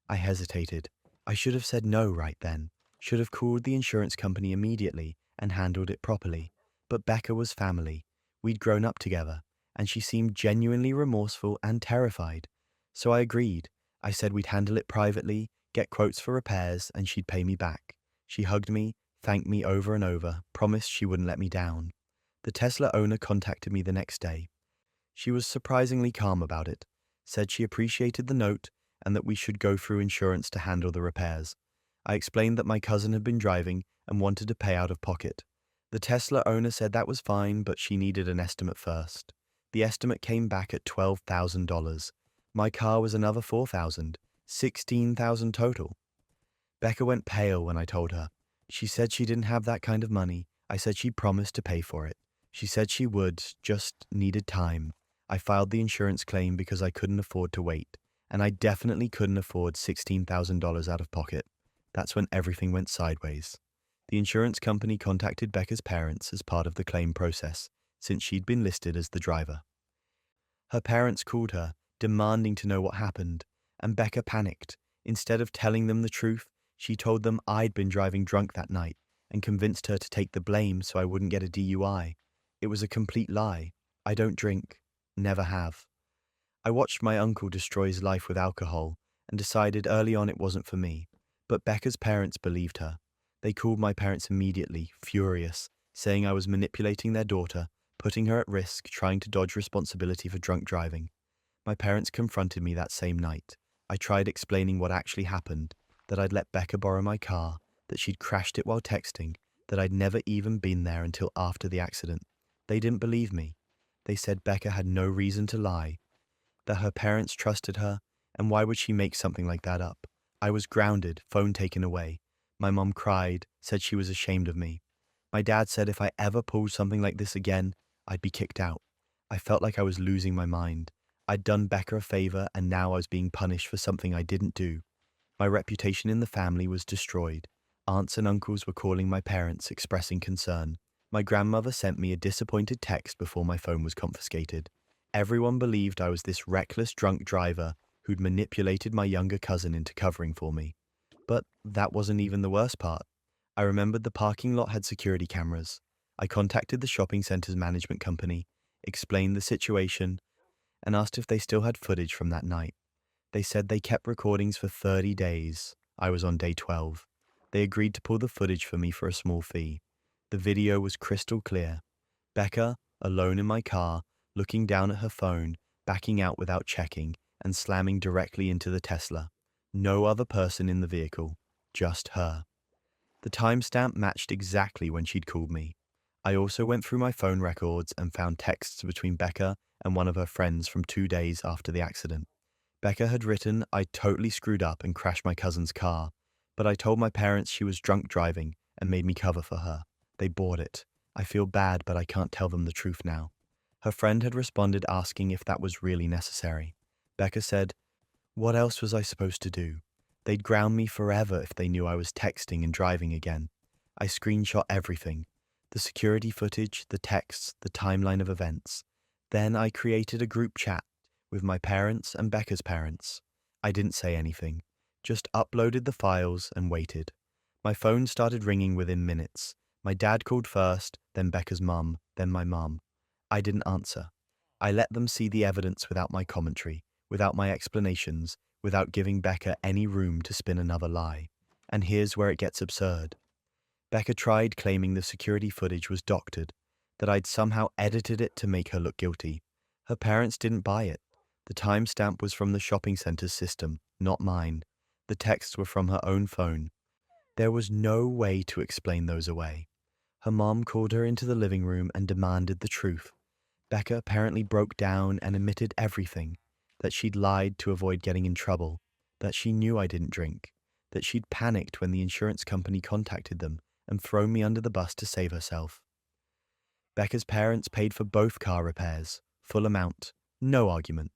I hesitated. I should have said no right then. Should have called the insurance company immediately and handled it properly. But Becca was family. We'd grown up together, and she seemed genuinely remorseful and terrified. So I agreed. I said we'd handle it privately, get quotes for repairs, and she'd pay me back. She hugged me, thanked me over and over, promised she wouldn't let me down. The Tesla owner contacted me the next day. She was surprisingly calm about it, said she appreciated the note and that we should go through insurance to handle the repairs. I explained that my cousin had been driving and wanted to pay out of pocket. The Tesla owner said that was fine, but she needed an estimate first. The estimate came back at $12,000. My car was another $4,000, $16,000 total. Becca went pale when I told her. She said she didn't have that kind of money. I said she promised to pay for it. She said she would, just needed time. I filed the insurance claim because I couldn't afford to wait, and I definitely couldn't afford $16,000 out of pocket. That's when everything went sideways. The insurance company contacted Becca's parents as part of the claim process, since she'd been listed as the driver. Her parents called her, demanding to know what happened, and Becca panicked. Instead of telling them the truth, she told them I'd been driving drunk that night and convinced her to take the blame so I wouldn't get a DUI. It was a complete lie. I don't drink. Never have. I watched my uncle destroy his life with alcohol and decided early on it wasn't for me. But Becca's parents believed her. They called my parents immediately, furious, saying I was manipulating their daughter, putting her at risk, trying to dodge responsibility for drunk driving. My parents confronted me that same night. I tried explaining what actually happened, that I'd let Becca borrow my car, that she'd crashed it while texting, that I'd never even been there until after the accident. They didn't believe me. They said Becca had no reason to lie, that her parents trusted her, and why would she make something like that up? I was grounded, phone taken away. My mom cried, said she was ashamed of me. My dad said if I ever pulled something like this again, I'd be kicked out. I felt like I was losing my mind. I'd done Becca a favor, and now I was being punished for something I didn't do. My reputation in the family was destroyed. Aunts and uncles were calling my parents, expressing concern. My grandmother sent me a disappointed text before my phone was confiscated. Everyone believed I was this reckless drunk driver who'd manipulated my younger cousin into covering for me. But that wasn't even the worst part. I remembered the parking lot had security cameras. I contacted the shopping center's management company, explained the situation, and asked if they still had footage from that night. They said they kept recordings for 30 days. I was on day 12. They agreed to pull the footage for me for a small fee. The video was crystal clear. Becca, alone in my car, looking down at her phone, backing out without checking, and slamming directly into the Tesla. No other person in the vehicle, just her. The timestamp matched exactly when she'd called me. I also went through my phone records and found texts between Becca and one of her friends from 2 days after the accident. Becca had written I totally screwed up and crashed my cousin's car, but I told my parents she was drunk driving and made me cover for her. They bought it. I feel bad, but I can't tell them the truth now. Her friend had responded asking if that was really necessary. Becca said, "What else was I supposed to do? They'd ground me forever if they knew I was texting and driving again." I screenshot everything. The security footage, the texts, the timeline of events. Then I created a group chat with my parents and Becca's parents. I didn't say anything, just uploaded the files and waited. My phone started ringing within minutes. My dad called first, then Becca's mum, then my mum. I didn't answer. I let them see the evidence without my commentary, without my explanations, without giving Becca any room to spin another lie. And here's where it gets absurd. Becca tried claiming the security footage was doctored, that I'd somehow edited it to make her look guilty. Her parents didn't buy it. The timestamp was from the shopping center's system, not mine. The texts were from her own phone. There was no way to explain those away. Her mom called her into the living room and demanded the truth. Becca apparently broke down and admitted everything, that she'd lied to avoid getting in trouble, that she knew I didn't drink, that she'd panicked when the insurance company contacted them and thrown me under the bus to save herself. Becca's parents paid for both car repairs, full amount, no argument.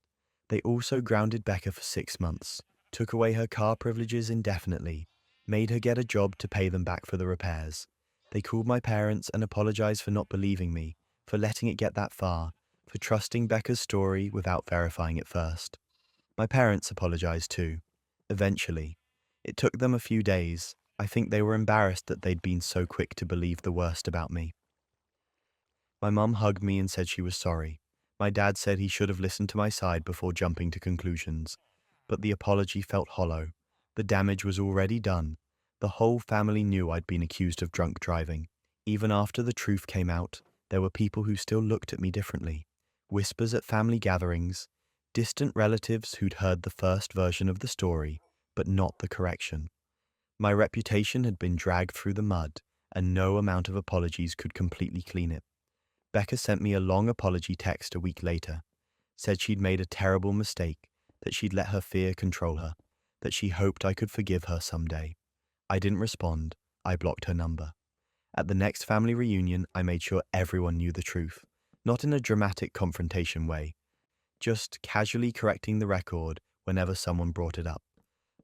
They also grounded Becca for 6 months, took away her car privileges indefinitely, made her get a job to pay them back for the repairs. They called my parents and apologized for not believing me, for letting it get that far, for trusting Becca's story without verifying it first. My parents apologized too. Eventually. It took them a few days. I think they were embarrassed that they'd been so quick to believe the worst about me. My mum hugged me and said she was sorry. My dad said he should have listened to my side before jumping to conclusions. But the apology felt hollow. The damage was already done. The whole family knew I'd been accused of drunk driving. Even after the truth came out, there were people who still looked at me differently. Whispers at family gatherings, distant relatives who'd heard the first version of the story, but not the correction. My reputation had been dragged through the mud, and no amount of apologies could completely clean it. Becca sent me a long apology text a week later, said she'd made a terrible mistake, that she'd let her fear control her, that she hoped I could forgive her someday. I didn't respond. I blocked her number. At the next family reunion, I made sure everyone knew the truth, not in a dramatic confrontation way, just casually correcting the record whenever someone brought it up.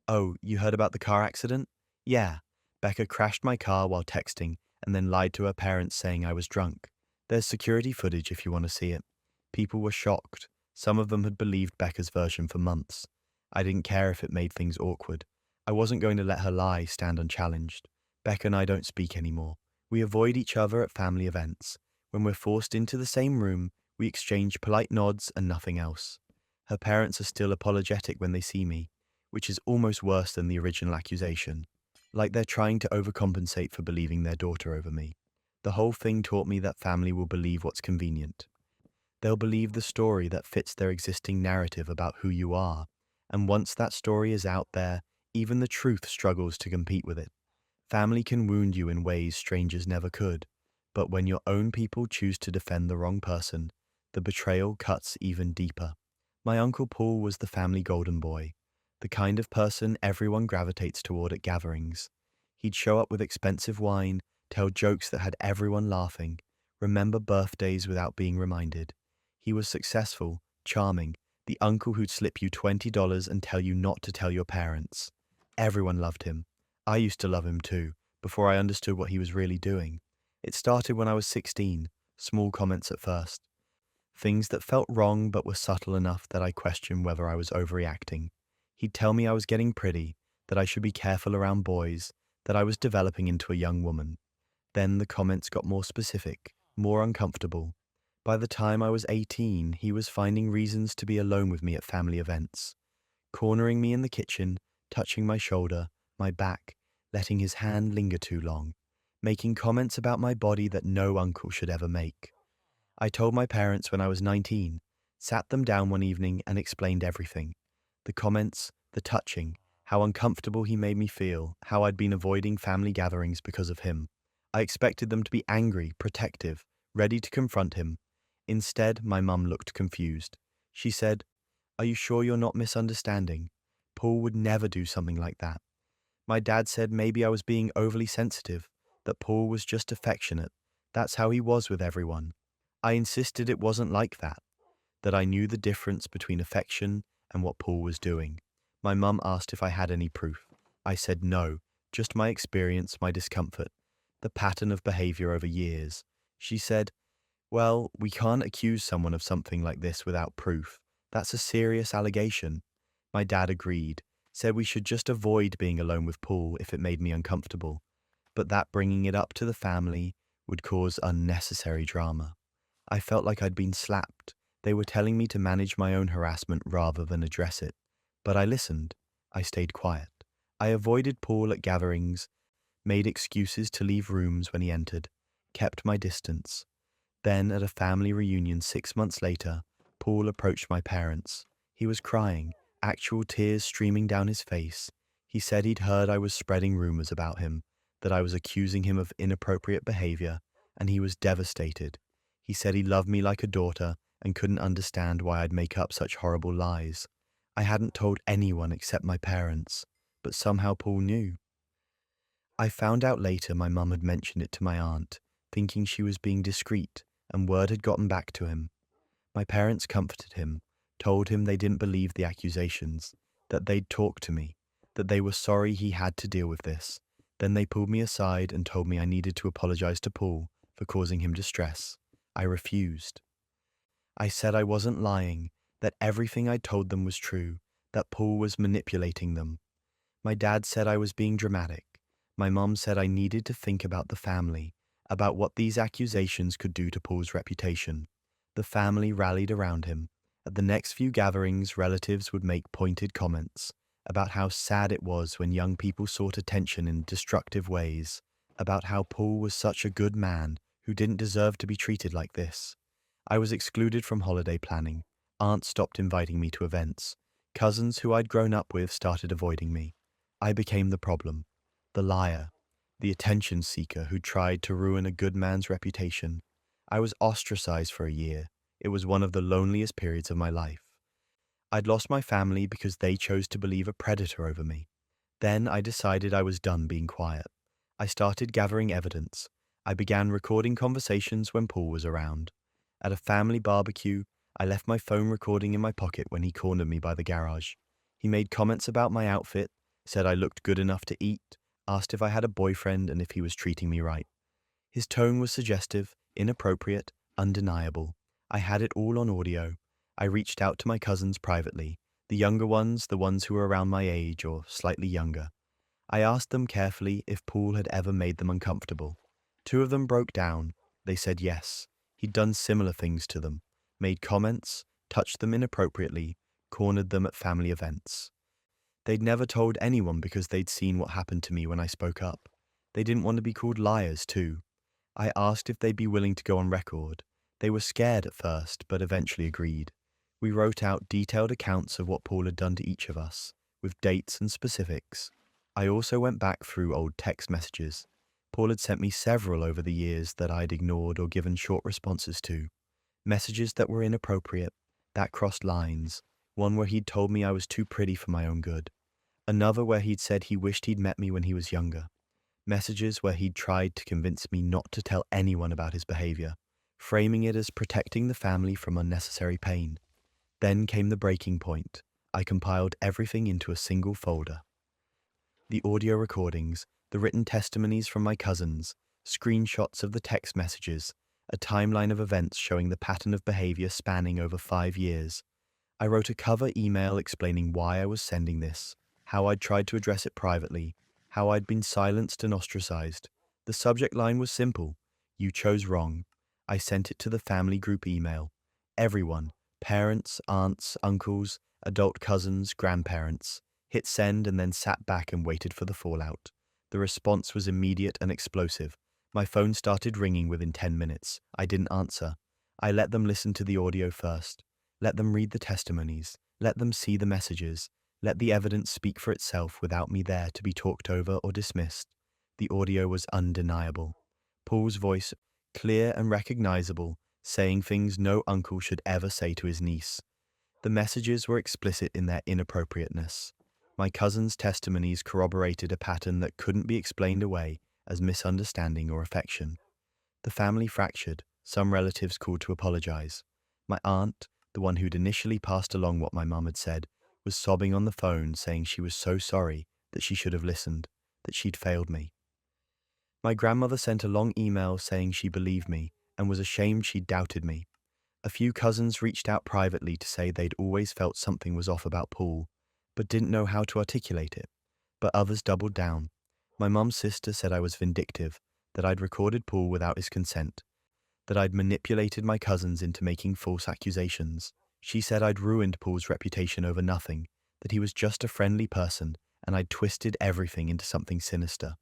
"Oh, you heard about the car accident?" "Yeah. Becca crashed my car while texting and then lied to her parents saying I was drunk. There's security footage if you want to see it." People were shocked. Some of them had believed Becca's version for months. I didn't care if it made things awkward. I wasn't going to let her lie stand unchallenged. Becca and I don't speak anymore. We avoid each other at family events. When we're forced into the same room, we exchange polite nods and nothing else. Her parents are still apologetic when they see me, which is almost worse than the original accusation. Like they're trying to overcompensate for believing their daughter over me. The whole thing taught me that family will believe what's convenient. They'll believe the story that fits their existing narrative about who you are, and once that story is out there, even the truth struggles to compete with it. Family can wound you in ways strangers never could, but when your own people choose to defend the wrong person, the betrayal cuts even deeper. My Uncle Paul was the family golden boy, the kind of person everyone gravitates toward at gatherings. He'd show up with expensive wine, tell jokes that had everyone laughing, remember birthdays without being reminded. He was successful, charming, the uncle who'd slip you $20 and tell you not to tell your parents. Everyone loved him. I used to love him too, before I understood what he was really doing. It started when I was 16, small comments at first. Things that felt wrong but were subtle enough that I questioned whether I was overreacting. He'd tell me I was getting pretty, that I should be careful around boys, that I was developing into a young woman. Then the comments got more specific, more uncomfortable. By the time I was 18, he was finding reasons to be alone with me at family events, cornering me in the kitchen, touching my shoulder, my back, letting his hand linger too long, making comments about my body that no uncle should ever make. I told my parents when I was 19, sat them down one evening and explained everything. The comments, the touching, how uncomfortable he made me feel, how I'd been avoiding family gatherings because of him. I expected them to be angry, protective, ready to confront him. Instead, my mum looked confused. She said, "Are you sure you're not misunderstanding? Paul would never do something like that." My dad said maybe I was being overly sensitive, that Paul was just affectionate. That's how he was with everyone. I insisted it wasn't like that I knew the difference between affection and what Paul was doing. My mum asked if I had any proof. I said no, just my experience, my discomfort, the pattern of behavior over years. She said, "Well, we can't accuse someone of something like this without proof. That's a serious allegation." My dad agreed, said we should just avoid being alone with Paul if it made me uncomfortable, but that bringing it up to the family would cause unnecessary drama. I felt like I'd been slapped. They were telling me to manage my own harassment rather than address it. But I listened. I stayed quiet. I avoided Paul at gatherings, made excuses to leave rooms when he entered, kept my distance. Then, at a family reunion 6 months later, Paul approached my parents. He was crying, actual tears streaming down his face. He said he'd heard I was spreading rumors about him, that I was accusing him of inappropriate behavior, and he was devastated. He said he loved me like a daughter and couldn't understand why I'd make up such horrible lies. I hadn't told anyone except my parents, but somehow Paul knew. I found out later my mum had mentioned it to my aunt, thinking she was being discreet, and word had gotten back to him. My parents comforted him, told him they didn't believe the accusations, that they'd talk to me, that they were sorry he had to deal with this. Then they pulled me aside and told me I needed to apologize to Paul for causing him distress. I refused. I said I wasn't lying, that everything I told them was true, that Paul was manipulating them. My dad said I was being dramatic. My mom said I needed to think about the family, about what these accusations could do to Paul's reputation. The family rallied around him. At the next few gatherings, relatives would make pointed comments about how sad it was when young people sought attention in destructive ways, about how Paul was such a good man who didn't deserve to be treated like this. I was excluded from holiday planning. Aunts stopped inviting me to events. Cousins who I'd grown up with started avoiding me. I became the problem, the liar, the attention seeker who tried to ruin a good man's reputation. I was ostracized for a year. It was one of the loneliest periods of my life. I'd lost my family because they chose to believe a predator over me. Then I decided I was done being quiet. I started gathering evidence. I began recording conversations when Paul was around. At a family barbecue, I left my phone recording in my pocket when he cornered me by the garage. He made comments about my outfit, said I looked good enough to eat, asked if I had a boyfriend and if he was treating me right. His tone was suggestive, inappropriate, undeniable. I had it all on audio. I reached out to my cousins privately, the younger ones, the ones who were around my age or slightly younger. I asked them carefully if Paul had ever made them uncomfortable. Two of them broke down. They said yes. He'd done similar things to them, made comments, touched them inappropriately, cornered them at family events. They'd never told anyone because they'd seen what happened to me when I spoke up. They didn't want to be called liars, too. I asked if they'd be willing to go on record. They were scared at first, but eventually agreed. We wrote out detailed accounts of what Paul had done to each of us, with dates and specifics. I also went back through old text messages. Paul had sent me several over the years that I'd ignored or given short responses to. Messages that were inappropriate, that crossed lines. One where he'd told me I was too pretty for my own good. Another where he'd said he wished he'd met me when he was younger. Messages where he'd tried to convince me not to tell anyone about his behavior, framing it as protecting the family from unnecessary pain. Then came the breaking point. I compiled everything into a single folder. The audio recordings, the written testimonies from my cousins, screenshots of the text messages, a timeline of events showing the pattern of behavior spanning over 5 years. I wrote a cover email explaining why I was sending this, how I'd tried to address it privately, how I'd been silenced and ostracized. The subject line was simple: "You chose wrong." I sent it to the family group email. Everyone, parents, aunts, uncles, adult cousins, grandparents, hit send and then sat back and waited for the fallout. The response was immediate and explosive. My phone started ringing within 10 minutes. I didn't answer. I let them listen to the audio first. Let them read the testimonies. Let them see the messages. Let the evidence speak for itself without me there to be talked over or dismissed. The audio was undeniable. Paul's voice, clear and recognizable, saying things no uncle should ever say to his niece. The messages were explicit in their inappropriateness. My cousin's testimonies corroborated a pattern that couldn't be explained away as misunderstanding or affection. The family fractured. Some relatives called to apologize. My aunt, the one who'd initially passed along what my mum had said, was sobbing on the phone saying she was so sorry, that she should have listened, that she'd failed me. My grandmother sent a long email saying she believed me and was ashamed she'd doubted me. A few cousins reached out privately to say they'd always felt something was off about Paul, but didn't know how to articulate it. But others doubled down. My mum's sister said I was vindictive, that I'd recorded Paul without his consent, that I'd manipulated my cousins into making false accusations. She said I'd ruined Paul's reputation over nothing, that he was just a friendly person, and I'd twisted everything into something sinister.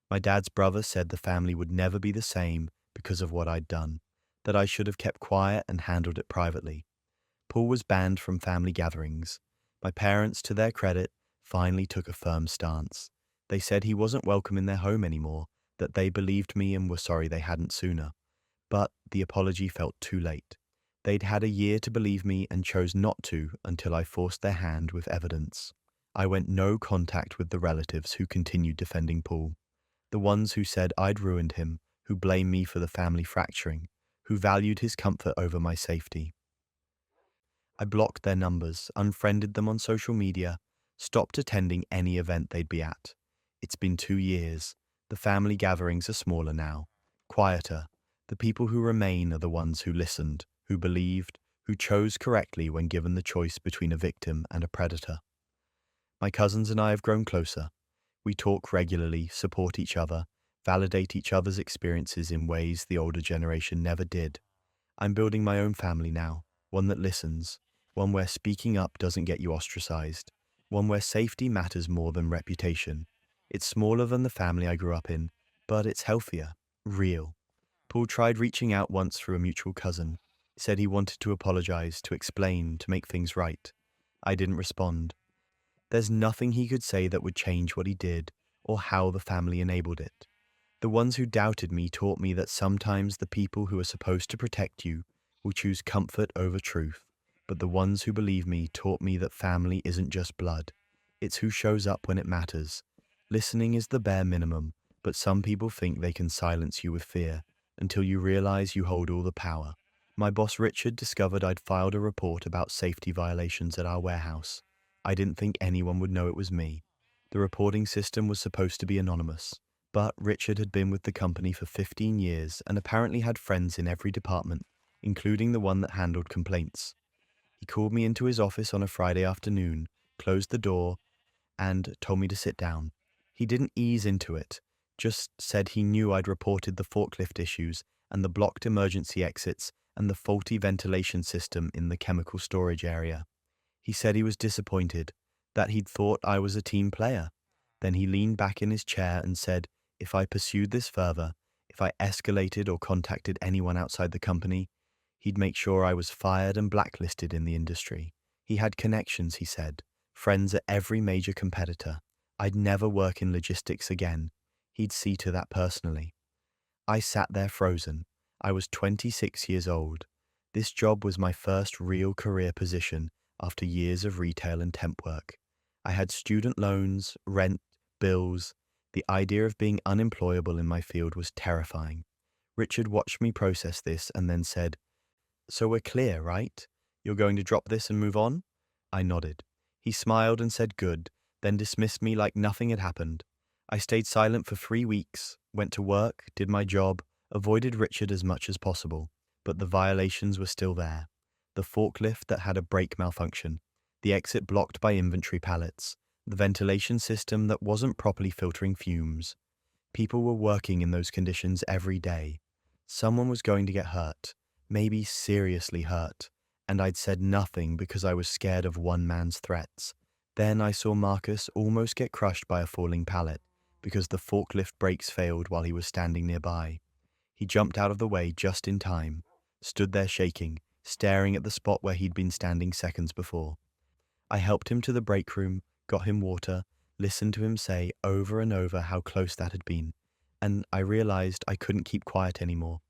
My dad's brother said the family would never be the same because of what I'd done, that I should have kept quiet and handled it privately. Paul was banned from family gatherings. My parents, to their credit, finally took a firm stance. They said he wasn't welcome in their home anymore, that they believed me and were sorry they hadn't sooner. But the apology felt too late. They'd had a year to believe me and chose not to until I forced their hand with evidence. I went no contact with the relatives who continued defending Paul. The ones who said I'd ruined him, who blamed me for the family fracturing, who valued his comfort over my safety. I blocked their numbers, unfriended them on social media, stopped attending any event they'd be at. It's been 2 years. The family gatherings are smaller now, quieter. The people who remain are the ones who listened, who believed, who chose correctly when given the choice between a victim and a predator. My cousins and I have grown closer. We talk regularly, support each other, validate each other's experiences in ways the older generation never did. I'm building my own family now, one that listens, one where speaking up doesn't get you ostracized, one where safety matters more than reputation. It's smaller than the family I grew up in, but it's healthier, real. Paul tried reaching out once through a mutual cousin, said he wanted to apologize, to explain, to make things right. I didn't respond. There's nothing he could say that would change what he did or how the family enabled it. The ones who doubted me taught me that sometimes the people who are supposed to protect you will choose comfort over truth, but the ones who believe me taught me that family isn't just blood. It's who shows up when it matters. Listening is the bare minimum, but some people think they can silence you with fear until you realize you hold all the power. My boss Richard discovered I'd filed a report about safety violations at our warehouse. I didn't think anyone would know it was me. The reporting system was supposed to be anonymous, but Richard had been with the company for 15 years and apparently had friends in every department, including the one that handled complaints. He called me into his office on a Friday afternoon, closed the door, and told me to sit down. He didn't ease into it, just said he knew I'd reported the forklift issues and the blocked emergency exits and the faulty ventilation system in the chemical storage area. He said he was disappointed, that he'd thought I was a team player. Then he leaned back in his chair and said, if I pursued this further, if I escalated or contacted anyone outside the company, he'd make sure I was fired and blacklisted in the industry. He had connections, he said, friends at every major competitor. I'd never work in logistics again. He'd see to that personally. I sat there frozen. I was 26 years old. This job was my first real career position after years of retail and temp work. I had student loans, rent, bills. The idea of being unemployable in my field was terrifying. Richard watched me process this and then said, "So we're clear, right? You're going to drop this and move on?" I nodded. He smiled and said good, then dismissed me like nothing had happened. I stayed silent for 3 weeks, went to work, did my job, avoided Richard as much as possible, but the violations were still there. The forklift that had a brake malfunction, the exit blocked by inventory pallets, the ventilation system that wasn't properly filtering fumes. People were working in those conditions every day. Someone was going to get hurt, maybe seriously hurt, and I'd said nothing because I was scared of one man's threats. Then I saw Marcus almost get crushed by a falling pallet because the forklift brakes failed while he was standing nearby. He jumped out of the way just in time, stood there shaking, staring at the spot where he'd been standing seconds before. I helped him to the break room, got him water, listened to him say over and over how close that had been, and I realized I couldn't keep quiet anymore.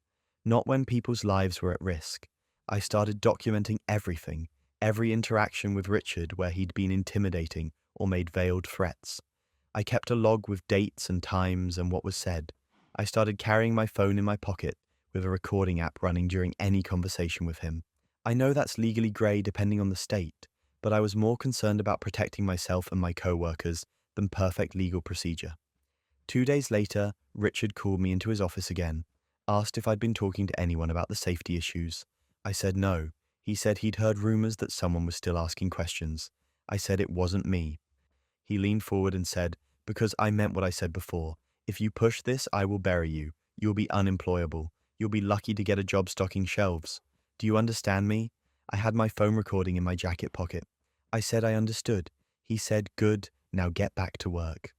Not when people's lives were at risk. I started documenting everything, every interaction with Richard where he'd been intimidating or made veiled threats. I kept a log with dates and times and what was said. I started carrying my phone in my pocket with a recording app running during any conversation with him. I know that's legally grey depending on the state, but I was more concerned about protecting myself and my co-workers than perfect legal procedure. 2 days later, Richard called me into his office again, asked if I'd been talking to anyone about the safety issues. I said no. He said he'd heard rumors that someone was still asking questions. I said it wasn't me. He leaned forward and said, because I meant what I said before. If you push this, I will bury you. You'll be unemployable. You'll be lucky to get a job stocking shelves. Do you understand me? I had my phone recording in my jacket pocket. I said I understood. He said, good, now get back to work.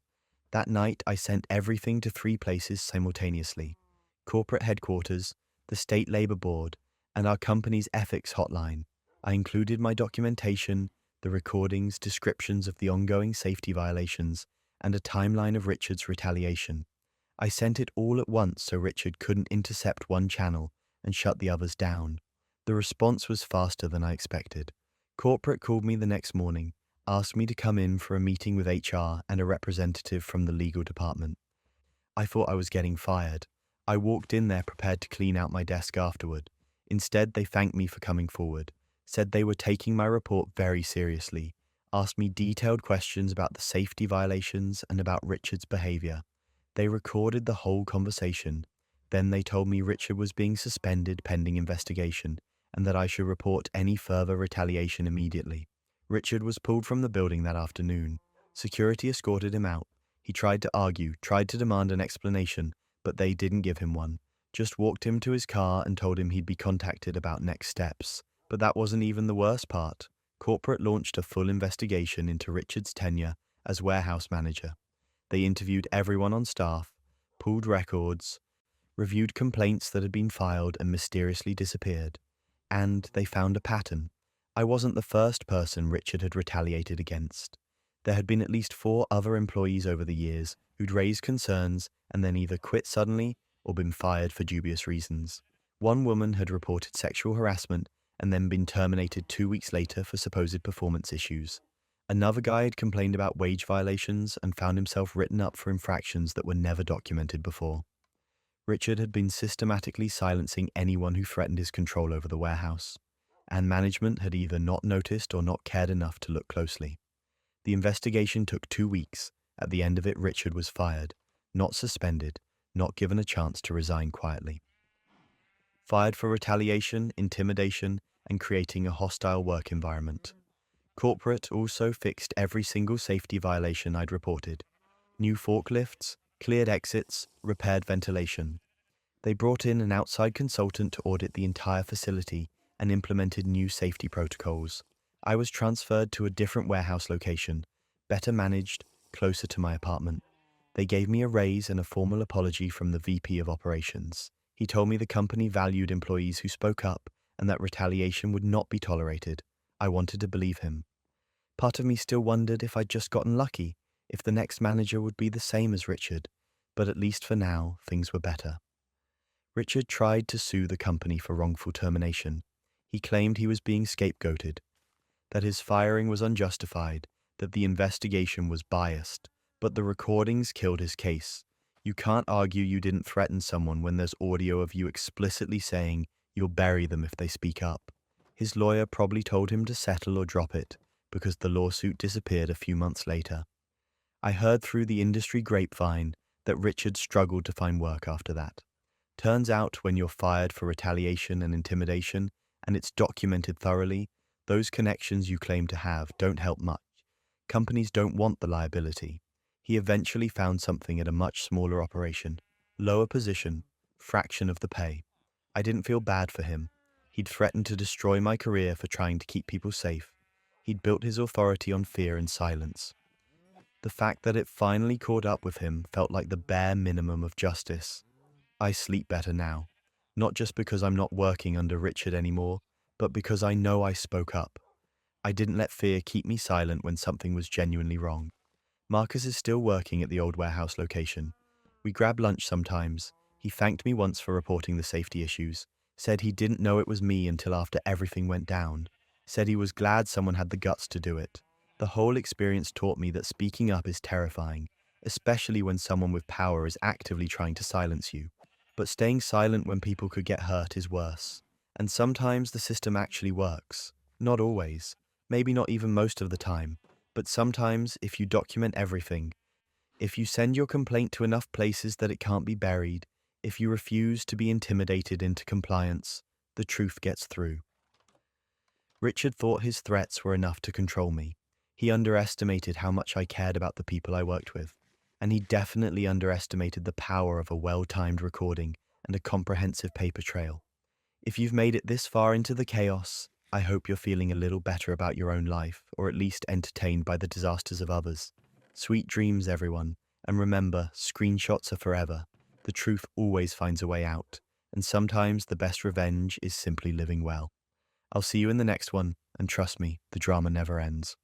That night, I sent everything to 3 places simultaneously: corporate headquarters, the State Labor Board, and our company's ethics hotline. I included my documentation, the recordings, descriptions of the ongoing safety violations, and a timeline of Richard's retaliation. I sent it all at once so Richard couldn't intercept one channel and shut the others down. The response was faster than I expected. Corporate called me the next morning, asked me to come in for a meeting with HR and a representative from the legal department. I thought I was getting fired. I walked in there prepared to clean out my desk afterward. Instead, they thanked me for coming forward, said they were taking my report very seriously, asked me detailed questions about the safety violations and about Richard's behavior. They recorded the whole conversation. Then they told me Richard was being suspended pending investigation and that I should report any further retaliation immediately. Richard was pulled from the building that afternoon. Security escorted him out. He tried to argue, tried to demand an explanation, but they didn't give him one. Just walked him to his car and told him he'd be contacted about next steps. But that wasn't even the worst part. Corporate launched a full investigation into Richard's tenure as warehouse manager. They interviewed everyone on staff, pulled records, reviewed complaints that had been filed and mysteriously disappeared. And they found a pattern. I wasn't the first person Richard had retaliated against. There had been at least 4 other employees over the years who'd raised concerns and then either quit suddenly or been fired for dubious reasons. One woman had reported sexual harassment and then been terminated 2 weeks later for supposed performance issues. Another guy had complained about wage violations and found himself written up for infractions that were never documented before. Richard had been systematically silencing anyone who threatened his control over the warehouse, and management had either not noticed or not cared enough to look closely. The investigation took 2 weeks. At the end of it, Richard was fired, not suspended, not given a chance to resign quietly. Fired for retaliation, intimidation, and creating a hostile work environment. Corporate also fixed every single safety violation I'd reported. New forklifts, cleared exits, repaired ventilation. They brought in an outside consultant to audit the entire facility and implemented new safety protocols. I was transferred to a different warehouse location, better managed, closer to my apartment. They gave me a raise and a formal apology from the VP of operations. He told me the company valued employees who spoke up and that retaliation would not be tolerated. I wanted to believe him. Part of me still wondered if I'd just gotten lucky, if the next manager would be the same as Richard, but at least for now, things were better. Richard tried to sue the company for wrongful termination. He claimed he was being scapegoated, that his firing was unjustified, that the investigation was biased, but the recordings killed his case. You can't argue you didn't threaten someone when there's audio of you explicitly saying you'll bury them if they speak up. His lawyer probably told him to settle or drop it, because the lawsuit disappeared a few months later. I heard through the industry grapevine that Richard struggled to find work after that. Turns out when you're fired for retaliation and intimidation, and it's documented thoroughly, those connections you claim to have don't help much. Companies don't want the liability. He eventually found something at a much smaller operation, lower position, fraction of the pay. I didn't feel bad for him. He'd threatened to destroy my career for trying to keep people safe. He'd built his authority on fear and silence. The fact that it finally caught up with him felt like the bare minimum of justice. I sleep better now, not just because I'm not working under Richard anymore, but because I know I spoke up. I didn't let fear keep me silent when something was genuinely wrong. Marcus is still working at the old warehouse location. We grab lunch sometimes. He thanked me once for reporting the safety issues, said he didn't know it was me until after everything went down, said he was glad someone had the guts to do it. The whole experience taught me that speaking up is terrifying, especially when someone with power is actively trying to silence you. But staying silent when people could get hurt is worse. And sometimes the system actually works. Not always. Maybe not even most of the time. But sometimes, if you document everything, if you send your complaint to enough places that it can't be buried, if you refuse to be intimidated into compliance, the truth gets through. Richard thought his threats were enough to control me. He underestimated how much I cared about the people I worked with, and he definitely underestimated the power of a well-timed recording and a comprehensive paper trail. If you've made it this far into the chaos, I hope you're feeling a little better about your own life, or at least entertained by the disasters of others. Sweet dreams, everyone, and remember, screenshots are forever. The truth always finds a way out, and sometimes the best revenge is simply living well. I'll see you in the next one, and trust me, the drama never ends.